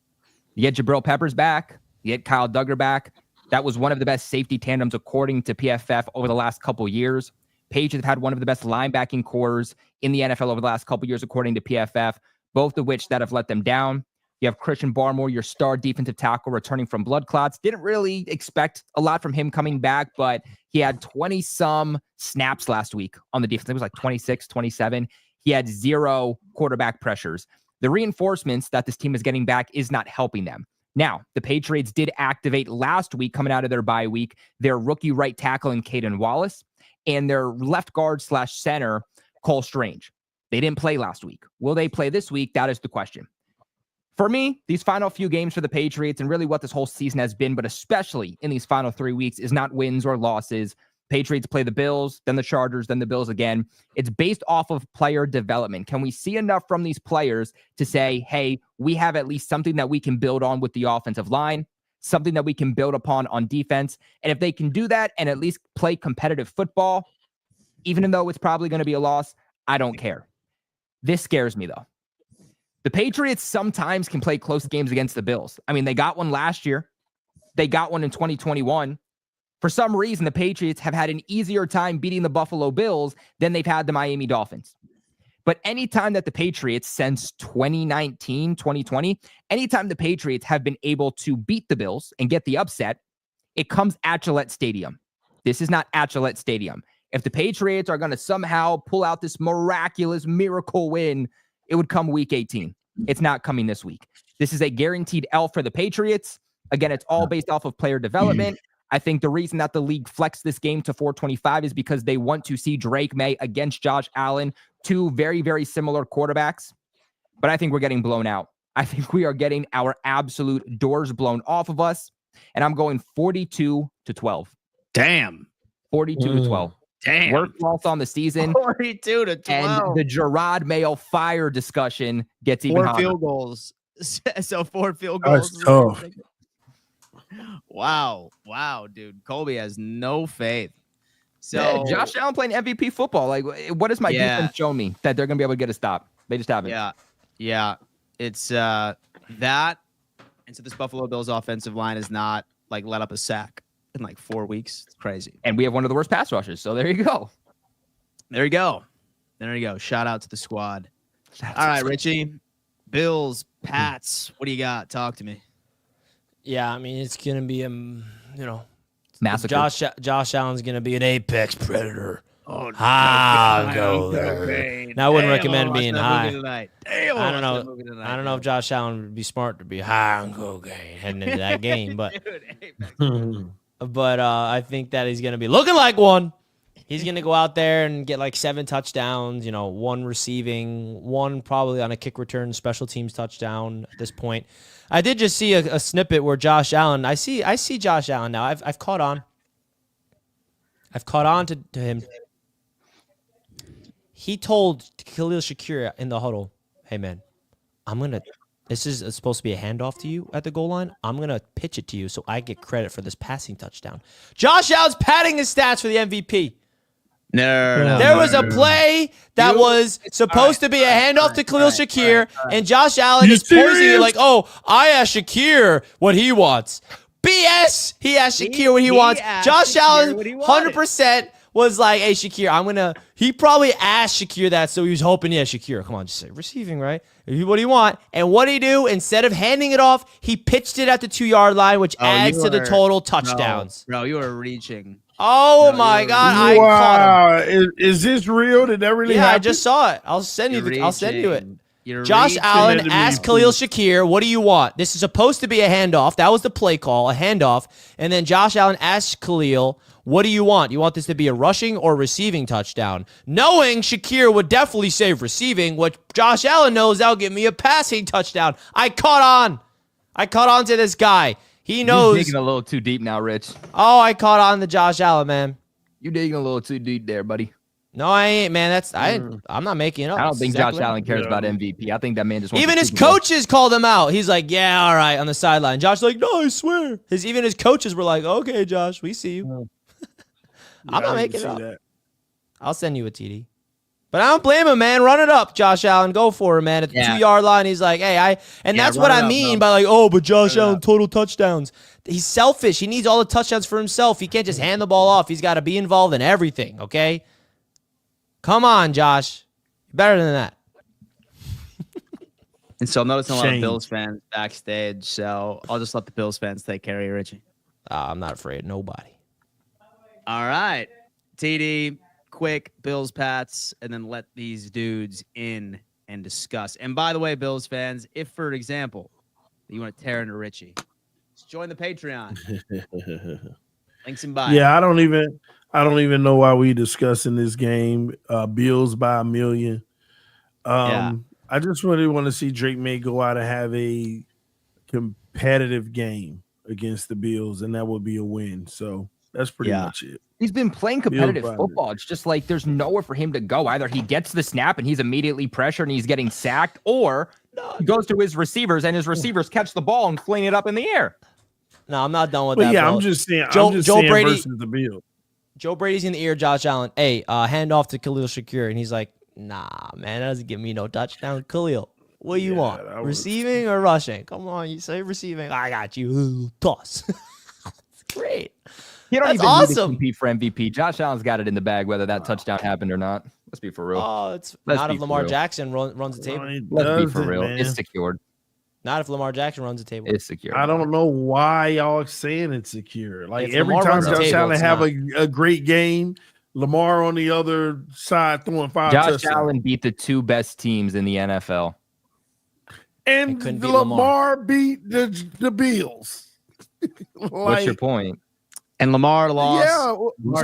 You get Jabril Peppers back, you get Kyle Duggar back. That was one of the best safety tandems according to PFF over the last couple years. Patriots have had one of the best linebacking cores in the NFL over the last couple years, according to PFF, both of which that have let them down. You have Christian Barmore, your star defensive tackle, returning from blood clots. Didn't really expect a lot from him coming back, but he had 20-some snaps last week on the defense. It was like 26, 27. He had 0 quarterback pressures. The reinforcements that this team is getting back is not helping them. Now, the Patriots did activate last week, coming out of their bye week, their rookie right tackle in Caden Wallace and their left guard / center, Cole Strange. They didn't play last week. Will they play this week? That is the question. For me, these final few games for the Patriots and really what this whole season has been, but especially in these final 3 weeks, is not wins or losses. Patriots play the Bills, then the Chargers, then the Bills again. It's based off of player development. Can we see enough from these players to say, hey, we have at least something that we can build on with the offensive line, something that we can build upon on defense? And if they can do that and at least play competitive football, even though it's probably going to be a loss, I don't care. This scares me, though. The Patriots sometimes can play close games against the Bills. I mean, they got one last year. They got one in 2021. For some reason, the Patriots have had an easier time beating the Buffalo Bills than they've had the Miami Dolphins. But anytime that the Patriots, since 2019, 2020, anytime the Patriots have been able to beat the Bills and get the upset, it comes at Gillette Stadium. This is not at Gillette Stadium. If the Patriots are going to somehow pull out this miraculous miracle win, it would come week 18. It's not coming this week. This is a guaranteed L for the Patriots. Again, it's all based off of player development. I think the reason that the league flexed this game to 425 is because they want to see Drake May against Josh Allen, two very, very similar quarterbacks. But I think we're getting blown out. I think we are getting our absolute doors blown off of us. And I'm going 42-12. Damn. 42-12. Damn. Worst loss on the season. 42-12. And the Jerod Mayo fire discussion gets even hotter. 4 field goals. So 4 field goals. That's tough. Wow, dude. Colby has no faith. So Yeah, Josh Allen playing MVP football. Like, what does my defense show me that they're gonna be able to get a stop? They just haven't. Yeah. It's that, and so this Buffalo Bills offensive line is not like let up a sack in like 4 weeks. It's crazy. And we have one of the worst pass rushers. So there you go. There you go. Shout out to the squad. All right, Richie. Bills, Pats. What do you got? Talk to me. Yeah, I mean, it's going to be, Massacre. Josh Allen's going to be an apex predator. Oh, I'll go there. Now, I wouldn't recommend being high. Damn, I don't know if Josh Allen would be smart to be high on cocaine heading into that game, but I think that he's going to be looking like one. He's going to go out there and get like 7 touchdowns, 1 receiving, 1 probably on a kick return special teams touchdown at this point. I did just see a snippet where Josh Allen, I see Josh Allen now. I've caught on. I've caught on to him. He told Khalil Shakir in the huddle, hey man, this is supposed to be a handoff to you at the goal line. I'm going to pitch it to you so I get credit for this passing touchdown. Josh Allen's padding his stats for the MVP. No. There was a play that was supposed to be a handoff to Khalil Shakir, and Josh Allen is posing it like, oh, I asked Shakir what he wants. BS! He asked Shakir what he wants. Josh Allen 100% was like, hey, Shakir, he probably asked Shakir that, so he was hoping, yeah, Shakir, come on, just say receiving, right? What do you want? And what did he do? Instead of handing it off, he pitched it at the 2-yard line, which adds to the total touchdowns. Bro, you are reaching. Oh my God! I caught him. Is this real? Did that really happen? I just saw it. I'll send you it. Josh Allen asked Khalil Shakir, what do you want? This is supposed to be a handoff. That was the play call, a handoff. And then Josh Allen asked Khalil, what do you want? You want this to be a rushing or receiving touchdown? Knowing Shakir would definitely say receiving, what Josh Allen knows, that'll give me a passing touchdown. I caught on to this guy. He knows. You're digging a little too deep now, Rich. Oh, I caught on to Josh Allen, man. You're digging a little too deep there, buddy. No, I ain't, man. I'm not making it up. I don't think Josh Allen cares about MVP. I think that man just wants even his coaches called him out. He's like, yeah, all right, on the sideline. Josh's like, no, I swear. Even his coaches were like, okay, Josh, we see you. I'm not making it up. That. I'll send you a TD. But I don't blame him, man. Run it up, Josh Allen. Go for it, man. At the 2-yard line, he's like, hey, that's what I mean by like, oh, but Josh Allen, total touchdowns. He's selfish. He needs all the touchdowns for himself. He can't just hand the ball off. He's got to be involved in everything, okay? Come on, Josh. You're better than that. And so I'm noticing a lot of Bills fans backstage, so I'll just let the Bills fans take care of you, Richie. I'm not afraid of nobody. All right. TD, quick Bills Pats, and then let these dudes in and discuss. And by the way, Bills fans, if, for example, you want to tear into Richie, just join the Patreon. Links in bio. Yeah, I don't even know why we discussing this game. Bills by a million. I just really want to see Drake May go out and have a competitive game against the Bills, and that would be a win. So that's pretty much it. He's been playing competitive football. It's just like there's nowhere for him to go. Either he gets the snap and he's immediately pressured and he's getting sacked, or he goes to his receivers and his receivers catch the ball and fling it up in the air. No, I'm not done with that. Yeah, bro. I'm just saying. Joe Brady versus the Bills. Joe Brady's in the ear, Josh Allen. Hey, hand off to Khalil Shakir, and he's like, nah, man, that doesn't give me no touchdown. Khalil, what do you want? Receiving or rushing? Come on, you say receiving. I got you. Toss. It's great. You don't That's even awesome. need to compete for MVP. Josh Allen's got it in the bag, whether that touchdown happened or not. Let's be for real. Oh, it's not if Lamar Jackson runs the table. Let's be for real. Man. It's secured. Not if Lamar Jackson runs the table. It's secure. I don't know why y'all saying it's secure. Like if every Lamar time Josh Allen have a great game, Lamar on the other side throwing 5 touchdowns. Josh Allen beat the 2 best teams in the NFL. And Lamar beat the Bills. What's your point? And Lamar lost. Yeah,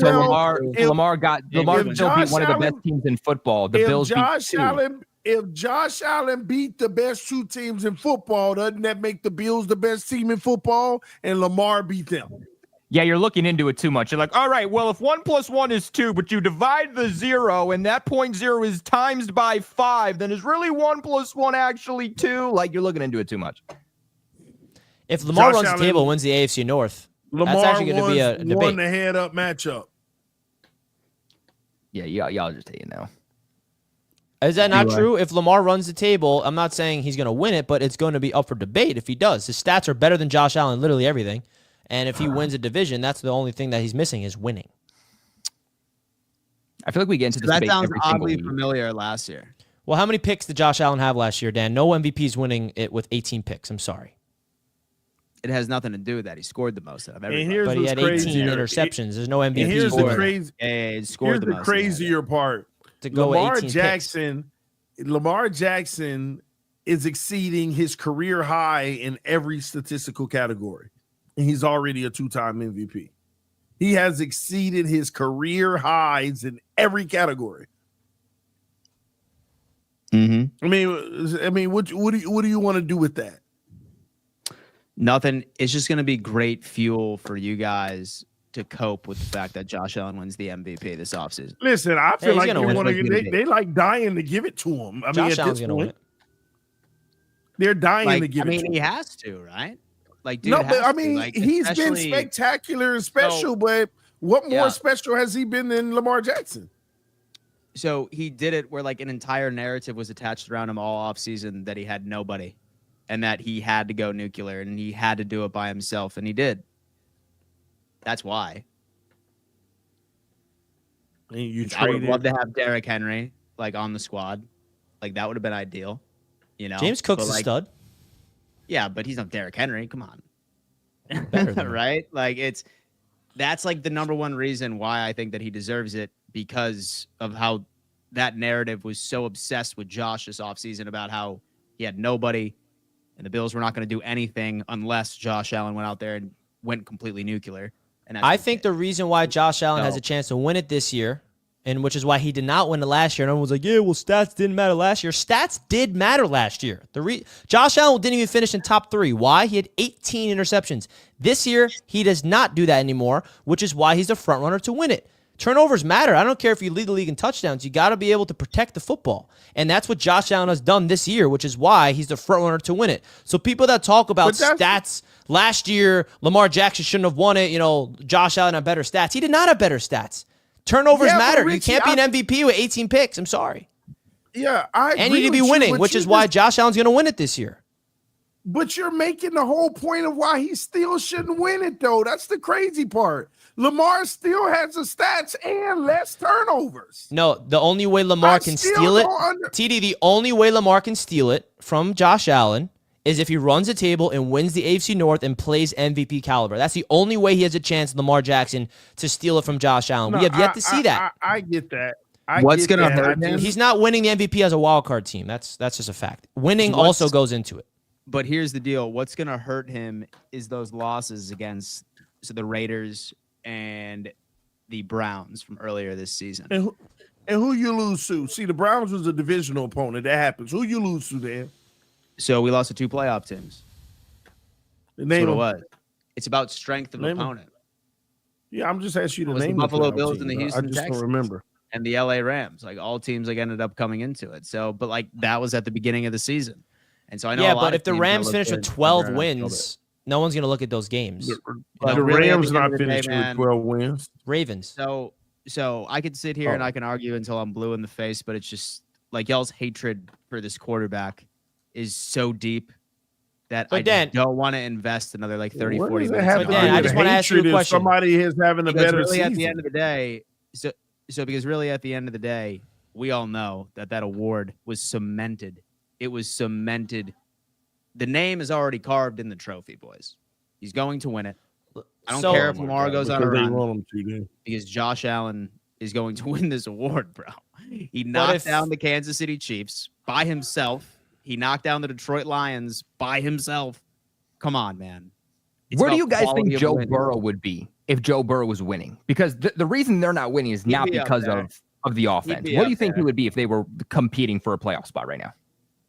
Lamar still beat one of the best teams in football. The Bills beat 2. If Josh Allen beat the best 2 teams in football, doesn't that make the Bills the best team in football and Lamar beat them? Yeah, you're looking into it too much. You're like, all right, well, if 1 + 1 is 2, but you divide the 0 and that 0.0 is times by 5, then is really 1 + 1 actually 2? Like, you're looking into it too much. If Lamar runs the table and wins the AFC North, Lamar that's actually going to be a debate. Won the head-up matchup. Yeah, y'all just take it now. Is that not true? If Lamar runs the table, I'm not saying he's going to win it, but it's going to be up for debate if he does. His stats are better than Josh Allen, literally everything. And if he wins a division, that's the only thing that he's missing is winning. I feel like we get into this debate sounds every oddly single familiar last year. Well, how many picks did Josh Allen have last year, Dan? No MVP's winning it with 18 picks. I'm sorry. It has nothing to do with that. He scored the most out of everybody. But he had 18 interceptions. There's no MVP. And here's the crazy. He scored the most. Crazier part. To go Lamar 18 Jackson. picks. Lamar Jackson is exceeding his career high in every statistical category. And he's already a 2-time MVP. He has exceeded his career highs in every category. Mm-hmm. I mean, what do you want to do with that? Nothing. It's just going to be great fuel for you guys to cope with the fact that Josh Allen wins the MVP this offseason. Listen, I feel like they like dying to give it to him. I mean, Josh Allen's going to win it. They're dying to give it to him. I mean, he has to, right? Like, dude, no, but I mean, he's been spectacular and special, but what more special has he been than Lamar Jackson? So he did it where like an entire narrative was attached around him all offseason that he had nobody and that he had to go nuclear and he had to do it by himself, and he did. That's why. I would love to have Derrick Henry like on the squad. Like that would have been ideal. You know, James Cook's a stud. Yeah, but he's not Derrick Henry. Come on. Better right? Like that's like the number one reason why I think that he deserves it, because of how that narrative was so obsessed with Josh this offseason about how he had nobody and the Bills were not going to do anything unless Josh Allen went out there and went completely nuclear. And I think the reason why Josh Allen has a chance to win it this year, and which is why he did not win it last year, and everyone was like, yeah, well, stats didn't matter last year. Stats did matter last year. Josh Allen didn't even finish in top 3. Why? He had 18 interceptions. This year, he does not do that anymore, which is why he's the front runner to win it. Turnovers matter. I don't care if you lead the league in touchdowns. You got to be able to protect the football. And that's what Josh Allen has done this year, which is why he's the front runner to win it. So people that talk about stats, last year, Lamar Jackson shouldn't have won it. Josh Allen had better stats. He did not have better stats. Turnovers matter. Richie, you can't be an MVP with 18 picks. I'm sorry. Yeah, I agree. And you need to be winning, which is why Josh Allen's going to win it this year. But you're making the whole point of why he still shouldn't win it, though. That's the crazy part. Lamar still has the stats and less turnovers. No, the only way Lamar can steal it, TD, the only way Lamar can steal it from Josh Allen is if he runs the table and wins the AFC North and plays MVP caliber. That's the only way he has a chance, Lamar Jackson, to steal it from Josh Allen. We have yet to see that. I get that. What's going to hurt him? He's not winning the MVP as a wild card team. That's just a fact. Winning also goes into it. But here's the deal. What's going to hurt him is those losses against the Raiders and the Browns from earlier this season. And who you lose to? See, the Browns was a divisional opponent. That happens. Who you lose to then? So we lost to 2 playoff teams. That's what it was. It's about strength of opponent. Yeah, I'm just asking you to name the Buffalo Bills and the Houston Texans. I just don't remember. And the LA Rams. Like all teams ended up coming into it. So, but that was at the beginning of the season. And so I know. Yeah, but if the Rams finish with 12 wins, no one's going to look at those games. The Rams not finishing with 12 wins. Ravens. So I could sit here and I can argue until I'm blue in the face, but it's just like y'all's hatred for this quarterback is so deep that I don't want to invest another 30, 40 minutes. But Dan, I just want to ask you a question. Somebody is having a better season. At the end of the day, because really at the end of the day, we all know that award was cemented. It was cemented. The name is already carved in the trophy, boys. He's going to win it. I don't care if Lamar goes on a run because Josh Allen is going to win this award, bro. He knocked down the Kansas City Chiefs by himself. He knocked down the Detroit Lions by himself. Come on, man. Where do you guys think Joe Burrow would be if Joe Burrow was winning? Because the reason they're not winning is not because of the offense. What do you think he would be if they were competing for a playoff spot right now?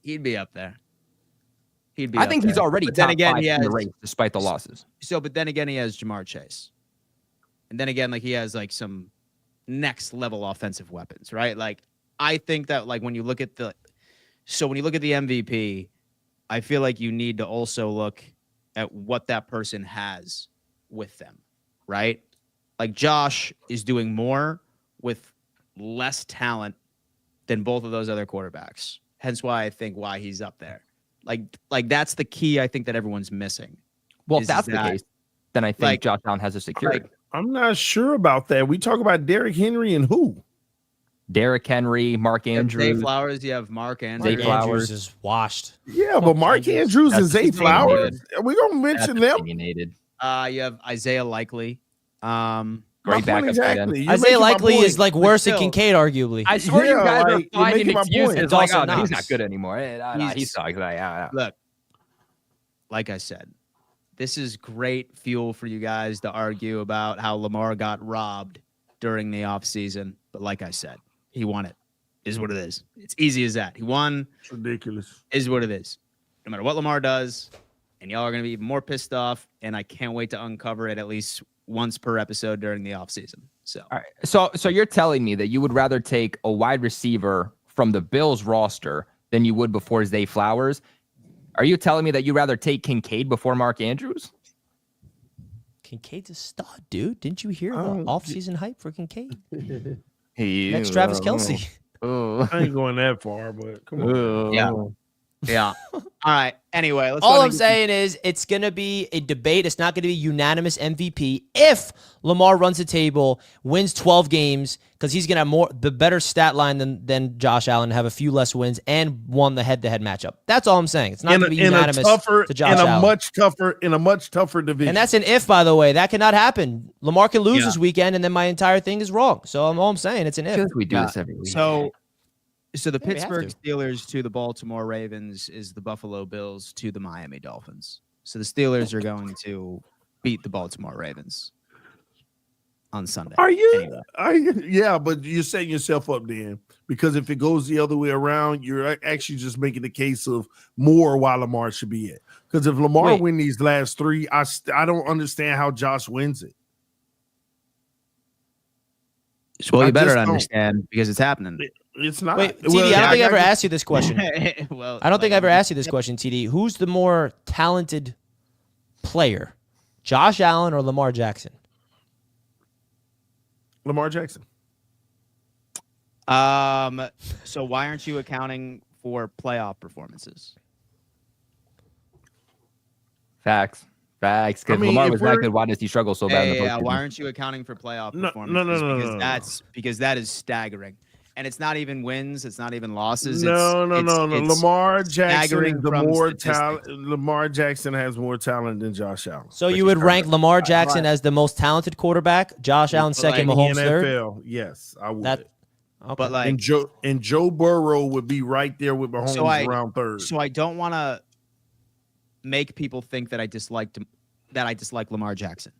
He'd be up there. I think he's already top 5 in the race despite the losses. But then again, he has Jamar Chase. And then again, he has some next level offensive weapons, right? I think that when you look at the MVP, I feel like you need to also look at what that person has with them, right? Josh is doing more with less talent than both of those other quarterbacks. Hence why he's up there. That's the key I think that everyone's missing. Well, if that's the case, then I think Josh Allen has a security. I'm not sure about that. We talk about Derrick Henry and who? Derrick Henry, Mark Andrews. Zay Flowers, you have Mark Andrews. Zay Flowers is washed. Yeah, but Mark Andrews and Zay Flowers, are we going to mention them? You have Isaiah Likely. Great backup. Exactly. Isaiah Likely is worse than Kincaid, arguably. I swear you guys are finding excuses. It's also he's not good anymore. He sucks. Look, like I said, this is great fuel for you guys to argue about how Lamar got robbed during the offseason. But like I said, he won it. Is what it is. It's easy as that. He won. It's ridiculous. Is what it is. No matter what Lamar does, and y'all are going to be even more pissed off, and I can't wait to uncover it at least once per episode during the offseason. So, all right. So you're telling me that you would rather take a wide receiver from the Bills roster than you would before Zay Flowers? Are you telling me that you'd rather take Kincaid before Mark Andrews? Kincaid's a stud, dude. Didn't you hear the offseason hype for Kincaid? Hey, next Travis Kelce. I ain't going that far, but come on. Yeah. All right. Anyway, all I'm saying is it's going to be a debate. It's not going to be unanimous MVP if Lamar runs the table, wins 12 games, because he's going to have the better stat line than Josh Allen, have a few less wins, and won the head-to-head matchup. That's all I'm saying. It's not going to be unanimous to Josh Allen. In a much tougher division. And that's an if, by the way. That cannot happen. Lamar can lose this weekend, and then my entire thing is wrong. So all I'm saying, it's an if. We do this every week. So the Yeah, we have Pittsburgh to. Steelers to the Baltimore Ravens is the Buffalo Bills to the Miami Dolphins. So the Steelers are going to beat the Baltimore Ravens on Sunday. Are you? Anyway. Yeah, but you're setting yourself up, Dan, because if it goes the other way around, you're actually just making the case of more while Lamar should be it. Because if Lamar win these last three, I don't understand how Josh wins it. Well, you better understand because it's happening. It's not. Wait, TD, I don't think I ever asked you this question. Well, I don't think I ever asked you this question, TD. Who's the more talented player, Josh Allen or Lamar Jackson? Lamar Jackson. So why aren't you accounting for playoff performances? Facts. Because Lamar was that good. Why does he struggle so bad? Yeah. Why aren't you accounting for playoff performances? No. Because that is staggering. And it's not even wins. It's not even losses. No. Lamar Jackson is the more talent. Lamar Jackson has more talent than Josh Allen. So you would rank Lamar Jackson as the most talented quarterback, Josh Allen second, Mahomes third? Yes, I would. Okay. But like, and Joe Burrow would be right there with Mahomes around third. So I don't want to make people think that I dislike Lamar Jackson.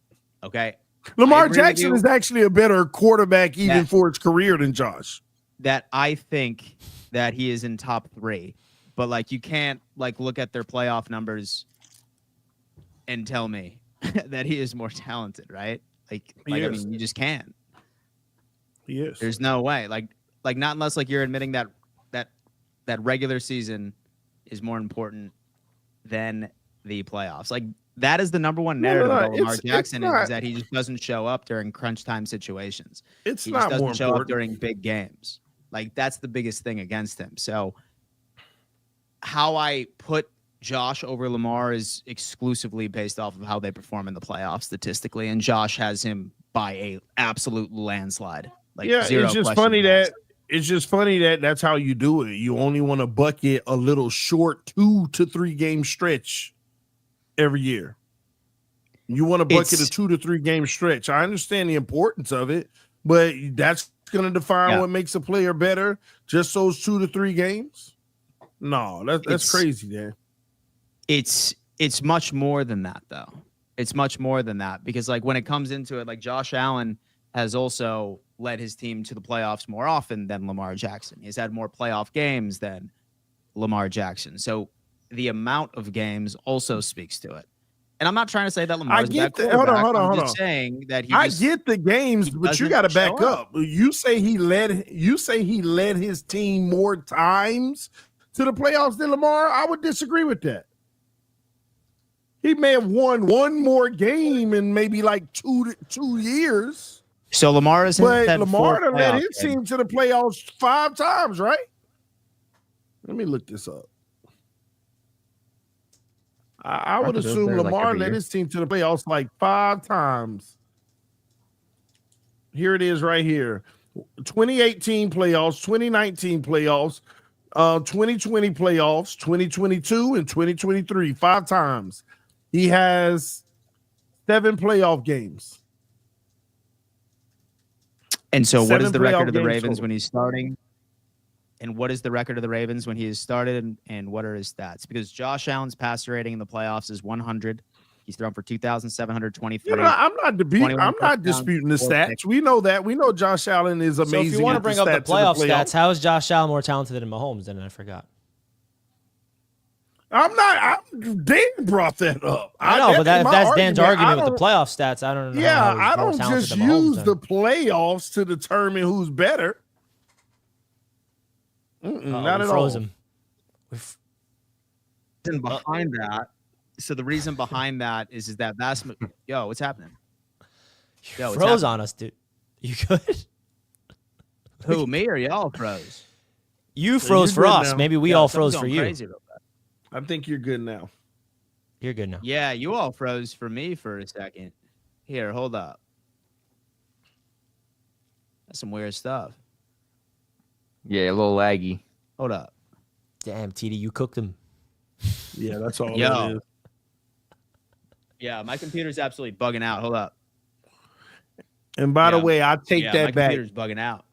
Okay. Lamar Jackson is actually a better quarterback even for his career than Josh. That I think that he is in top 3, but like you can't like look at their playoff numbers and tell me that he is more talented, right? Like I mean, you just can't. He is. There's no way. Like not unless like you're admitting that regular season is more important than the playoffs. Like that is the number one narrative of Lamar Jackson is that he just doesn't show up during crunch time situations. He just doesn't show up during big games. Like that's the biggest thing against him. So how I put Josh over Lamar is exclusively based off of how they perform in the playoffs statistically, and Josh has him by a absolute landslide. Like it's just funny that that's how you do it. You only want to bucket a little short 2 to 3 game stretch every year. You want to bucket a 2 to 3 game stretch. I understand the importance of it, but that's going to define what makes a player better. Just those 2 to 3 games. No, that's crazy, man. It's much more than that, though. It's much more than that because, like, when it comes into it, like Josh Allen has also led his team to the playoffs more often than Lamar Jackson. He's had more playoff games than Lamar Jackson. So the amount of games also speaks to it. And I'm not trying to say that Lamar is a bad quarterback. Hold on. I'm just saying that I get the games, but you got to back up. You say he led his team more times to the playoffs than Lamar. I would disagree with that. He may have won one more game in maybe like 2 years. So Lamar has led his team to the playoffs 5 times, right? Let me look this up. I would assume Lamar led his team to the playoffs like 5 times. Here it is right here. 2018 playoffs, 2019 playoffs, 2020 playoffs, 2022, and 2023. 5 times. He has 7 playoff games. And so what is the record of the Ravens when he's starting? And what is the record of the Ravens when he has started, and what are his stats? Because Josh Allen's passer rating in the playoffs is 100. He's thrown for 2,723. I'm not disputing the stats. We know that. We know Josh Allen is amazing. So if you want to bring up the playoff stats, how is Josh Allen more talented than Mahomes? Then I forgot. Dan brought that up. I know, but if that's Dan's argument with the playoff stats, I don't know. Yeah, I don't just use the playoffs to determine who's better. Not at all. Behind that, so the reason behind that is that what's happening? You froze on us, dude. You good? Who, me or y'all froze? You froze for us. Now. Maybe we all froze for you. I think you're good now. You're good now. Yeah, you all froze for me for a second. Here, hold up. That's some weird stuff. Yeah, a little laggy. Hold up. Damn, TD, you cooked him. Yeah, that's all it is. Yeah, my computer's absolutely bugging out. Hold up. And by the way, I take that my back. My computer's bugging out.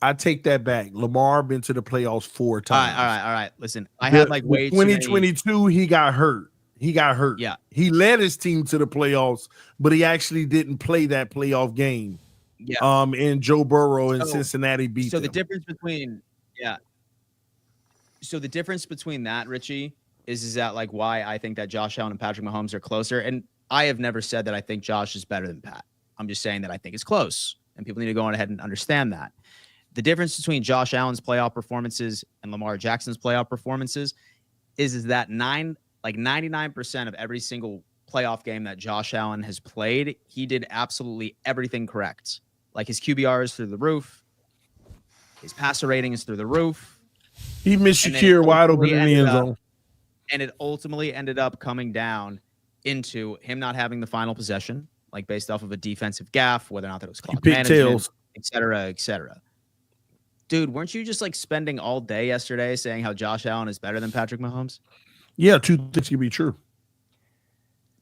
I take that back. Lamar been to the playoffs 4 times. All right. Listen, I had like way 2022, he got hurt. Yeah. He led his team to the playoffs, but he actually didn't play that playoff game. Yeah. And Joe Burrow and Cincinnati beat them. The difference between So the difference between that, Richie, is that like why I think that Josh Allen and Patrick Mahomes are closer. And I have never said that I think Josh is better than Pat. I'm just saying that I think it's close, and people need to go on ahead and understand that. The difference between Josh Allen's playoff performances and Lamar Jackson's playoff performances is that 99% of every single playoff game that Josh Allen has played, he did absolutely everything correct. Like his QBR is through the roof, his passer rating is through the roof. He missed Shakir wide open in the end zone. And it ultimately ended up coming down into him not having the final possession, like based off of a defensive gaffe, whether or not that was clock management, et cetera, et cetera. Dude, weren't you just like spending all day yesterday saying how Josh Allen is better than Patrick Mahomes? Yeah, 2 things could be true.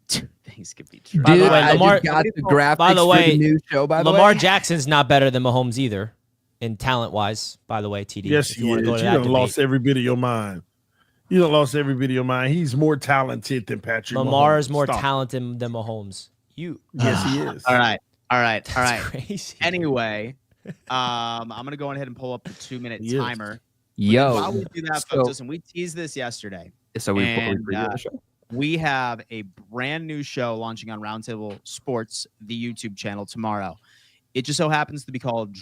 2 things could be true. By the way, Lamar, Lamar Jackson's not better than Mahomes either in talent-wise, by the way, TD. Yes, he is. You done lost every bit of your mind. He's more talented than Patrick Lamar Mahomes. is more talented than Mahomes. Yes, he is. All right. That's crazy. Anyway, I'm going to go ahead and pull up the 2-minute timer. Yo. While we do that, folks, listen, we teased this yesterday. So we preview the show. We have a brand new show launching on Roundtable Sports, the YouTube channel, tomorrow. It just so happens to be called It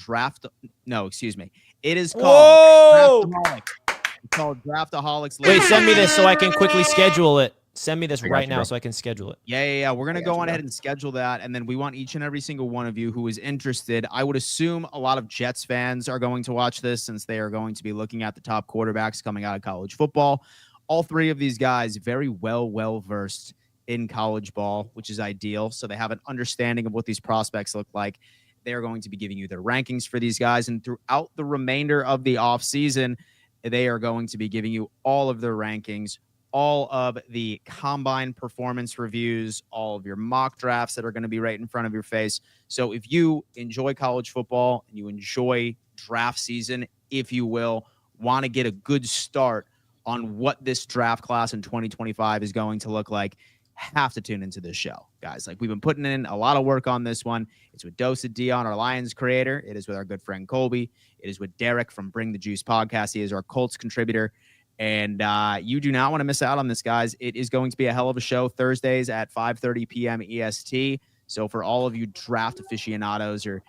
is called Draftaholics. It's called Draftaholics. Wait, send me this so I can quickly schedule it. Send me this right now so I can schedule it. Yeah. We're going to go on ahead and schedule that. And then we want each and every single one of you who is interested. I would assume a lot of Jets fans are going to watch this since they are going to be looking at the top quarterbacks coming out of college football. All 3 of these guys very well-versed in college ball, which is ideal. So they have an understanding of what these prospects look like. They are going to be giving you their rankings for these guys. And throughout the remainder of the offseason, they are going to be giving you all of their rankings, all of the combine performance reviews, all of your mock drafts that are going to be right in front of your face. So if you enjoy college football and you enjoy draft season, if you will, want to get a good start on what this draft class in 2025 is going to look like, have to tune into this show, guys. Like, we've been putting in a lot of work on this one. It's with Dose of Dion, our Lions creator. It is with our good friend Colby. It is with Derek from Bring the Juice podcast. He is our Colts contributor. And you do not want to miss out on this, guys. It is going to be a hell of a show Thursdays at 5:30 p.m. EST. So for all of you draft aficionados or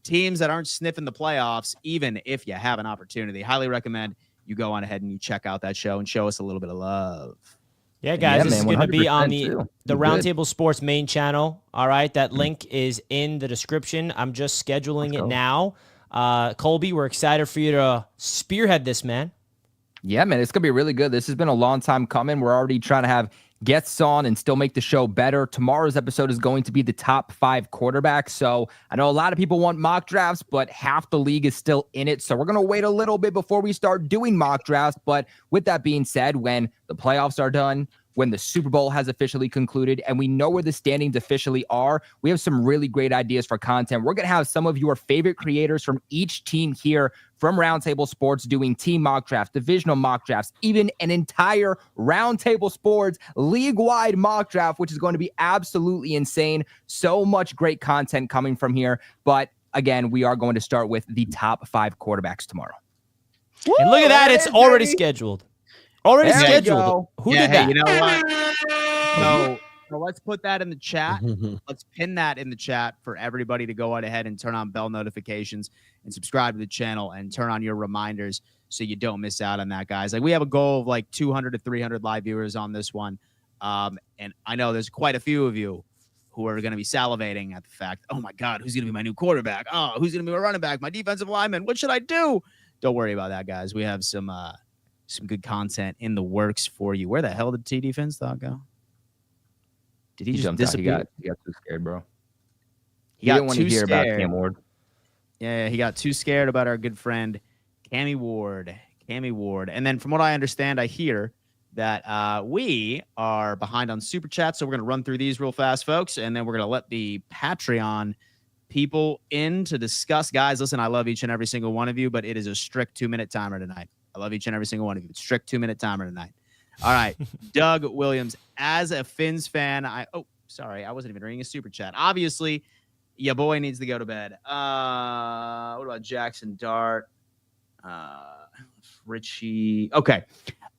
teams that aren't sniffing the playoffs, even if you have an opportunity, highly recommend you go on ahead and you check out that show and show us a little bit of love. Yeah, guys, this is going to be on the Roundtable Sports main channel. All right, that link is in the description. I'm just scheduling it now. Colby, we're excited for you to spearhead this, man. Yeah, man, it's going to be really good. This has been a long time coming. We're already trying to have guests on and still make the show better. Tomorrow's episode is going to be the top 5 quarterbacks. So I know a lot of people want mock drafts, but half the league is still in it. So we're going to wait a little bit before we start doing mock drafts. But with that being said, when the playoffs are done, when the Super Bowl has officially concluded, and we know where the standings officially are, we have some really great ideas for content. We're going to have some of your favorite creators from each team here from Roundtable Sports doing team mock drafts, divisional mock drafts, even an entire Roundtable Sports league-wide mock draft, which is going to be absolutely insane. So much great content coming from here. But again, we are going to start with the top 5 quarterbacks tomorrow. And look at that. It's already scheduled. Already scheduled. Who did that? You know what? So let's put that in the chat. Let's pin that in the chat for everybody to go on ahead and turn on bell notifications and subscribe to the channel and turn on your reminders so you don't miss out on that, guys. Like, we have a goal of like 200 to 300 live viewers on this one. And I know there's quite a few of you who are going to be salivating at the fact, oh my God, who's going to be my new quarterback? Oh, who's going to be my running back? My defensive lineman? What should I do? Don't worry about that, guys. We have some good content in the works for you. Where the hell did TD Finstock go? Did he just disappear? He got too scared, bro. He got didn't want to hear about scared. Cam Ward. Yeah, he got too scared about our good friend Cammy Ward. And then from what I understand, I hear that we are behind on Super Chat, so we're going to run through these real fast, folks, and then we're going to let the Patreon people in to discuss. Guys, listen, I love each and every single one of you, but it is a strict 2-minute timer tonight. I love each and every single one of you. Strict 2-minute timer tonight. All right. Doug Williams, as a Fins fan, I wasn't even reading a super chat. Obviously, your boy needs to go to bed. What about Jackson Dart? Richie. Okay.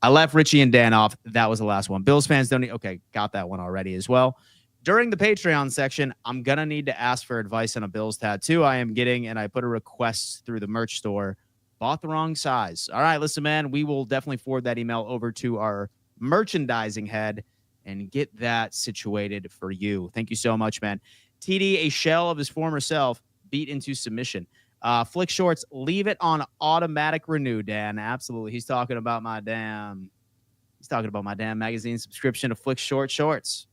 I left Richie and Dan off. That was the last one. Bills fans don't need. Okay. Got that one already as well. During the Patreon section, I'm going to need to ask for advice on a Bills tattoo I am getting, and I put a request through the merch store. Bought the wrong size. All right, listen, man, we will definitely forward that email over to our merchandising head and get that situated for you. Thank you so much, man. TD, a shell of his former self, beat into submission. Flick Shorts, leave it on automatic renew, Dan. Absolutely. He's talking about my damn magazine subscription to Flick Shorts.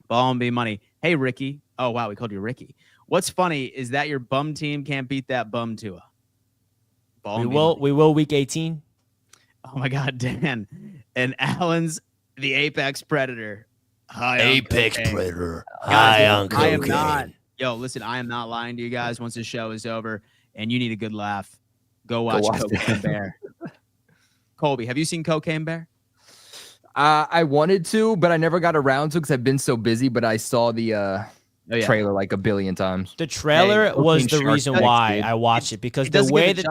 Ball and be money. Hey, Ricky. Oh, wow, we called you Ricky. What's funny is that your bum team can't beat that bum Tua. We will week 18. Oh, my God, Dan. And Allen's the Apex Predator. Predator. High on cocaine. I am not. Yo, listen, I am not lying to you guys. Once the show is over and you need a good laugh, go watch Cocaine Bear. Colby, have you seen Cocaine Bear? I wanted to, but I never got around to because I've been so busy. But I saw the trailer like a billion times. The trailer was the reason why I watched it because the way that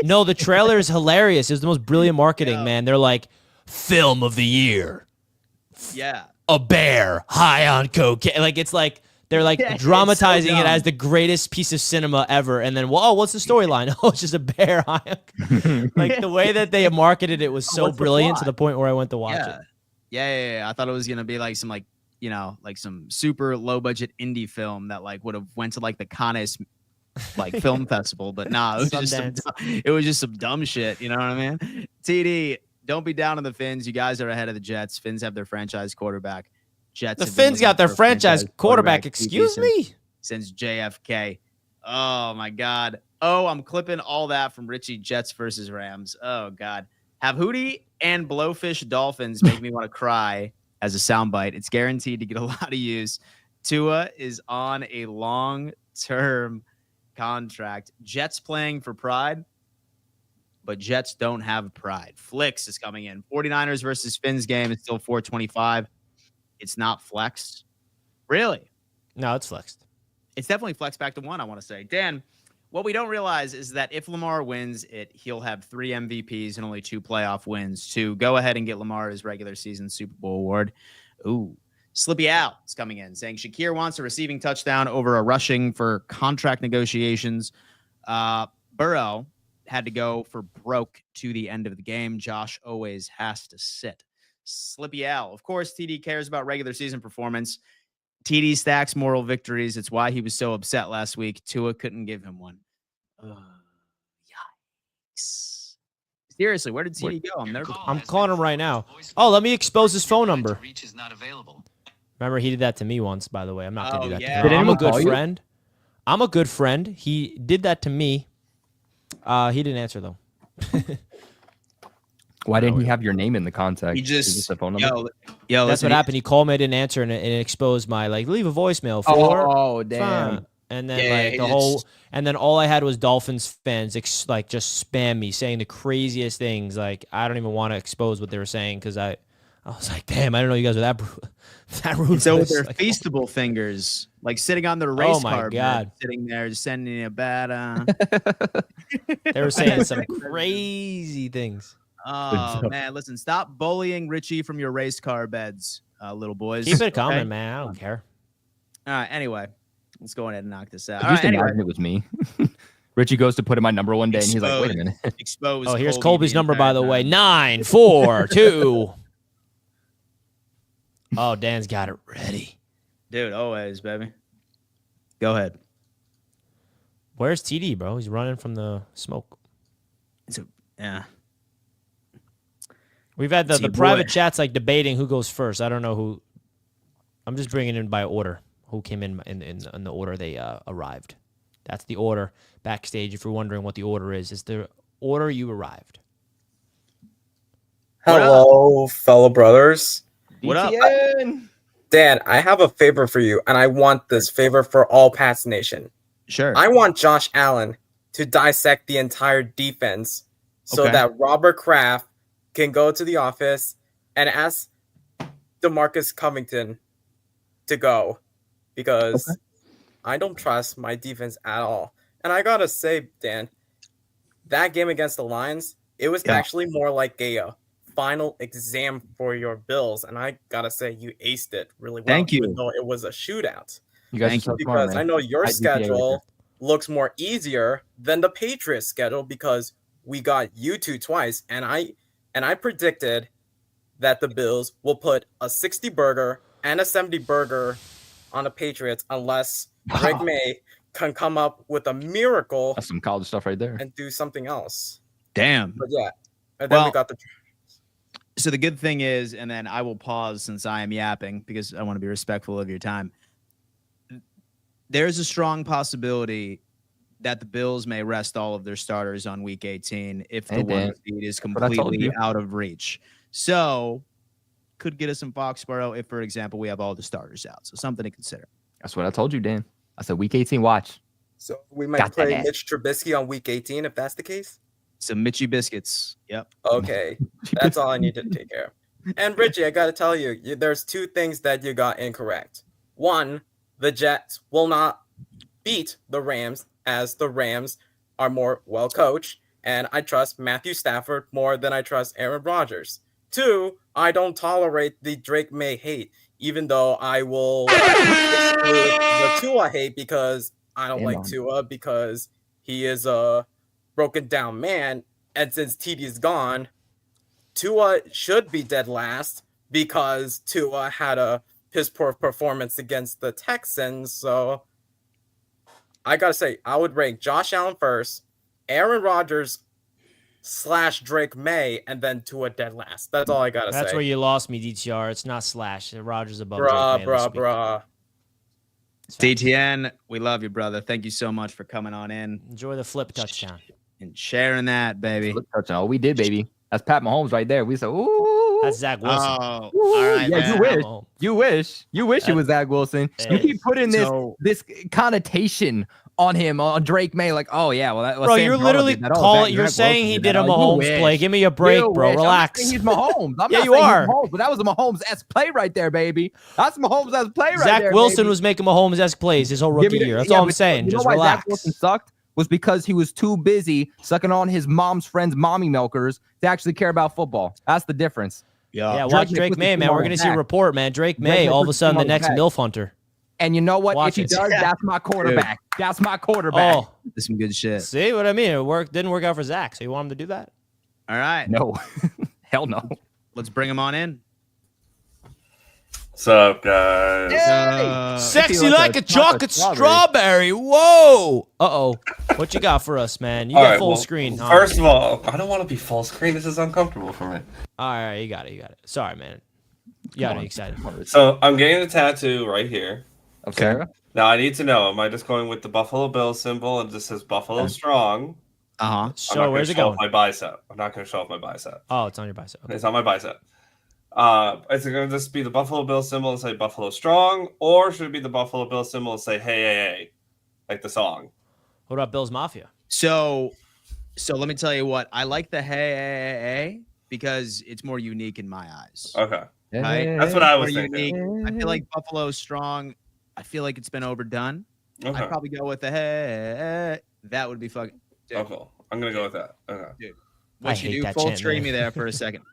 no, the trailer is hilarious. It's the most brilliant marketing, man. They're like, film of the year. Yeah, a bear high on cocaine. Like it's like. They're like dramatizing it as the greatest piece of cinema ever. And then, what's the storyline? Oh, it's just a bear. Like the way that they marketed it was so brilliant to the point where I went to watch it. Yeah. I thought it was going to be like some some super low budget indie film that like would have went to like the Calais like film festival. But nah, it was just some dumb shit. You know what I mean? TD, don't be down on the Fins. You guys are ahead of the Jets. Fins have their franchise quarterback. Jets. The Fins got their franchise quarterback. Excuse me. Since JFK. Oh my God. Oh, I'm clipping all that from Richie. Jets versus Rams. Oh God. Have Hootie and Blowfish Dolphins make me want to cry as a soundbite. It's guaranteed to get a lot of use. Tua is on a long-term contract. Jets playing for pride, but Jets don't have pride. Flicks is coming in. 49ers versus Fins game is still 425. It's not flexed. Really? No, it's flexed. It's definitely flexed back to 1, I want to say. Dan, what we don't realize is that if Lamar wins it, he'll have 3 MVPs and only 2 playoff wins to go ahead and get Lamar his regular season Super Bowl award. Ooh. Slippy Al is coming in saying Shakir wants a receiving touchdown over a rushing for contract negotiations. Burrow had to go for broke to the end of the game. Josh always has to sit. Slippy Al. Of course, TD cares about regular season performance. TD stacks moral victories. It's why he was so upset last week. Tua couldn't give him one. Yikes. Seriously, where did TD go? I'm calling him right now. Oh, let me expose his phone number. Remember, he did that to me once, by the way. I'm not going to do that to him. I'm a good friend. I'm a good friend. He did that to me. He didn't answer, though. Why didn't he have your name in the contact? He just a phone number. Yo, that's what happened. He called me, I didn't answer, and it exposed my leave a voicemail for. Oh damn! 5. And then and then all I had was Dolphins fans just spam me saying the craziest things. Like I don't even want to expose what they were saying because I was like, damn, I didn't know you guys were that rude. So with their feastable fingers, like sitting on their race car, God, sitting there just sending you a bad. They were saying some crazy things. Oh, man. Listen, stop bullying Richie from your race car beds, little boys. Keep it coming, man. I don't care. All right. Anyway, let's go ahead and knock this out. Just imagine it was me. Richie goes to put in my number one day, and he's like, wait a minute. Exposed. Oh, here's Colby's number, by the way. 942. Oh, Dan's got it ready. Dude, always, baby. Go ahead. Where's TD, bro? He's running from the smoke. Yeah. We've had the private chats like debating who goes first. I don't know who. I'm just bringing in by order. Who came in the order they arrived. That's the order backstage. If you're wondering what the order is the order you arrived. Hello, fellow brothers. What up? Dan, I have a favor for you, and I want this favor for all Pats Nation. Sure. I want Josh Allen to dissect the entire defense so that Robert Kraft can go to the office and ask DeMarcus Covington to go, because I don't trust my defense at all. And I gotta say, Dan, that game against the Lions, it was actually more like a final exam for your Bills, and I gotta say you aced it really well. Thank you. Even though it was a shootout. You guys Because smart, I know your schedule looks more easier than the Patriots schedule because we got you two twice, and I predicted that the Bills will put a 60 burger and a 70 burger on the Patriots unless Drake May can come up with a miracle. That's some college stuff right there. And do something else. Damn. But yeah, and then we got the. So the good thing is, and then I will pause since I am yapping because I want to be respectful of your time. There's a strong possibility that the Bills may rest all of their starters on week 18 if the one seed is completely out of reach. So could get us in Foxborough if, for example, we have all the starters out. So something to consider. That's what I told you, Dan. I said week 18, watch. So we might play Mitch Trubisky on week 18 if that's the case. Some Mitchie biscuits. Yep. Okay. That's all I need to take care of. And Richie, I got to tell you, there's two things that you got incorrect. One, the Jets will not beat the Rams as the Rams are more well coached, and I trust Matthew Stafford more than I trust Aaron Rodgers. Two, I don't tolerate the Drake May hate, even though I will exclude the Tua hate because I don't like Tua because he is a broken down man, and since TD is gone, Tua should be dead last because Tua had a piss poor performance against the Texans. So I gotta say, I would rank Josh Allen first, Aaron Rodgers / Drake May, and then Tua dead last. That's all I gotta say. That's where you lost me, DTR. It's not / Rodgers above Drake May. Bruh. DTN, we love you, brother. Thank you so much for coming on in. Enjoy the flip touchdown. And sharing that, baby. Flip touchdown. Oh, we did, baby. That's Pat Mahomes right there. We said, ooh. That's Zach Wilson. Oh, all right. Yeah, you wish it was Zach Wilson. Hey. You keep putting this connotation on him, on Drake May, like, oh yeah, well, bro, you're literally calling. You're saying he did a Mahomes play. Give me a break, bro. Relax. He's Mahomes. I'm yeah, not you are. Mahomes, but that was a Mahomes-esque play right there, baby. That's Mahomes-esque play right there. Zach Wilson baby. was making Mahomes-esque plays his whole rookie year. That's all I'm saying. You know Just why relax. Zach Wilson sucked? Was because he was too busy sucking on his mom's friends' mommy milkers to actually care about football. That's the difference. Yeah, watch Drake May, man. We're going to see a report, man. Drake May, all of a sudden, the next MILF hunter. And you know what? Watch if he it. does, that's my quarterback. Dude. That's my quarterback. Oh, that's some good shit. See what I mean? It didn't work out for Zach. So you want him to do that? All right. No. Hell no. Let's bring him on in. What's up, guys? Sexy like a chocolate strawberry. Whoa. Uh-oh. What you got for us, man? You got full screen. First of all, I don't want to be full screen. This is uncomfortable for me. All right, you got it. Sorry, man. You got me excited. So I'm getting a tattoo right here. Okay. Now I need to know, am I just going with the Buffalo Bill symbol and just says Buffalo Strong? Uh-huh. So where's it going? My bicep. I'm not going to show off my bicep. Oh, it's on your bicep. Okay. It's on my bicep. Is it going to just be the Buffalo Bill symbol and say Buffalo Strong, or should it be the Buffalo Bill symbol and say Hey, hey, hey, like the song? What about Bill's Mafia? So let me tell you what. I like the hey because it's more unique in my eyes. Okay. Right? That's what I was more thinking. Unique. I feel like Buffalo Strong. I feel like it's been overdone. Okay. I'd probably go with the hey. That would be fucking. Dude. Okay. I'm going to go with that. Okay. Dude. What you do, full screen me there for a second.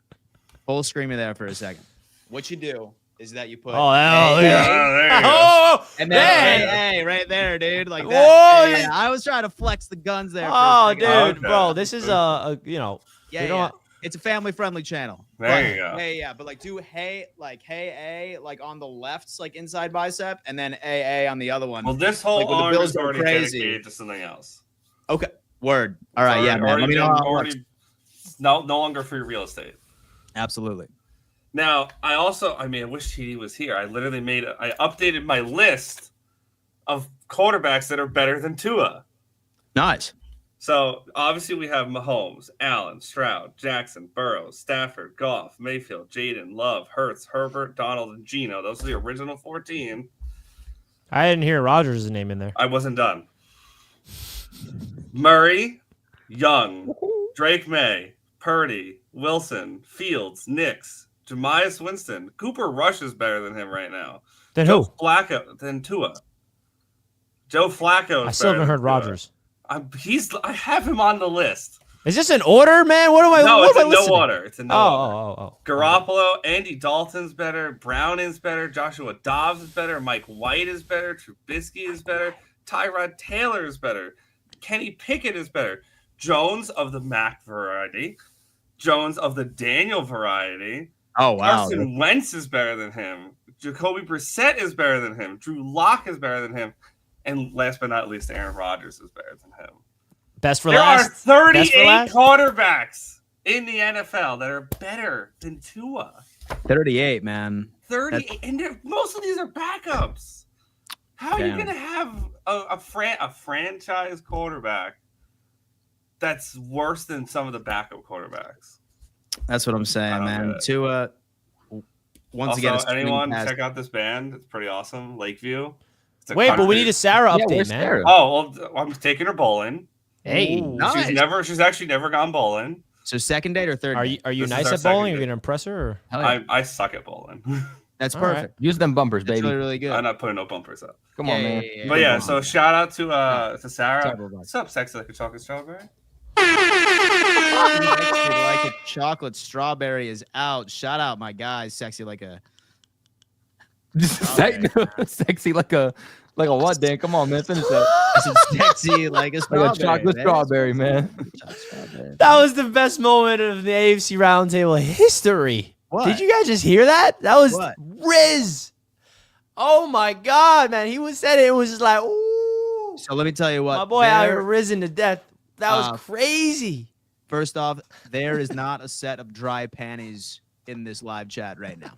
Full screen me there for a second. What you do is that you put there you go. Oh, and then hey, right there, dude. Like that. Whoa, Yeah, I was trying to flex the guns there. Oh, for a second. dude, bro, this is Yeah. It's a family-friendly channel. There you go. Yeah, but like do hey A like on the left's like inside bicep, and then AA on the other one. Well, this whole like, arm Bills is go already crazy. dedicated to something else. Okay. Word. All right. Yeah, man. Let me know how it works. No longer free real estate. Absolutely. Now, I wish TD was here. I literally I updated my list of quarterbacks that are better than Tua. Nice. So obviously we have Mahomes, Allen, Stroud, Jackson, Burrows, Stafford, Goff, Mayfield, Jaden, Love, Hurts, Herbert, Donald, and Geno. Those are the original 14. I didn't hear Rodgers' name in there. I wasn't done. Murray, Young, Drake May, Purdy, Wilson, Fields, Nix, Jamias Winston. Cooper Rush is better than him right now. Then Joe who? Flacco, then Tua. Joe Flacco. I still haven't heard Rodgers. I have him on the list. Is this an order, man? What am I? No, what it's am I in no listening? order. It's in no order. Oh. Garoppolo, Andy Dalton's better. Brown is better. Joshua Dobbs is better. Mike White is better. Trubisky is better. Tyrod Taylor is better. Kenny Pickett is better. Jones of the Mac variety. Jones of the Daniel variety. Oh, wow. Carson Wentz is better than him. Jacoby Brissett is better than him. Drew Lock is better than him. And last but not least, Aaron Rodgers is better than him. Best for There last. are 38 quarterbacks in the NFL that are better than Tua. 38, man. 38, and most of these are backups. How are you going to have a franchise quarterback that's worse than some of the backup quarterbacks? That's what I'm saying, man. Tua. Once Also, again, anyone check out this band? It's pretty awesome. Lakeview. Wait, but we need a Sarah update, man. Sarah? Oh, well, I'm taking her bowling. Hey, nice. She's actually never gone bowling. So second date or third? Are date? you This nice is our at bowling? second You're date. gonna impress her? Or? Yeah. I suck at bowling. That's All right. perfect. Use them bumpers, That's baby. really, really good. I'm not putting no bumpers up. Come on, man. But yeah, so shout out to Sarah. Sorry, What's up, sexy like a chocolate strawberry? Sexy like a chocolate strawberry is out. Shout out my guys, sexy like a Sexy like a what, Dan? Come on, man. Finish that. I said sexy like a strawberry. Like a chocolate man. strawberry, man. That was the best moment of the AFC Roundtable history. What? Did you guys just hear that? That was What? Riz. Oh my God, man. He said it was just like, ooh. So let me tell you what. My boy out here there- risen to death. That was crazy. First off, there is not a set of dry panties in this live chat right now.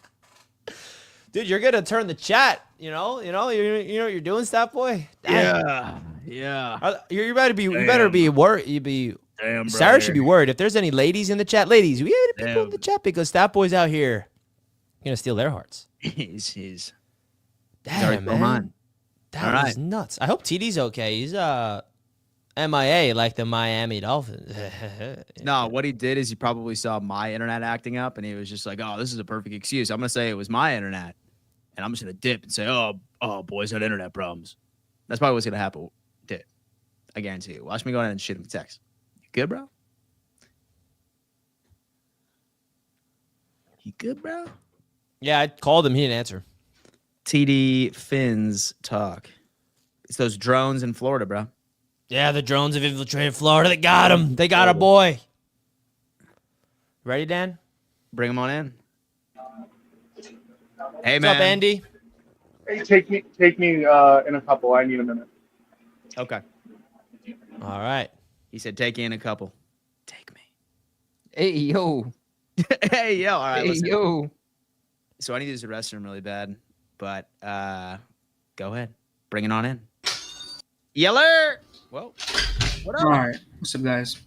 Dude, you're gonna turn the chat. You know what you're doing, Stat Boy. Yeah. You better be worried. You be. Damn, Sarah should be worried if there's any ladies in the chat. Ladies, we have people in Damn. the chat because Stat Boy's out here gonna steal their hearts. He's Damn, man. mine. That All was right. nuts. I hope TD's okay. He's MIA like the Miami Dolphins. No, what he did is he probably saw my internet acting up, and he was just like, "Oh, this is a perfect excuse. I'm gonna say it was my internet, and I'm just gonna dip and say, oh, boys had internet problems." That's probably what's gonna happen. Dip. I guarantee you. Watch me go ahead and shoot him a text. You good, bro? You good, bro? Yeah, I called him. He didn't answer. TD Fins talk. It's those drones in Florida, bro. Yeah, the drones have infiltrated Florida. They got him. They got a boy. Ready, Dan? Bring him on in. Hey, What's man. up, Andy? Hey, take me in a couple. I need a minute. Okay. All right. He said, take in a couple. Take me. Hey, yo. Hey, yo. All right, Hey, listen. yo. So I need to use the restroom really bad, but go ahead. Bring it on in. Yeller. Whoa. What up? All right. What's up, guys?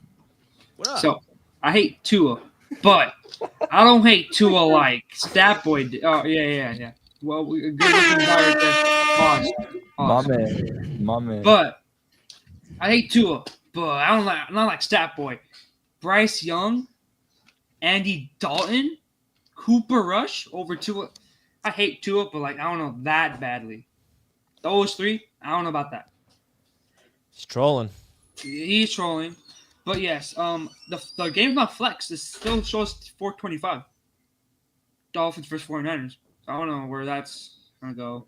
What up? So, I hate Tua, but I don't hate Tua like Stat Boy did. Oh, yeah. Well, good looking guy right there. Pause. My man. But I hate Tua, but I don't like not like Stat Boy. Bryce Young, Andy Dalton, Cooper Rush over Tua. I hate Tua, but like I don't know that badly. Those three, I don't know about that. He's trolling. He's trolling. But yes, the game's not flex. It still shows 425. Dolphins versus 49ers. I don't know where that's gonna go.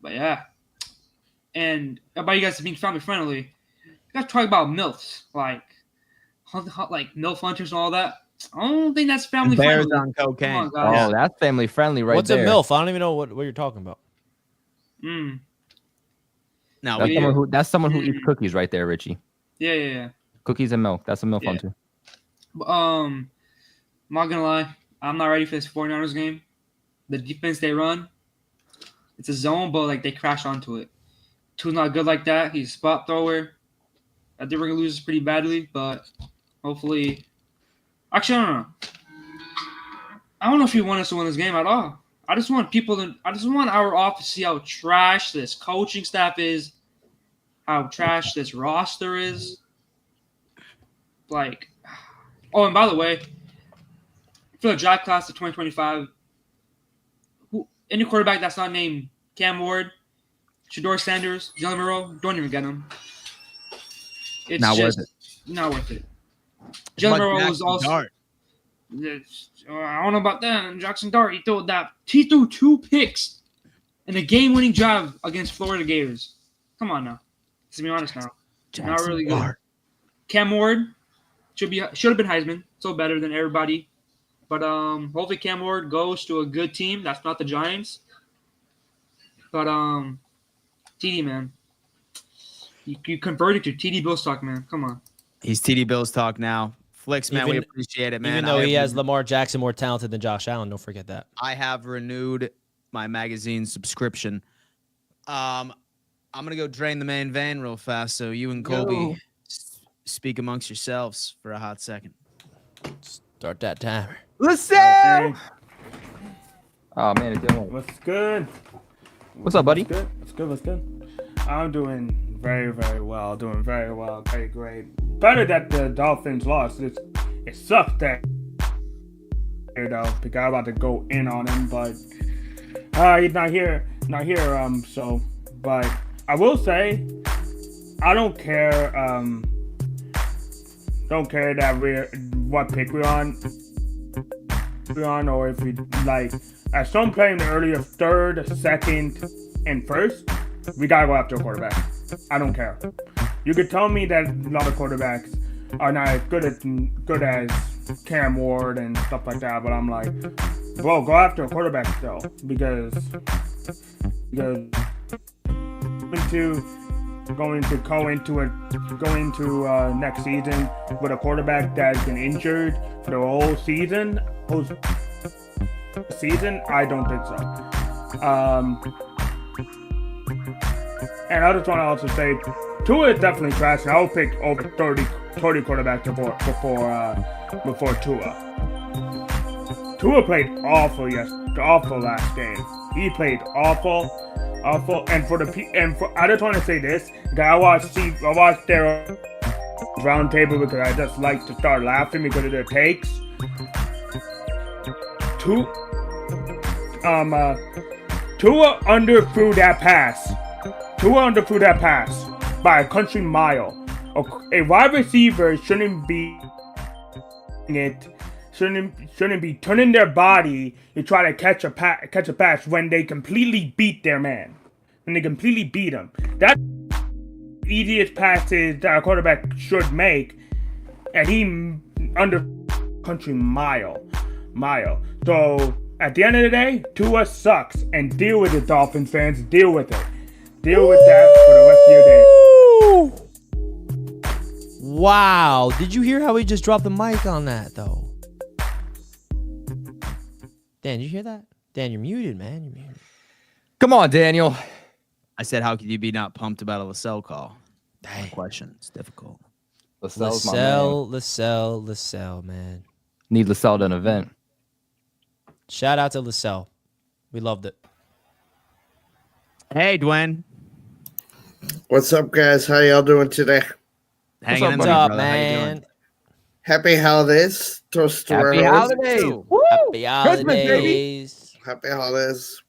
But yeah. And about you guys being family friendly, you guys talk about MILFs, like MILF hunters and all that. I don't think that's family Bears friendly. on cocaine. Come on, guys. Oh, that's family friendly right What's there. a MILF? I don't even know what you're talking about. Mm. No, That's, we, someone who eats cookies right there, Richie. Yeah. Cookies and milk. That's a milk one too. I'm not gonna lie. I'm not ready for this 49ers game. The defense they run, it's a zone, but like they crash onto it. Tua's not good like that. He's a spot thrower. I think we're gonna lose pretty badly, but hopefully. Actually, I don't know. I don't know if you want us to win this game at all. I just want our office to see how trash this coaching staff is, how trash this roster is. Like, oh, and by the way, for the draft class of 2025, any quarterback that's not named Cam Ward, Shador Sanders, Jalen Monroe, don't even get him. It's not just worth it. not worth it. Jalen Monroe was also. Dart. I don't know about that. Jackson Dart, he threw 2 picks in a game-winning drive against Florida Gators. Come on now. Let's be honest now. Jackson Not really good. Dart. Cam Ward should have been Heisman. So better than everybody. But hopefully Cam Ward goes to a good team. That's not the Giants. But TD, man. You converted to TD Bill stock, man. Come on. He's TD Bill's talk now. Flicks, man, we appreciate it, man. Even though he has Lamar Jackson more talented than Josh Allen, don't forget that. I have renewed my magazine subscription. I'm gonna go drain the main vein real fast, so you and Colby speak amongst yourselves for a hot second. Start that timer. LaSalle! Oh, man, it's doing. What's good? What's up, buddy? What's good? I'm doing very, very well. Very great. Better that the Dolphins lost. It sucks that, because I'm about to go in on him, but he's not here. So, but I will say, I don't care. Don't care that what pick we're on, or if we like. As some playing the earlier third, second, and first, we gotta go after a quarterback. I don't care. You could tell me that a lot of quarterbacks are not as good as Cam Ward and stuff like that, but I'm like, well, go after a quarterback still, because going into next season with a quarterback that's been injured for the whole season, I don't think so. And I just want to also say, Tua is definitely trash. I would pick over 30 quarterbacks before Tua. Tua played awful last game. He played awful. And I just want to say this. I watched their Roundtable because I just like to start laughing because of their takes. Tua underthrew that pass. By a country mile. A wide receiver shouldn't be turning their body to try to catch a pass when they completely beat their man. When they completely beat him. That's the easiest passes that a quarterback should make, and he under country mile. So at the end of the day, Tua sucks, and deal with it, Dolphins fans. Deal with it. Deal with that for the rest of your day. Wow. Did you hear how he just dropped the mic on that, though? Dan, did you hear that? Dan, you're muted, man. You're muted. Come on, Daniel. I said, how could you be not pumped about a LaSalle call? That question. It's difficult. LaSalle, man. Need LaSalle to an event. Shout out to LaSalle. We loved it. Hey, Dwayne. What's up, guys? How y'all doing today? Hanging in What's there, up, brother. How you man? doing? Happy holidays. Toast to Happy our holidays. Woo! Happy holidays. Happy holidays.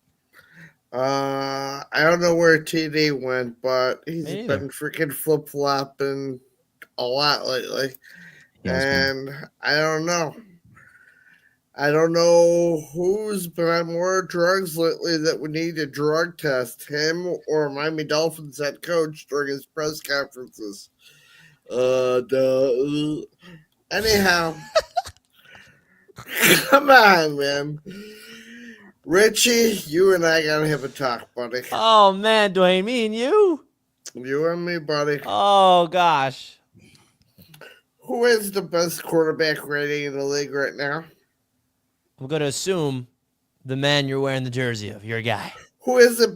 I don't know where TD went, but he's been freaking flip-flopping a lot lately. And I don't know. I don't know who's been on more drugs lately that we need to drug test, him or Miami Dolphins head coach during his press conferences. Anyhow, come on, man. Richie, you and I gotta have a talk, buddy. Oh, man, Dwayne, me and you? You and me, buddy. Oh, gosh. Who is the best quarterback rating in the league right now? I'm going to assume the man you're wearing the jersey of, your guy. Who is the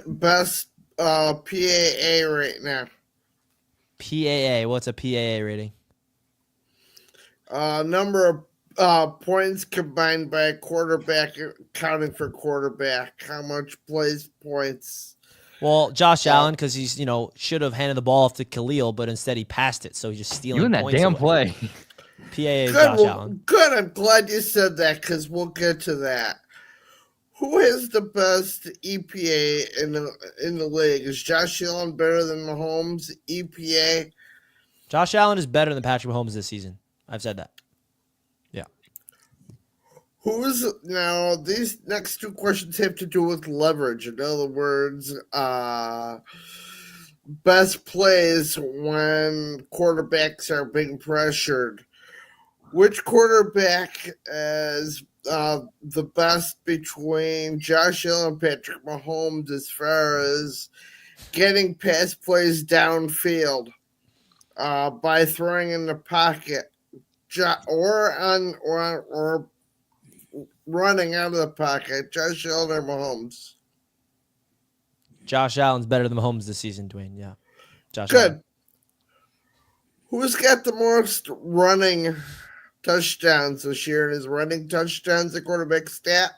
best PAA right now? PAA. What's a PAA rating? Number of points combined by a quarterback, counting for quarterback. How much plays points? Well, Josh Allen, because he's should have handed the ball off to Khalil, but instead he passed it, so he's just stealing. You in that points damn away. play. PAA Josh Allen. Good. I'm glad you said that because we'll get to that. Who has the best EPA in the league? Is Josh Allen better than Mahomes? EPA. Josh Allen is better than Patrick Mahomes this season. I've said that. Yeah. Now these next two questions have to do with leverage. In other words, best plays when quarterbacks are being pressured. Which quarterback is the best between Josh Allen and Patrick Mahomes as far as getting pass plays downfield by throwing in the pocket or running out of the pocket? Josh Allen or Mahomes? Josh Allen's better than Mahomes this season, Dwayne. Yeah. Josh Good. Allen. Who's got the most running touchdowns this year? Is running touchdowns a quarterback stat?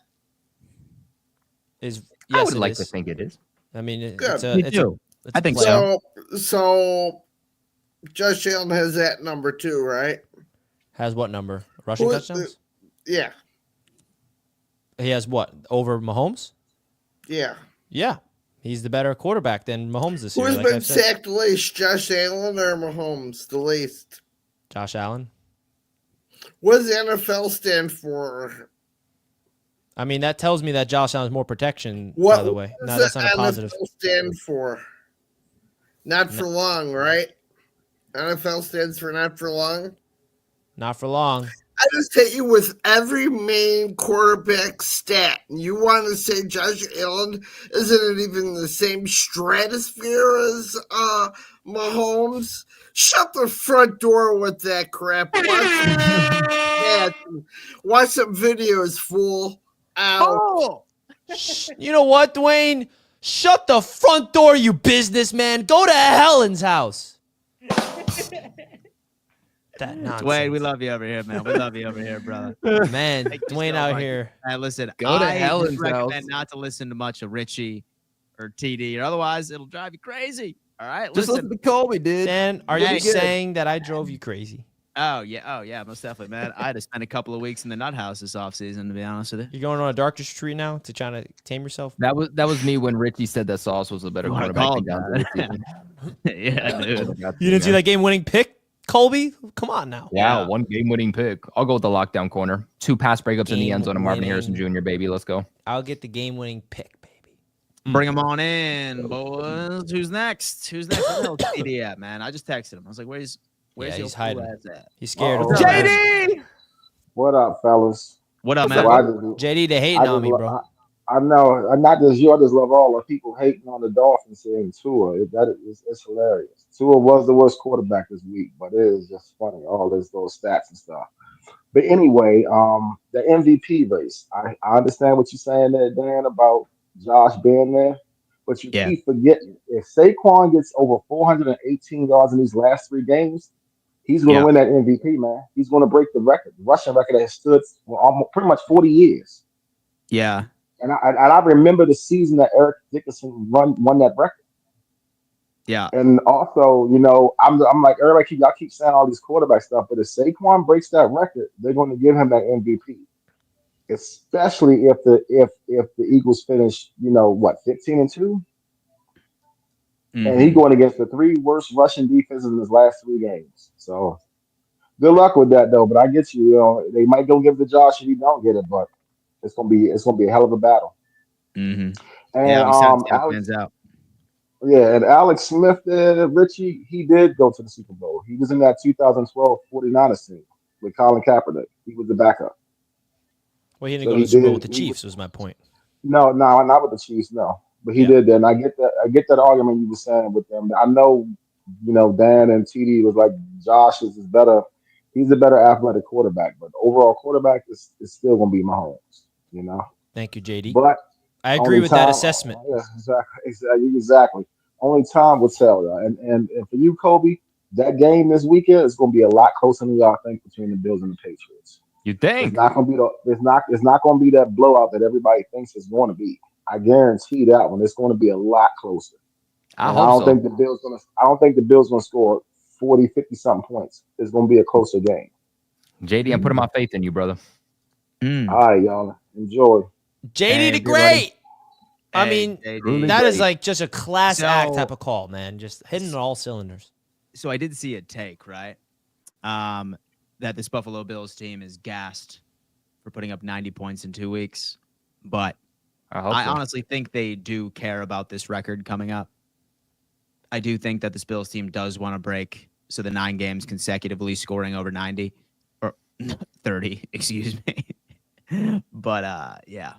Yes, I would like to think it is. I mean, Good. I think so. So Josh Allen has that number too, right? Has what number? Rushing touchdowns? Yeah. He has what? Over Mahomes? Yeah. Yeah. He's the better quarterback than Mahomes this year. Who's like been I've said. sacked least, Josh Allen or Mahomes? The least. Josh Allen. What does the NFL stand for? I mean, that tells me that Josh Allen has more protection, What by the way. does No, the that's not a positive. NFL stand for? Not for long, right? NFL stands for not for long? Not for long. I just hit you with every main quarterback stat. You want to say Josh Allen isn't even in the same stratosphere as Mahomes? Shut the front door with that crap. Watch some videos, fool. Ow. You know what, Dwayne? Shut the front door, you businessman. Go to Helen's house. That nonsense. Dwayne, we love you over here, man. We love you over here, brother. Man, Dwayne out here. Listen, Go to I Helen's recommend house. not to listen to much of Richie or TD, or otherwise it'll drive you crazy. All right, Just listen to Colby, dude. Dan, are Hey, you saying that I drove you crazy? Oh yeah, most definitely, man. I had to spend a couple of weeks in the nut house this offseason, to be honest with you. You're going on a darkness retreat now to try to tame yourself? That was me when Richie said that Sauce was a better What I quarterback. called than Down Yeah, dude. You didn't see that game-winning pick, Colby? Come on now. Yeah, one game-winning pick. I'll go with the lockdown corner. 2 pass breakups in the end zone of Marvin Harrison Jr., baby. Let's go. I'll get the game-winning pick, baby. Bring him on in, boys. Who's next? Where's TD at, man? I just texted him. I was like, where's Yeah, your he's hiding. cool ass at? He's scared. Uh-oh. JD! What up, fellas? What up, man? So JD, they hating on me, bro. I know, not just you. I just love all the people hating on the Dolphins saying Tua. It's hilarious. Tua was the worst quarterback this week, but it is just funny, all those stats and stuff. But anyway, the MVP race. I understand what you're saying there, Dan, about Josh being there, but you keep forgetting if Saquon gets over 418 yards in these last 3 games, he's going to win that MVP, man. He's going to break the record, the rushing record that has stood for almost pretty much 40 years. Yeah. And I remember the season that Eric Dickerson won that record. Yeah. And also, I'm like, everybody y'all keep saying all these quarterback stuff, but if Saquon breaks that record, they're going to give him that MVP. Especially if the Eagles finish, 15-2, and he's going against the 3 worst rushing defenses in his last 3 games. So good luck with that, though. But I get you. They might go give it to Josh if he don't get it, but it's gonna be a hell of a battle. Mm-hmm. And Alex, out. Yeah, and Alex Smith, Richie, he did go to the Super Bowl. He was in that 2012 49ers team with Colin Kaepernick. He was the backup. Well, he didn't go to the Super Bowl with the Chiefs, was my point. No, not with the Chiefs, no. But he did that, and I get that argument you were saying with them. I know, Dan and TD was like, Josh is better. He's a better athletic quarterback, but overall quarterback is still going to be Mahomes, Thank you, JD. But I agree with that assessment. Yeah, exactly. Only time will tell. And for you, Kobe, that game this weekend is going to be a lot closer than y'all think between the Bills and the Patriots. You think? It's not going to be it's not going to be that blowout that everybody thinks it's going to be. I guarantee that one. It's going to be a lot closer. I don't think the Bills going to score 40, 50 something points. It's going to be a closer game. JD, I'm putting my faith in you, brother. All right, y'all. Enjoy. JD the Great. I mean, JD. that is like just a class act type of call, man. Just hitting all cylinders. So I did see a take, right? That this Buffalo Bills team is gassed for putting up 90 points in 2 weeks. But I honestly think they do care about this record coming up. I do think that this Bills team does want to break the 9 games consecutively scoring over 90 or 30, excuse me. But yeah.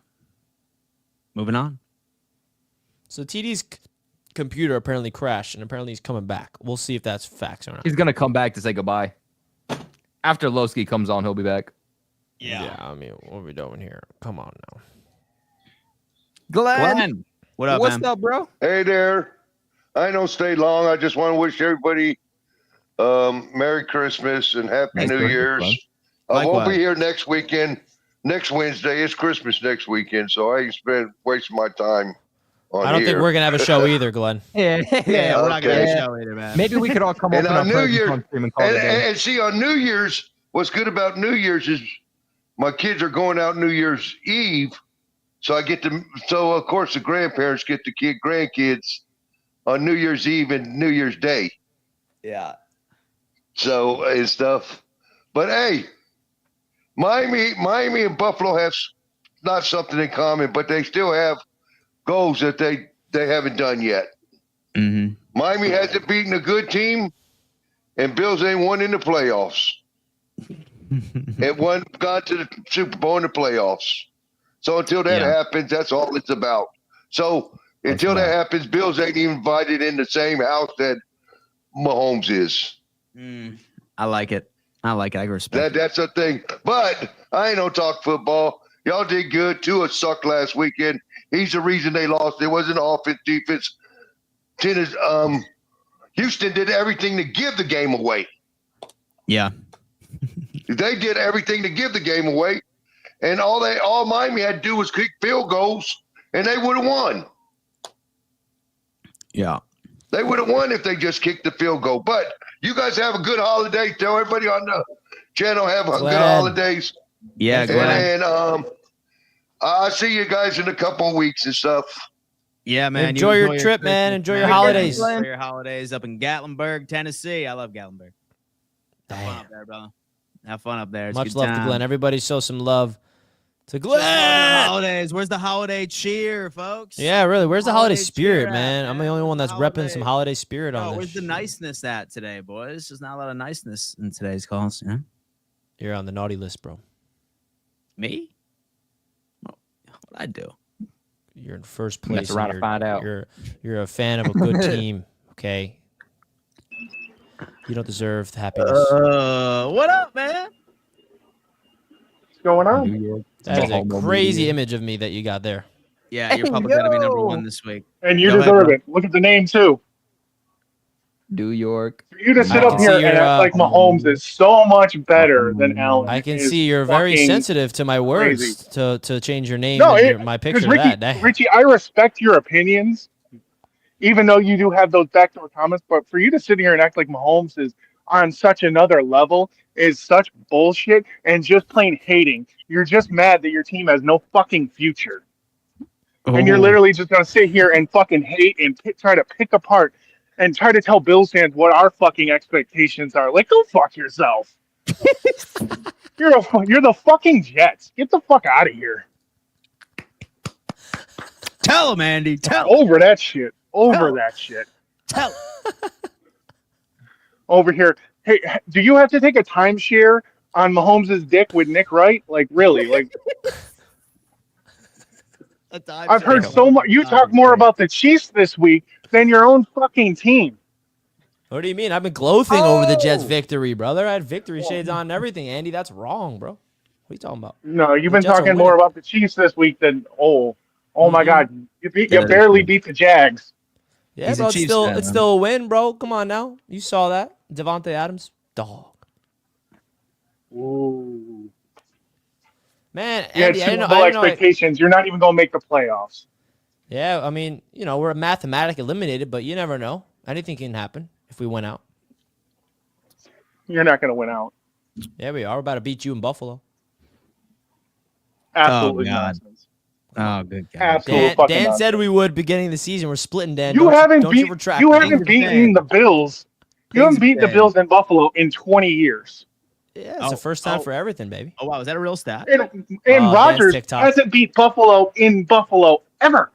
Moving on. So TD's computer apparently crashed, and apparently he's coming back. We'll see if that's facts or not. He's gonna come back to say goodbye. After Lowski comes on, he'll be back. Yeah, I mean, what are we doing here? Come on now. Glenn. What up, What's man? up, bro? Hey there. I don't stay long. I just want to wish everybody Merry Christmas and Happy New Year's. I won't be here next weekend. Next Wednesday. It's Christmas next weekend, so I ain't spend wasting my time on I don't think here. we're going to have a show either, Glenn. Yeah, we're not going to have a show either, man. Maybe we could all come And up on New Year's, and and see, on New Year's, what's good about New Year's is my kids are going out New Year's Eve, so I get to. So of course the grandparents get the grandkids on New Year's Eve and New Year's Day. Yeah. So and stuff, but hey, Miami and Buffalo have not something in common, but they still have goals that they haven't done yet. Mm-hmm. Miami hasn't beaten a good team, and Bills ain't won in the playoffs. It got to the Super Bowl in the playoffs. So until that happens, that's all it's about. So until that happens, Bills ain't even invited in the same house that Mahomes is. I like it. I respect That's a thing. But I ain't no talk football. Y'all did good. Tua sucked last weekend. He's the reason they lost. It wasn't offense, defense. Houston did everything to give the game away. Yeah. They did everything to give the game away. And all Miami had to do was kick field goals, and they would have won. Yeah. They would have won if they just kicked the field goal. But you guys have a good holiday. Tell everybody on the channel have a good holidays. Yeah, Glenn. And I'll see you guys in a couple of weeks and stuff. Yeah, man. Enjoy your trip, man. Enjoy your holidays. Enjoy your holidays up in Gatlinburg, Tennessee. I love Gatlinburg. Have fun up there, brother. Have fun up there. It's Much good love time. to Glenn. Everybody show some love to Just love the Glenn. holidays. Where's the holiday cheer, folks? Yeah, really. Where's the holiday spirit, cheer man? at, I'm the only one that's repping some holiday spirit on Where's this. the niceness at today, boys? There's not a lot of niceness in today's calls. Yeah? You're on the naughty list, bro. Me? What'd I do? You're in first place. Mess around and and find out. You're a fan of a good team, okay? You don't deserve the happiness. What up, man? What's going on? That is a crazy image of me that you got there. Yeah, you're public enemy number 1 this week. And you Go ahead, deserve bro. it. Look at the name too. New York. For you to sit I up can here see and your, act like Mahomes is so much better than Allen. I can is see you're very fucking sensitive to my words crazy. to change your name No, and my picture because to that. Richie, I respect your opinions, even though you do have those backdoor comments. But for you to sit here and act like Mahomes is on such another level is such bullshit and just plain hating. You're just mad that your team has no fucking future. And you're literally just going to sit here and fucking hate and try to pick apart and try to tell Bills fans what our fucking expectations are. Like, go fuck yourself. You're the fucking Jets. Get the fuck out of here. Tell him, Andy. Over that shit. That shit. Tell Over here. Hey, do you have to take a timeshare on Mahomes' dick with Nick Wright? Like, really? Like, I've heard so much. You talk more about the Chiefs this week than your own fucking team. What do you mean? I've been gloating over the Jets' victory, brother. I had victory shades on and everything, Andy. That's wrong, bro. What are you talking about? No, you've The been Jets are talking more winning. about the Chiefs this week than my God, you barely beat the Jags. Yeah, He's a bro. Chiefs fan, It's man. still a win, bro. Come on now. You saw that. Devontae Adams, dog. Ooh. Man, You had Andy, I Super didn't Bowl know. expectations. You're not even gonna make the playoffs. Yeah, I mean, we're mathematically eliminated, but you never know. Anything can happen if we win out. You're not gonna win out. Yeah, we are. We're about to beat you in Buffalo. Absolutely God. nonsense. Oh, good God. Absolute fucking Dan said nonsense. we would beginning of the season. We're splitting, Dan. You Don't haven't you beat. retract. You it. haven't beaten the Bills. You haven't beaten the Bills in Buffalo in 20 years. Yeah, it's the first time for everything, baby. Oh, wow. Is that a real stat? And Rodgers hasn't beat Buffalo in Buffalo ever.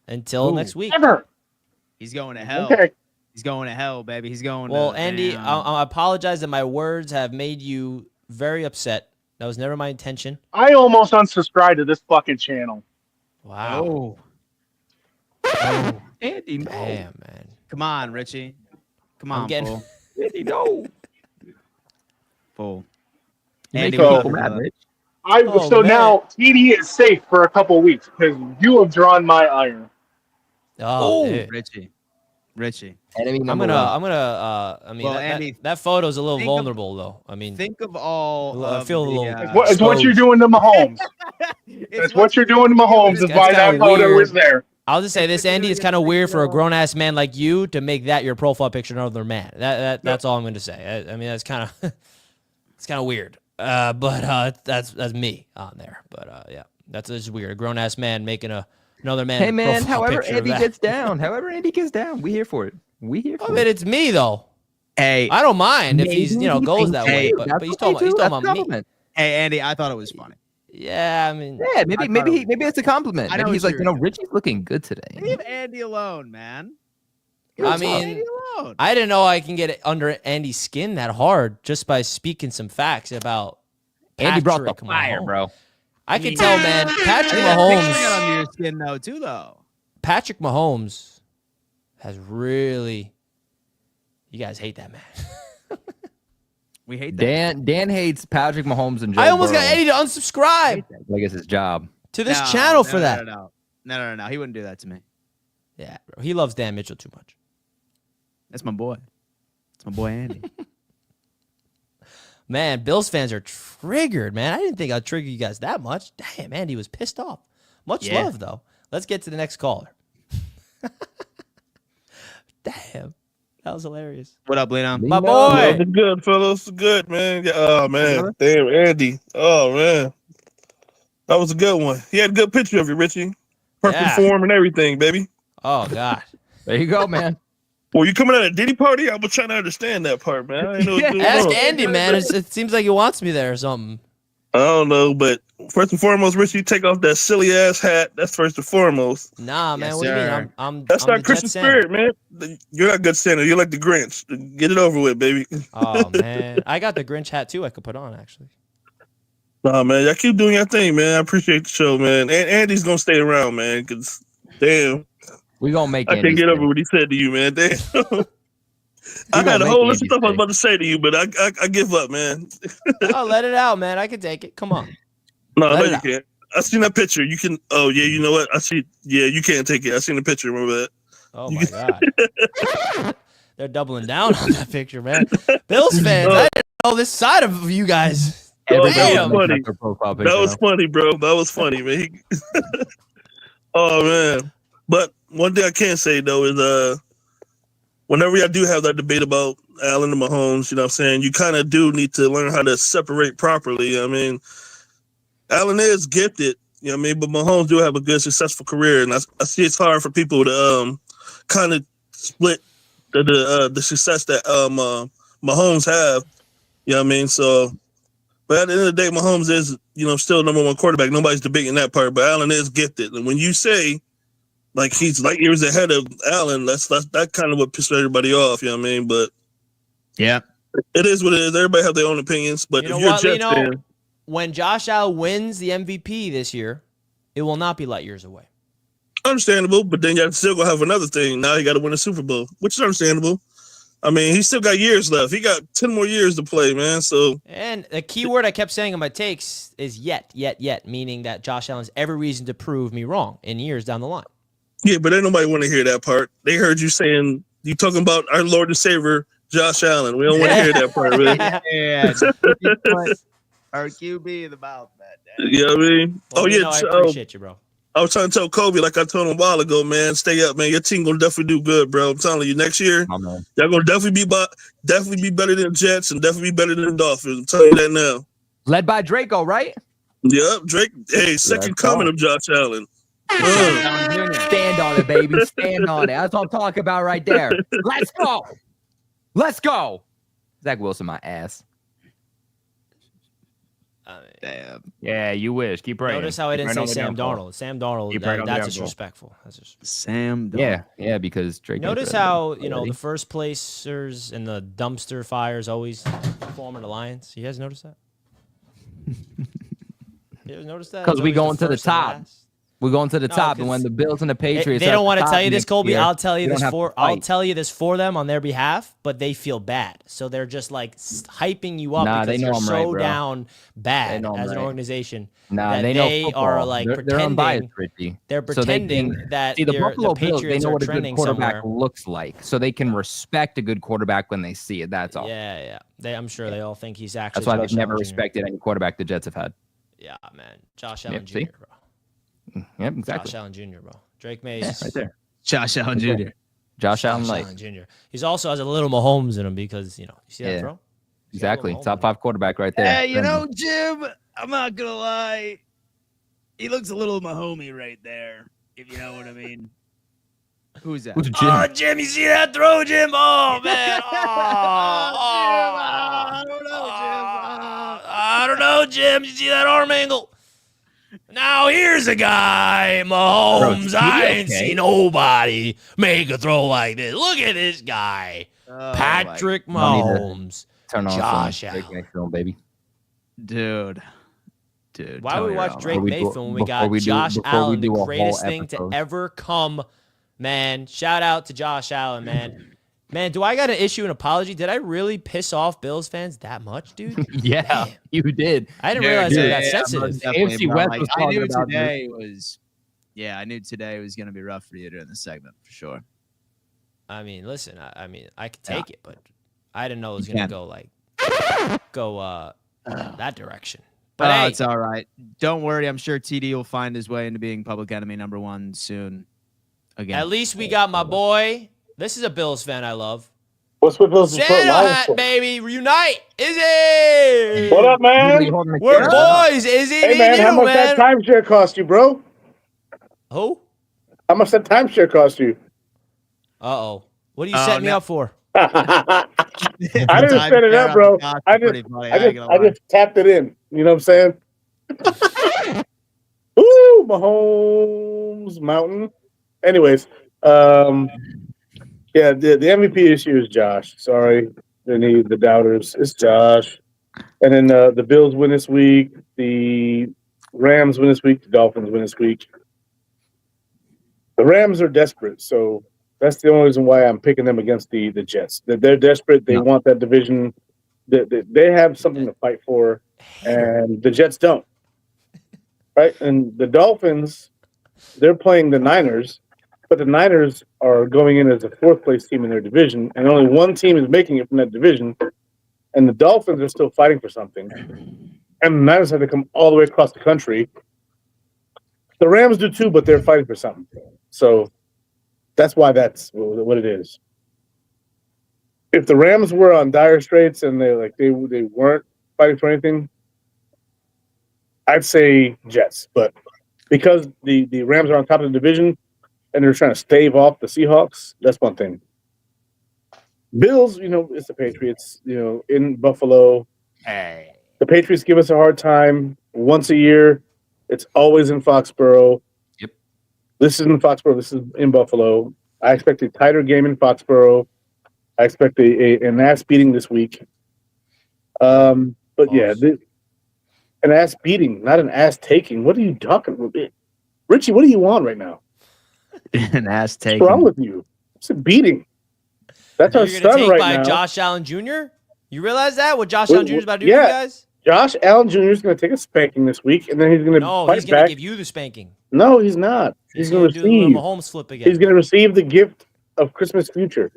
Until next week. Ever. He's going to hell. Okay. He's going to hell, baby. He's going Well, to Andy, I apologize that my words have made you very upset. That was never my intention. I almost unsubscribed to this fucking channel. Wow. Oh. Andy, no. Damn, man. Come on, Richie. Come on, getting- fool. Andy, no. Fool. Andy, So- people mad, Rich. Now TD is safe for a couple of weeks because you have drawn my iron. Oh, Richie. Enemy I'm number gonna. one. I mean, Well, that, Andy, that photo's a little think of- vulnerable, though. I mean, Think of all. I of feel a the, little. It's what you're doing to Mahomes. That's what you're doing to Mahomes. Is It's why that kinda photo weird. is there. I'll just say this, Andy. It's kind of weird for a grown ass man like you to make that your profile picture of another man. That's all I'm going to say. I mean, that's kind of it's kind of weird. But that's me on there. But yeah, that's just weird. A grown ass man making another man. Hey, man, profile however picture of Andy that. gets down. We here for it. We here for I mean, it's me though. Hey, I don't mind if he's goes that way. Hey, But he's talking about me. Hey, Andy, I thought it was funny. Yeah, I mean, Yeah, maybe it's a compliment. I know Maybe he's what like, you're- Richie's looking good today. Leave Andy alone, man. I Leave mean, Andy alone. I didn't know I can get under Andy's skin that hard just by speaking some facts about Andy brought the Patrick fire, Mahomes. bro. I can tell, man. Patrick Got Mahomes. under your skin though, too, though. Patrick Mahomes has really. You guys hate that man. We hate that. Dan hates Patrick Mahomes and Joe I almost got Burrow. Eddie to unsubscribe Like it's his job. to this No, channel no, for that. No. He wouldn't do that to me. Yeah, bro. He loves Dan Mitchell too much. That's my boy. It's my boy Andy. Man, Bills fans are triggered, man. I didn't think I'd trigger you guys that much. Damn, Andy was pissed off. Much Yeah. love, though. Let's get to the next caller. Damn. That was hilarious. What up, Leno? My Yeah, boy. it's good, fellas. Good, man. Yeah, oh, man. Damn, Andy. Oh, man. That was a good one. He had a good picture of you, Richie. Perfect Yeah. form and everything, baby. Oh, God. There you go, man. Well, you coming at a Diddy party? I was trying to understand that part, man. I didn't know what's going Ask on. Andy, man. It seems like he wants me there or something. I don't know, but first and foremost, Richie, take off that silly ass hat. That's first and foremost. Nah, man. Yes, What do you mean? sir. That's I'm not the Christian Jet Santa. spirit, man. You're not good Santa. You're like the Grinch. Get it over with, baby. Oh, man. I got the Grinch hat, too, I could put on, actually. Nah, man. Y'all keep doing your thing, man. I appreciate the show, man. And Andy's gonna stay around, man. Cause damn, We gonna make I Andy can't get stay. over what he said to you, man. Damn. I gonna had a make whole list of Andy stuff I was stay. about to say to you, but I give up, man. Oh, let it out, man. I can take it. Come on. No, Let no, it you out. can't. I seen that picture. You can. Oh yeah, you know what? I see. Yeah, you can't take it. I seen the picture. Remember that? Oh, my God. They're doubling down on that picture, man. Bills fans, I didn't know this side of you guys. Everybody that was looking funny. at their profile That picture was now. funny, bro. That was funny, man. Oh man. But one thing I can say though is whenever y'all do have that debate about Allen and Mahomes, you know what I'm saying, you kind of do need to learn how to separate properly. I mean, Allen is gifted, you know what I mean, but Mahomes do have a good, successful career, and I see it's hard for people to kind of split the success that Mahomes have. You know what I mean? So, but at the end of the day, Mahomes is, you know, still number one quarterback. Nobody's debating that part, but Allen is gifted. And when you say, like, he's light years ahead of Allen, that's that kind of what pissed everybody off, you know what I mean? But Yeah. it is what it is. Everybody have their own opinions. But You know if you're what, a Jets Lino? fan, When Josh Allen wins the MVP this year, it will not be light years away. understandable, but then you're still going to have another thing. Now you got to win a Super Bowl, which is understandable. I mean, he's still got years left. He got 10 more years to play, man. So, And the key word I kept saying in my takes is yet, meaning that Josh Allen has every reason to prove me wrong in years down the line. yeah, but ain't nobody want to hear that part. They heard you saying, you talking about our Lord and Savior Josh Allen. We don't want to hear that part, really. Yeah. Our QB in the mouth, man. You know what I mean? Well, I appreciate you, bro. I was trying to tell Kobe, like I told him a while ago, man, stay up, man. Your team gonna definitely do good, bro. I'm telling you, next year, y'all gonna definitely be better than the Jets and definitely be better than the Dolphins. I'm telling you that now. Led by Draco, right? Yep, Drake. Hey, second coming of Josh Allen. Stand on it, baby. Stand on it. That's what I'm talking about right there. Let's go. Let's go. Zach Wilson, my ass. Damn. Yeah, you wish. Keep praying. Notice how I didn't say Sam Darnold. Sam Darnold, that's disrespectful. Sam Darnold. Yeah, because Drake. Notice how, the first placers and the dumpster fires always form an alliance. You guys notice that? You guys notice that? Because we going to the top. We're going to the top, and when the Bills and the Patriots, they don't want to tell you this, Colby. I'll tell you this I'll tell you this for them on their behalf, but they feel bad, so they're just like hyping you up because they know you're I'm so right, down bad as an organization. They know football. Are like they're pretending. Unbiased, Richie. They're pretending that the Buffalo the Bills. Patriots They know what a good trending quarterback somewhere. looks like, so they can respect a good quarterback when they see it. That's all. Yeah. I'm sure they all think he's actually. That's why Josh they've never Allen Jr. respected any quarterback the Jets have had. Yeah, man, Josh Allen Jr. See? Bro. Yep, exactly. Josh Allen Jr. Bro. Drake Mays. Right there. Josh Allen Jr. Josh Allen Jr. He's also has a little Mahomes in him because you see that throw. Exactly. Top 5 quarterback right there. Hey, Jim, I'm not gonna lie. He looks a little Mahomey right there, if you know what I mean. Who's that? Who's Jim? Oh, Jim, you see that throw, Jim? Oh, man. I don't know, Jim. I don't know, Jim. You see that arm angle? Now here's a guy, Mahomes. I ain't seen nobody make a throw like this. Look at this guy. Patrick Mahomes. Turn on Josh Drake Allen. Mayfield, baby. Dude. Why would we watch Drake Mayfield when we got before we do- Josh before we Allen, the do a whole greatest thing to episode. ever come, man? Shout out to Josh Allen, man. Man, do I got to issue an apology? Did I really piss off Bills fans that much, dude? Yeah, you did. I didn't realize it was that sensitive. AFC West was I knew talking about today was. Yeah, I knew today was going to be rough for you during the segment for sure. I mean, listen, I could take it, but I didn't know it was going to go that direction. But hey, it's all right. Don't worry. I'm sure TD will find his way into being public enemy #1 soon. Again, at least we got my boy. This is a Bills fan I love. What's with those Detroit Santa Lions hat, for? baby. Reunite. Izzy. What up, man? We're boys. Izzy. Hey, man, how much that timeshare cost you, bro? Who? How much that timeshare cost you? Uh-oh. What do you set me up for? I didn't set it up, bro. I just tapped it in. You know what I'm saying? Ooh, Mahomes Mountain. Anyways, yeah, the MVP issue is Josh. Sorry, the doubters. It's Josh. And then the Bills win this week. The Rams win this week. The Dolphins win this week. The Rams are desperate, so that's the only reason why I'm picking them against the Jets. They're desperate. They want that division. They have something to fight for, and the Jets don't. Right? And the Dolphins, they're playing the Niners, but the Niners are going in as a 4th-place team in their division, and only one team is making it from that division, and the Dolphins are still fighting for something. And the Niners have to come all the way across the country. The Rams do too, but they're fighting for something. So that's why that's what it is. If the Rams were on dire straits and they weren't fighting for anything, I'd say Jets. But because the Rams are on top of the division and they're trying to stave off the Seahawks, that's one thing. Bills, it's the Patriots, in Buffalo. Hey. The Patriots give us a hard time once a year. It's always in Foxborough. Yep. This is in Foxborough. This is in Buffalo. I expect a tighter game in Foxborough. I expect an ass beating this week. But yeah, an ass beating, not an ass taking. What are you talking about? Richie, what are you on right now? An ass taking. What's wrong with you? It's a beating. That's our You're gonna son take right by now. Josh Allen Jr.? You realize that? What Josh Allen Jr. is about to do to you guys? Josh Allen Jr. is going to take a spanking this week, and then he's going to fight he's going back. to give you the spanking. No, he's not. He's going to do the little receive. Mahomes flip again. He's going to receive the gift of Christmas future.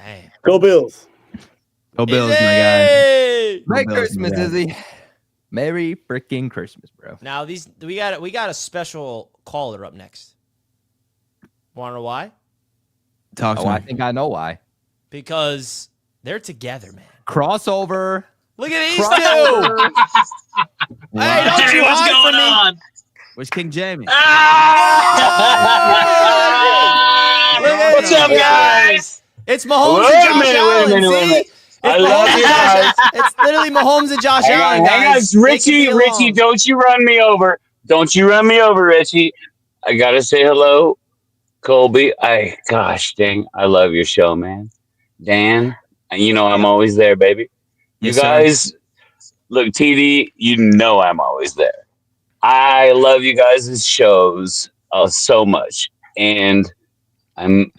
Damn. Go Bills. Go Bills, my guy. Hey! Merry Bills, Christmas, my guy. Izzy. Merry freaking Christmas, bro. Now we got a special caller up next. Want to know why? Talk to me. I think I know why. Because they're together, man. Crossover. Look at these two. Hey, don't you What's hide going from me. on? Where's King Jamie? Look at What's up, guys? It's Mahomes Wait a and Josh minute, Allen. wait a minute. See? I It's love Mahomes you and Josh- guys. It's literally Mahomes and Josh Allen, Hang on, guys. They Richie, can be Richie, alone. don't you run me over. Don't you run me over, Richie. I gotta say hello, Colby. Gosh dang, I love your show, man. Dan, you know I'm always there, baby. You Yes, sir. guys, look, TD, you know I'm always there. I love you guys' shows so much, and I'm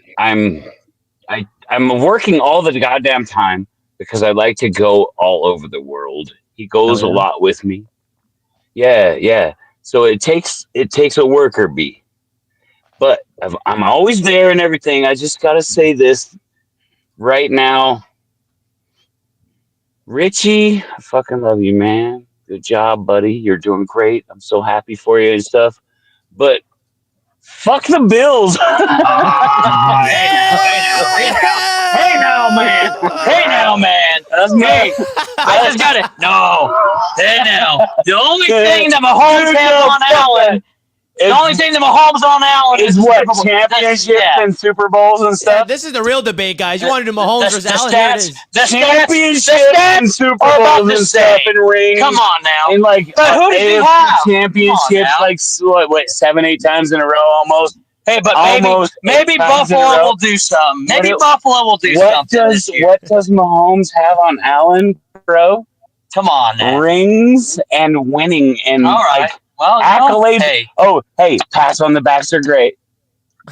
working all the goddamn time because I like to go all over the world. He goes a lot with me. Yeah. So it takes a worker bee, but I'm always there and everything. I just gotta say this right now, Richie. I fucking love you, man. Good job, buddy. You're doing great. I'm so happy for you and stuff. But fuck the Bills. Hey now, man. That's me. I just got it. No. Hey now. The only thing that Mahomes has on Allen. The only thing that Mahomes on Allen is what championships and Super Bowls and Yeah, stuff. this is the real debate, guys. You want to do Mahomes versus The Allen? Here it is. championships and Super Bowls and stuff and rings. Come on now. And like But who does he AFC have? championships, like what 7-8 times in a row almost. Hey, but maybe Buffalo will do something. Maybe Buffalo will do something. What does Mahomes have on Allen, bro? Come on now. Rings and winning and All right. like Well, accolades. hey. Oh, hey, pats on the backs are great.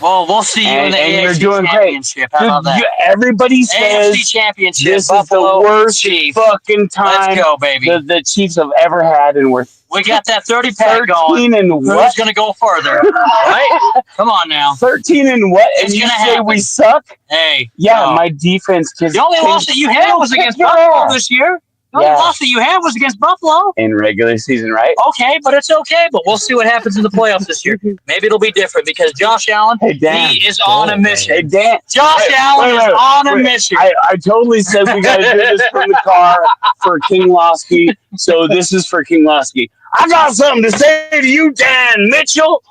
Well, we'll see you in the And you're AFC doing great. Championship. How about that? Everybody says AFC Championship. this Buffalo is the worst Chiefs. fucking time Let's go, baby. the Chiefs have ever had, and we're We got that 30-pack going. 13 and Who's what? going to go further? Right? Come on now. 13 and what? And It's you gonna say happen. we suck? Hey. Yeah, no. my defense. The only loss that you had was against Buffalo this year. The only loss that you had was against Buffalo. In regular season, right? Okay, but it's okay. But we'll see what happens in the playoffs this year. Maybe it'll be different because Josh Allen, Dan. he is on a mission. Hey, Dan. Josh Allen is on a mission. I totally said we got to do this from the car for King Losky. So this is for King Losky. I got something to say to you, Dan Mitchell.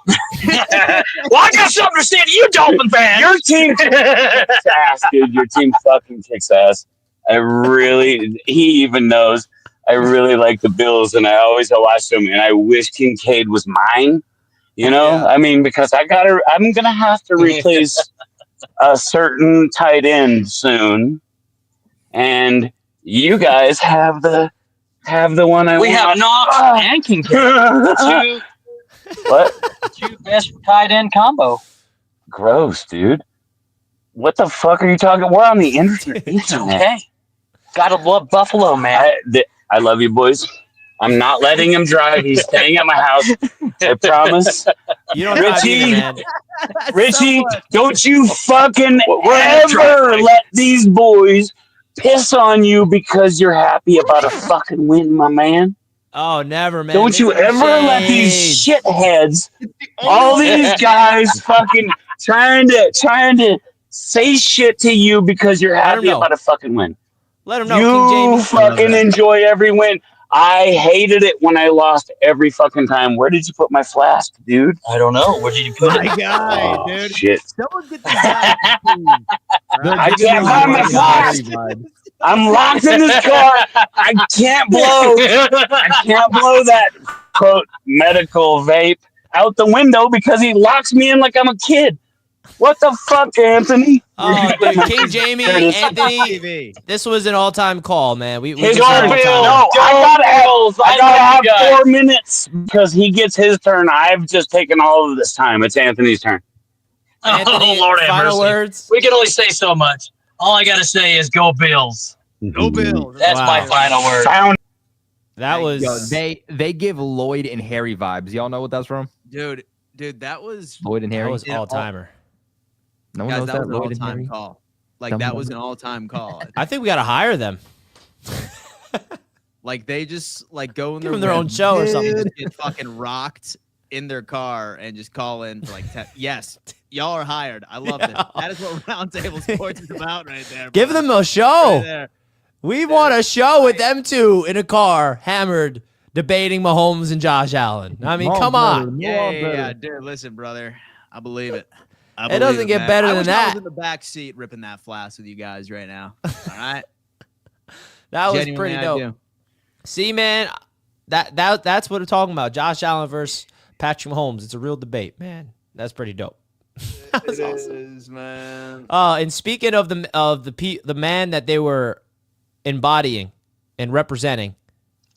Well, I got something to say to you, Dolphin fans. Your team kicks ass, dude. Your team fucking kicks ass. He even knows I really like the Bills, and I always watch them, and I wish Kincaid was mine. You know, I mean, because I'm gonna have to replace a certain tight end soon, and you guys have the one I We want. have Knox and Kincaid. Two best tight end combo. Gross, dude. What the fuck are you talking? We're on the internet. It's okay. Gotta love Buffalo, man. I love you, boys. I'm not letting him drive. He's staying at my house. I promise. You don't drive either, man. Richie, don't you fucking ever let these boys piss on you because you're happy about a fucking win, my man. Oh, never, man. Don't you ever let these shitheads, all these guys fucking trying to say shit to you because you're happy about a fucking win. Let him know, You King James. fucking enjoy every win. I hated it when I lost every fucking time. Where did you put my flask, dude? I don't know. Where did you put it? My guy, Oh, dude. shit. Someone get this guy. I can't find my flask. I'm locked in this car. I can't blow that quote medical vape out the window because he locks me in like I'm a kid. What the fuck, Anthony? Oh, dude, King Jamie, Anthony, this was an all-time call, man. We just had a good time. No, I gotta have 4 minutes because he gets his turn. I've just taken all of this time. It's Anthony's turn. Anthony, Oh, Lord have final mercy. words? We can only say so much. All I gotta say is go Bills. Go Bills. That's my final word. That was Yo, they give Lloyd and Harry vibes. Y'all know what that's from? Dude, that was Lloyd and Harry. that was all-timer. No one guys, knows that that. was an Lloyd and all-time Harry. call. Like that was an all-time call. I think we got to hire them. Like they just like go in Give them their own show or something. Just get fucking rocked in their car and just call in for like yes, y'all are hired. I love it. That is what Roundtable Sports is about right there. Give them a show. Right we want a show with them two in a car, hammered, debating Mahomes and Josh Allen. I mean, come on. Yeah, dude. Listen, brother, I believe it. It doesn't get better than that. I was in the back seat ripping that flask with you guys right now. All right. That was pretty dope. See, man, that's what we're talking about. Josh Allen versus Patrick Mahomes. It's a real debate, man. That's pretty dope. It is, man. And speaking of the man that they were embodying and representing,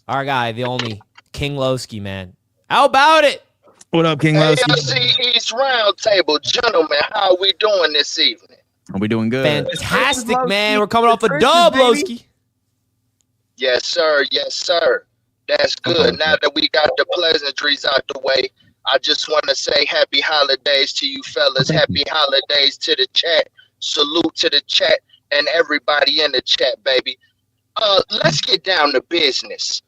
our guy, the only King Lowski, man. How about it? What up, King Lowski? AFC East Roundtable, gentlemen. How are we doing this evening? Are we doing good? Fantastic, man. We're coming off a dub, Lowski. Yes, sir. Yes, sir. That's good. Now that we got the pleasantries out the way, I just want to say happy holidays to you fellas. Happy holidays to the chat. Salute to the chat and everybody in the chat, baby. Let's get down to business.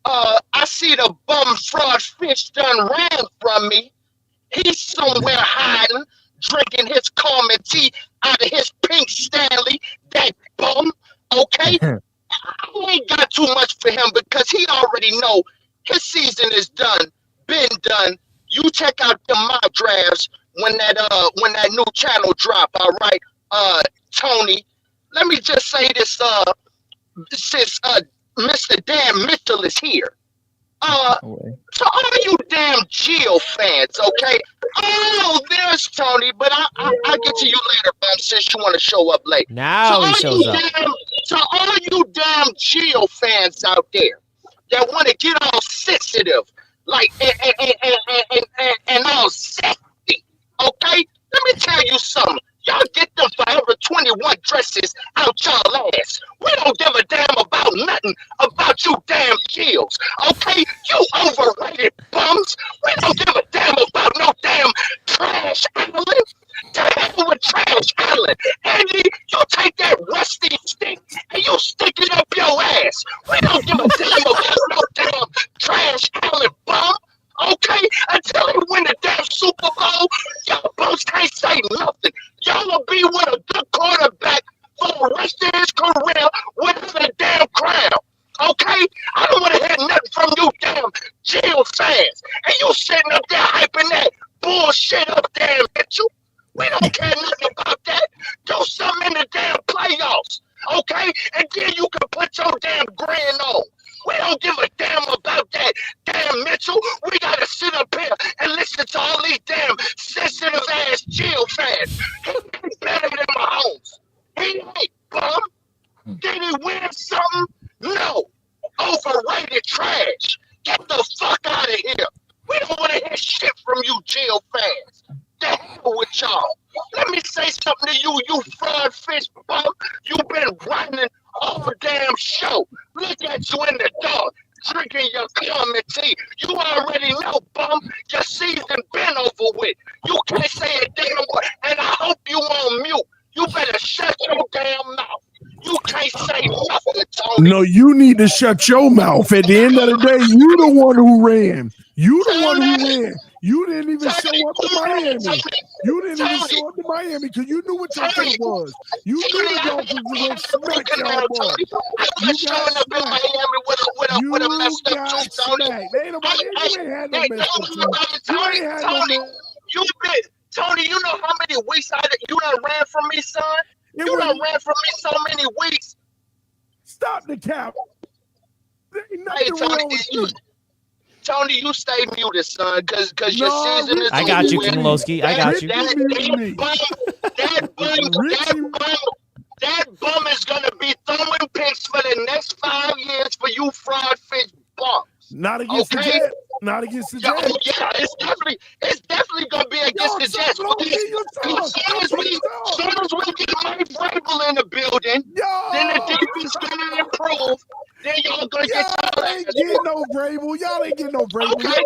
I see the bum fraud fish done ran from me. He's somewhere hiding, drinking his Carmen tea out of his pink Stanley. That bum, okay? I ain't got too much for him because he already know his season is done, been done. You check out the mock drafts when that new channel drop. All right, Tony. Let me just say this. Since Mr. Dan Mitchell is here. To all you damn Geo fans, okay? Oh, there's Tony, but I'll get to you later, bum, since you want to show up late. Now he shows up. To all you damn Geo fans out there that want to get all sensitive, like, and all sexy, okay? Let me tell you something. Y'all get them Forever 21 dresses out y'all ass. We don't give a damn about nothing about you damn Gills, okay? You overrated bums. We don't give a damn about no damn Trash Allen. To hell with Trash Allen. Andy, you take that rusty stick and you stick it up your ass. We don't give a damn about no damn Trash Allen bum. Okay, until he win the damn Super Bowl, y'all both can't say nothing. Y'all will be with a good quarterback for the rest of his career with the damn crown. Okay? I don't want to hear nothing from you damn Jill fans. And you sitting up there hyping that bullshit up there, Mitchell. We don't care nothing about that. Do something in the damn playoffs. Okay? And then you can put your damn grin on. We don't give a damn about that, damn Mitchell. We gotta sit up here and listen to all these damn sensitive ass Jill fans. He ain't better than Mahomes. He ain't, bum. Did he win something? No. Overrated trash. Get the fuck out of here. We don't want to hear shit from you Jill fans. The hell with y'all. Let me say something to you, you fraud fish bum. You've been running all damn show. Look at you in the dark, drinking your Carmen tea. You already know, bum. Your season been over with. You can't say a damn word, and I hope you on mute. You better shut your damn mouth. You can't say nothing, Tony. No, you need to shut your mouth. At the end of the day, you the one who ran. You the one who ran. You didn't even show up to Miami. You didn't even show up to Miami because you knew what your take was. You knew the Dolphins were going to smack y'all boy. You got smacked. You got smacked. Ain't nobody, you ain't had no mess. You ain't had no mess. Tony, you know how many weeks you done ran from me, son? You done ran from me so many weeks. Stop the cap. Hey, Tony, you stay muted, son, because your season is I got you, Kimlowski. I got you. That bum is going to be throwing picks for the next 5 years for you fraud fish bums. Not against the Jets. Not against the Jets. Yeah, it's definitely gonna be against the Jets. As soon as we get Mike Vrabel in the building, then the defense gonna improve. Then y'all gonna get y'all ain't getting no Vrabel. Y'all ain't getting no Vrabel. Okay,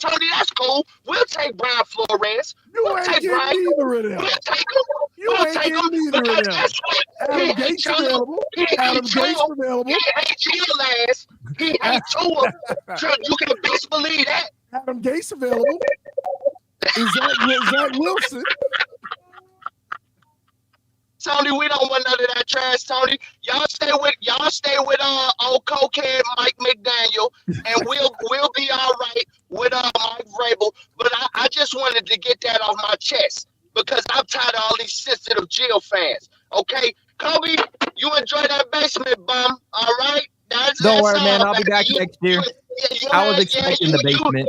Tony, that's cool. We'll take Brian Flores. You ain't getting either of them. We'll take him. You I ain't getting neither of them. Adam Gates available. Adam Gates available. He hates your ass. He hates Tua. You can best believe that. Adam Gates available. Is that Zach Wilson? Tony, we don't want none of that trash, Tony. Y'all stay with old cokehead Mike McDaniel, and we'll be all right with Mike Vrabel. But I just wanted to get that off my chest because I'm tired of all these sensitive Jill fans. Okay, Kobe, you enjoy that basement, bum. All right. Don't worry, man. I'll be back next year. I was expecting the basement.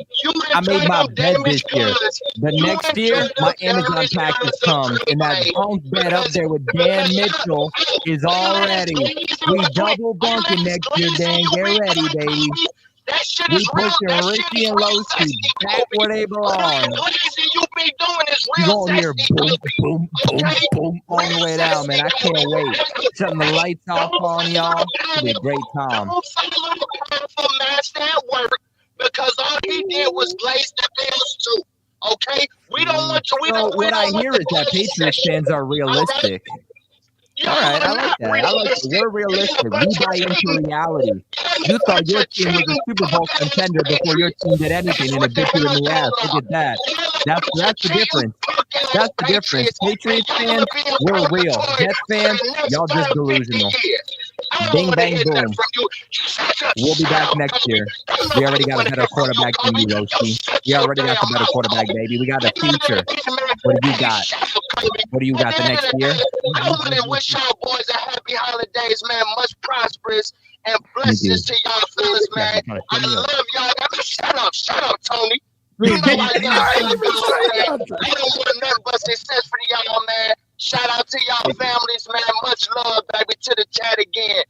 I made my bed this year. The next year, my Amazon package comes, and that bunk bed up there with Dan Mitchell is already. We double bunking next year, Dan. Get ready, baby. We pushing Ricky and Losi back where they belong. You gonna hear boom, boom, boom, boom on the way down, man. I can't wait. Shutting the lights off on y'all. It'll be a great time. Because all he did was glaze the bills too. Okay, we don't want to. What I hear is that Patriots fans are realistic. All right, I like that. I like that. We're realistic. We buy into reality. You thought your team was a Super Bowl contender before your team did anything, and it bit you in the ass. Look at that. That's the difference. That's the difference. Patriots fans, we're real. Jets fans, y'all just delusional. Bing, bang, boom. We'll be back next year. We already got a better quarterback than you, Roshi. We already got the better quarterback, baby. We got the future. What do you got? What do you got the next year? I want to wish y'all boys a happy holidays, man. Much prosperous and blessings to y'all fellas, man. I love y'all. Shut up, Tony. You know I don't want nothing but success for y'all, man. Shout out to y'all families, man. Much love, baby, to the chat again.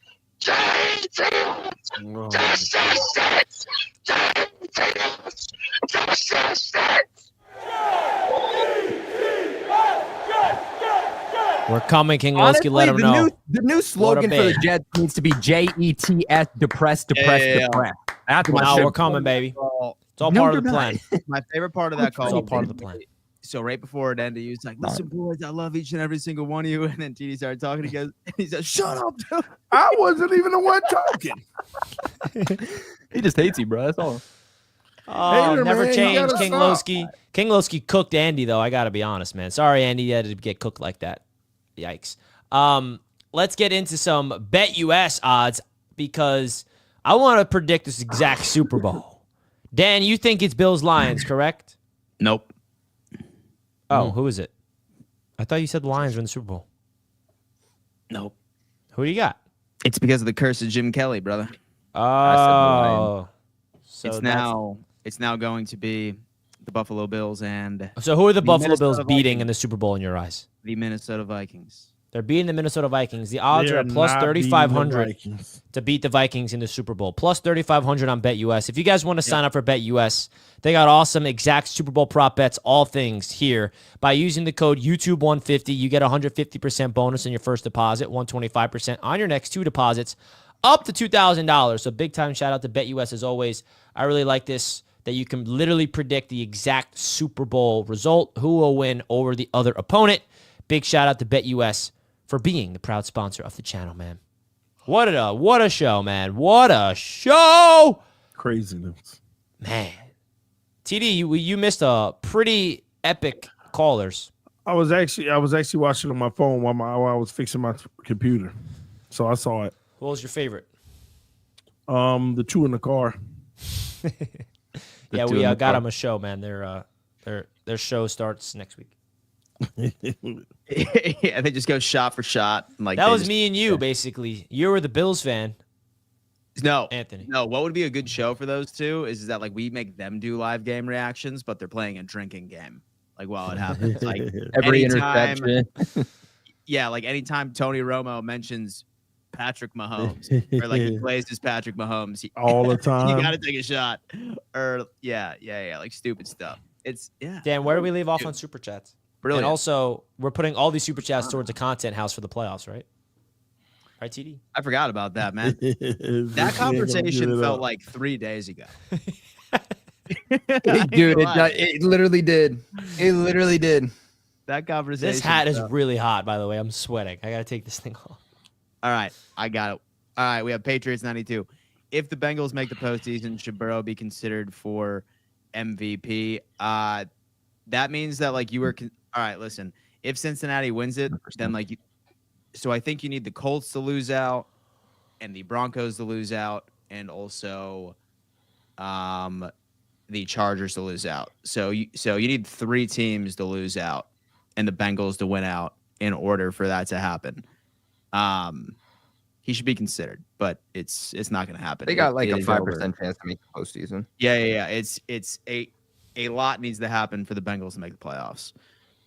We're coming, King Loski. Let him know. The new slogan for the Jets needs to be JETS, depressed. That's what we're coming, baby. It's all part of the plan. My favorite part of that call. It's all part of the plan. So right before it ended, he was like, "Listen, boys, I love each and every single one of you." And then TD started talking. He said, "Shut up, dude." I wasn't even the one talking. He just hates you, bro. That's all. Oh, Hater, never man, change, you King gotta Loski. King Loski cooked Andy, though. I gotta be honest, man. Sorry, Andy, you had to get cooked like that. Yikes. Let's get into some BetUS odds because I want to predict this exact Super Bowl. Dan, you think it's Bills-Lions, correct? Nope. Oh, who is it? I thought you said the Lions were in the Super Bowl. Nope. Who do you got? It's because of the curse of Jim Kelly, brother. Oh. So it's now going to be the Buffalo Bills and. So who are the Buffalo Minnesota Bills beating Vikings. in the Super Bowl in your eyes? The Minnesota Vikings. They're beating the Minnesota Vikings. The odds They're are plus not 3,500 beating the Vikings. to beat the Vikings in the Super Bowl. Plus 3,500 on BetUS. If you guys want to sign up for BetUS, they got awesome exact Super Bowl prop bets, all things here. By using the code YouTube150, you get 150% bonus on your first deposit, 125% on your next two deposits, up to $2,000. So big time shout out to BetUS as always. I really like this, that you can literally predict the exact Super Bowl result, who will win over the other opponent. Big shout out to BetUS for being the proud sponsor of the channel, man. What a show, man. What a show. Craziness. Man. TD, you missed a pretty epic callers. I was actually watching on my phone while I was fixing my computer. So I saw it. What was your favorite? The two in the car. Yeah, we got them a show, man. Their show starts next week. Yeah, they just go shot for shot. Like that was me and you, basically. You were the Bills fan. No, Anthony. No, what would be a good show for those two is that like we make them do live game reactions, but they're playing a drinking game like while it happens. Like every anytime, interception. Yeah, like anytime Tony Romo mentions Patrick Mahomes or like he plays as Patrick Mahomes all the time, you gotta take a shot. Or yeah, like stupid stuff. It's Dan, where do we leave off on super chats? Brilliant. And also, we're putting all these super chats towards a content house for the playoffs, right? Right, TD? I forgot about that, man. That conversation felt like 3 days ago. Dude, it literally did. It literally did. that conversation. This hat is really hot, by the way. I'm sweating. I got to take this thing off. All right, I got it. All right, we have Patriots 92. If the Bengals make the postseason, should Burrow be considered for MVP? That means that like you were. All right, listen. If Cincinnati wins it, 100%. Then like, so I think you need the Colts to lose out, and the Broncos to lose out, and also, the Chargers to lose out. So you need 3 teams to lose out, and the Bengals to win out in order for that to happen. He should be considered, but it's not going to happen. They got like a 5% chance to make the postseason. Yeah. It's a lot needs to happen for the Bengals to make the playoffs.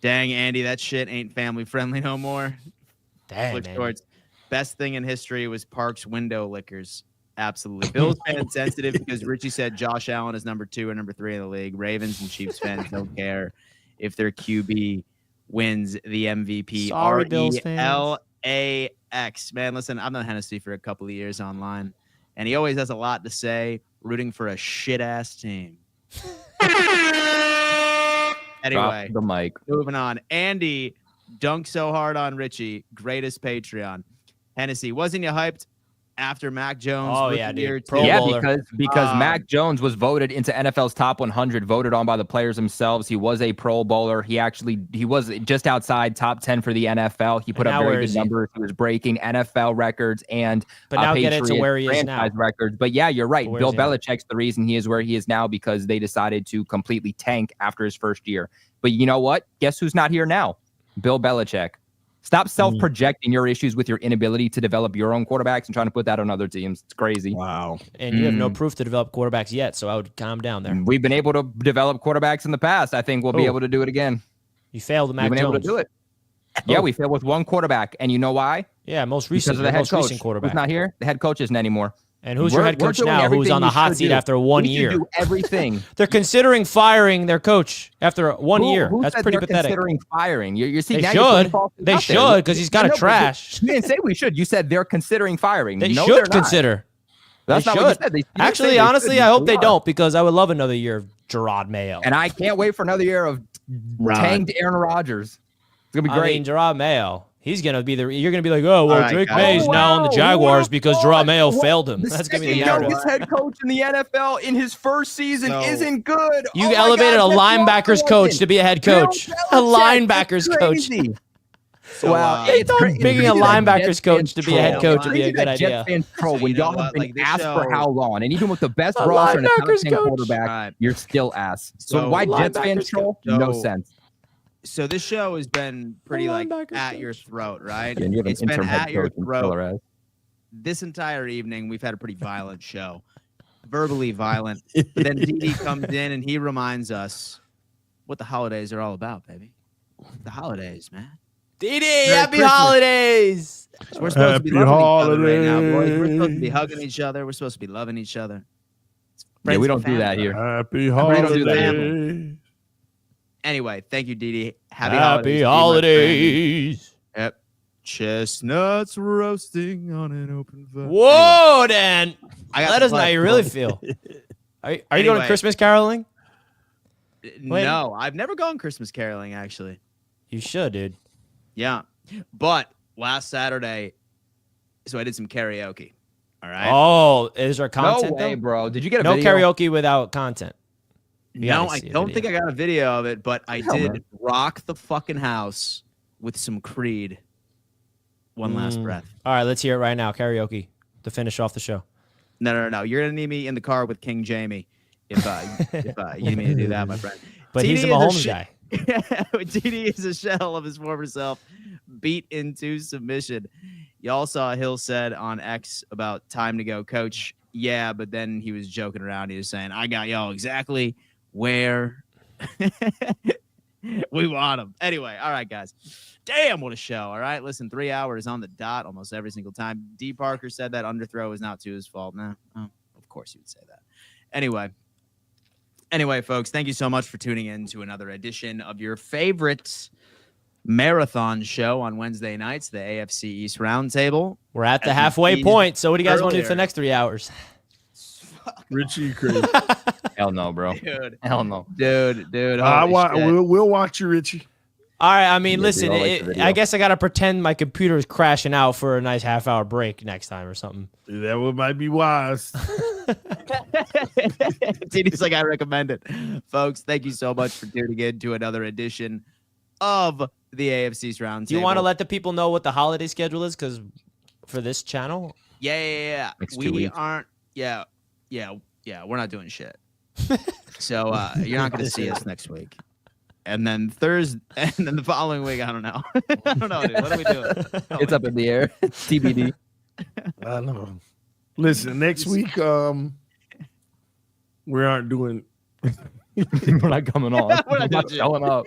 Dang, Andy, that shit ain't family friendly no more. Dang, Shorts. Best thing in history was Parks window lickers. Absolutely. Bills fans sensitive because Richie said Josh Allen is number 2 or number 3 in the league. Ravens and Chiefs fans don't care if their QB wins the MVP. Sorry, Bills fans. RELAX. Man, listen, I've known Hennessy for a couple of years online, and he always has a lot to say, rooting for a shit-ass team. Anyway, drop the mic. Moving on. Andy dunked so hard on Richie. Greatest Patreon. Hennessy, wasn't you hyped after Mac Jones? Oh, yeah, dude. Because Mac Jones was voted into NFL's top 100, voted on by the players themselves. He was a Pro Bowler. He was just outside top 10 for the NFL. He put up very good numbers. He was breaking NFL records and now get Patriots into where he is now. records. But yeah, you're right. Bill Belichick's the reason he is where he is now because they decided to completely tank after his first year. But you know what? Guess who's not here now? Bill Belichick. Stop self-projecting your issues with your inability to develop your own quarterbacks and trying to put that on other teams. It's crazy. Wow. And you have no proof to develop quarterbacks yet, so I would calm down there. We've been able to develop quarterbacks in the past. I think we'll be able to do it again. You failed, Mac Jones. We've been able to do it. Yeah, we failed with one quarterback. And you know why? Yeah, most recent quarterback. Who's not here? The head coach isn't anymore. And who's your head coach now who's on the hot seat after 1 year? Do everything. They're considering firing their coach after 1 year. Who That's said pretty they're pathetic. Considering firing. You're seeing they should. They should because he's got a trash. You didn't say we should. You said they're considering firing. They should consider. That's not what you said. Actually, honestly, I hope they don't because I would love another year of Jerod Mayo. And I can't wait for another year of tanked Aaron Rodgers. It's going to be great. I mean, Jerod Mayo. He's going to be you're going to be like, oh, well, Drake May's now on the Jaguars because Jerod Mayo failed him. That's going to be the narrative. Youngest head coach in the NFL in his first season isn't good. You elevated a linebacker's coach to be a head coach. A linebacker's coach. Wow. Picking a linebacker's coach to be a head coach would be a good idea. When y'all have been asked for how long, and even with the best roster and a top 10 quarterback, you're still ass. So why Jets fans troll? No sense. So this show has been pretty like at your throat, right? Yeah, it's been at your throat. This entire evening, we've had a pretty violent show, verbally violent. But then DD comes in and he reminds us what the holidays are all about, baby. The holidays, man. DD, happy holidays! So we're supposed to be loving each other right now, boys. We're supposed to be hugging each other. We're supposed to be loving each other. Yeah, we don't do that here. Happy holidays. Anyway, thank you, Dee. Happy holidays. Yep. Chestnuts roasting on an open fire. Whoa, Dan. Let us know how you really feel. Are you going Christmas caroling? No, I've never gone Christmas caroling, actually. You should, dude. Yeah. But last Saturday, so I did some karaoke. All right. Oh, is there content? No way, bro. Did you get a video? No karaoke without content. No, I don't think I got a video of it, but I did rock the fucking house with some Creed. One last breath. All right, let's hear it right now. Karaoke to finish off the show. No. You're gonna need me in the car with King Jamie if you need me to do that, my friend. But he's a Mahomes guy. TD is a shell of his former self, beat into submission. Y'all saw Hill said on X about time to go, coach. Yeah, but then he was joking around. He was saying, I got y'all exactly where we want them. Anyway, all right, guys. Damn, what a show. All right, listen, 3 hours on the dot almost every single time. D. Parker said that underthrow is not to his fault. No, of course you would say that. Anyway, folks, thank you so much for tuning in to another edition of your favorite marathon show on Wednesday nights, the AFC East Roundtable. We're at the halfway point, so what do you guys want to do for the next 3 hours? Richie, crazy. Hell no, bro. Dude. Hell no. Dude. We'll watch you, Richie. All right, I mean, listen, I guess I got to pretend my computer is crashing out for a nice half-hour break next time or something. That one might be wise. TD's like, I recommend it. Folks, thank you so much for tuning in to another edition of the AFC East Roundtable. Do you want to let the people know what the holiday schedule is? Because for this channel? Yeah. We aren't, we're not doing shit. So you're not going to see us next week. And then Thursday, and then the following week, I don't know. I don't know, dude. What are we doing? It's up in the air. TBD. I know. Listen, next week, we aren't doing. We're not coming on. We're not showing up.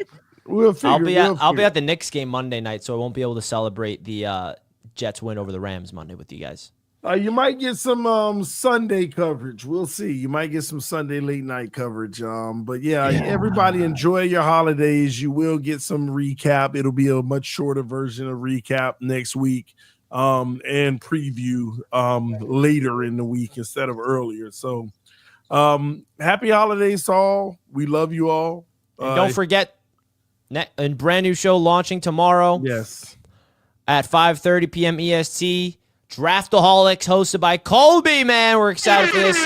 I'll be at the Knicks game Monday night, so I won't be able to celebrate the Jets win over the Rams Monday with you guys. You might get some Sunday coverage. We'll see. You might get some Sunday late night coverage. But yeah, everybody enjoy your holidays. You will get some recap. It'll be a much shorter version of recap next week, and preview later in the week instead of earlier. So happy holidays to all. We love you all. And don't forget, a brand new show launching tomorrow. Yes. At 5:30 p.m. EST. Draftaholics, hosted by Colby, man. We're excited for this.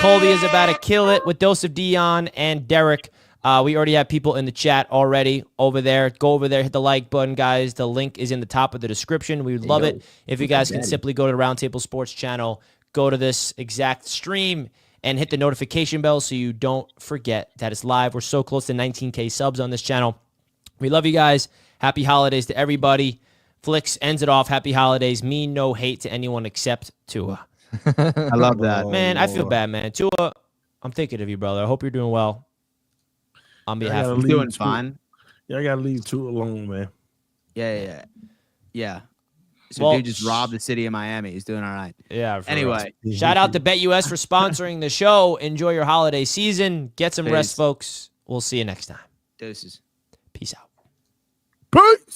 Colby is about to kill it with Dose of Dion and Derek. We already have people in the chat already over there. Go over there, hit the like button, guys. The link is in the top of the description. We would love it if you guys can simply go to the Roundtable Sports channel, go to this exact stream, and hit the notification bell so you don't forget that it's live. We're so close to 19K subs on this channel. We love you guys. Happy holidays to everybody. Flicks ends it off. Happy holidays. Mean no hate to anyone except Tua. I love that. Man, I feel bad, man. Tua, I'm thinking of you, brother. I hope you're doing well. On behalf of you. Doing fine. Yeah, I got to leave Tua alone, man. Yeah. So dude just robbed the city of Miami. He's doing all right. Yeah. Anyway. Shout out to BetUS for sponsoring the show. Enjoy your holiday season. Get some rest, folks. We'll see you next time. Deuces. Peace out. Peace.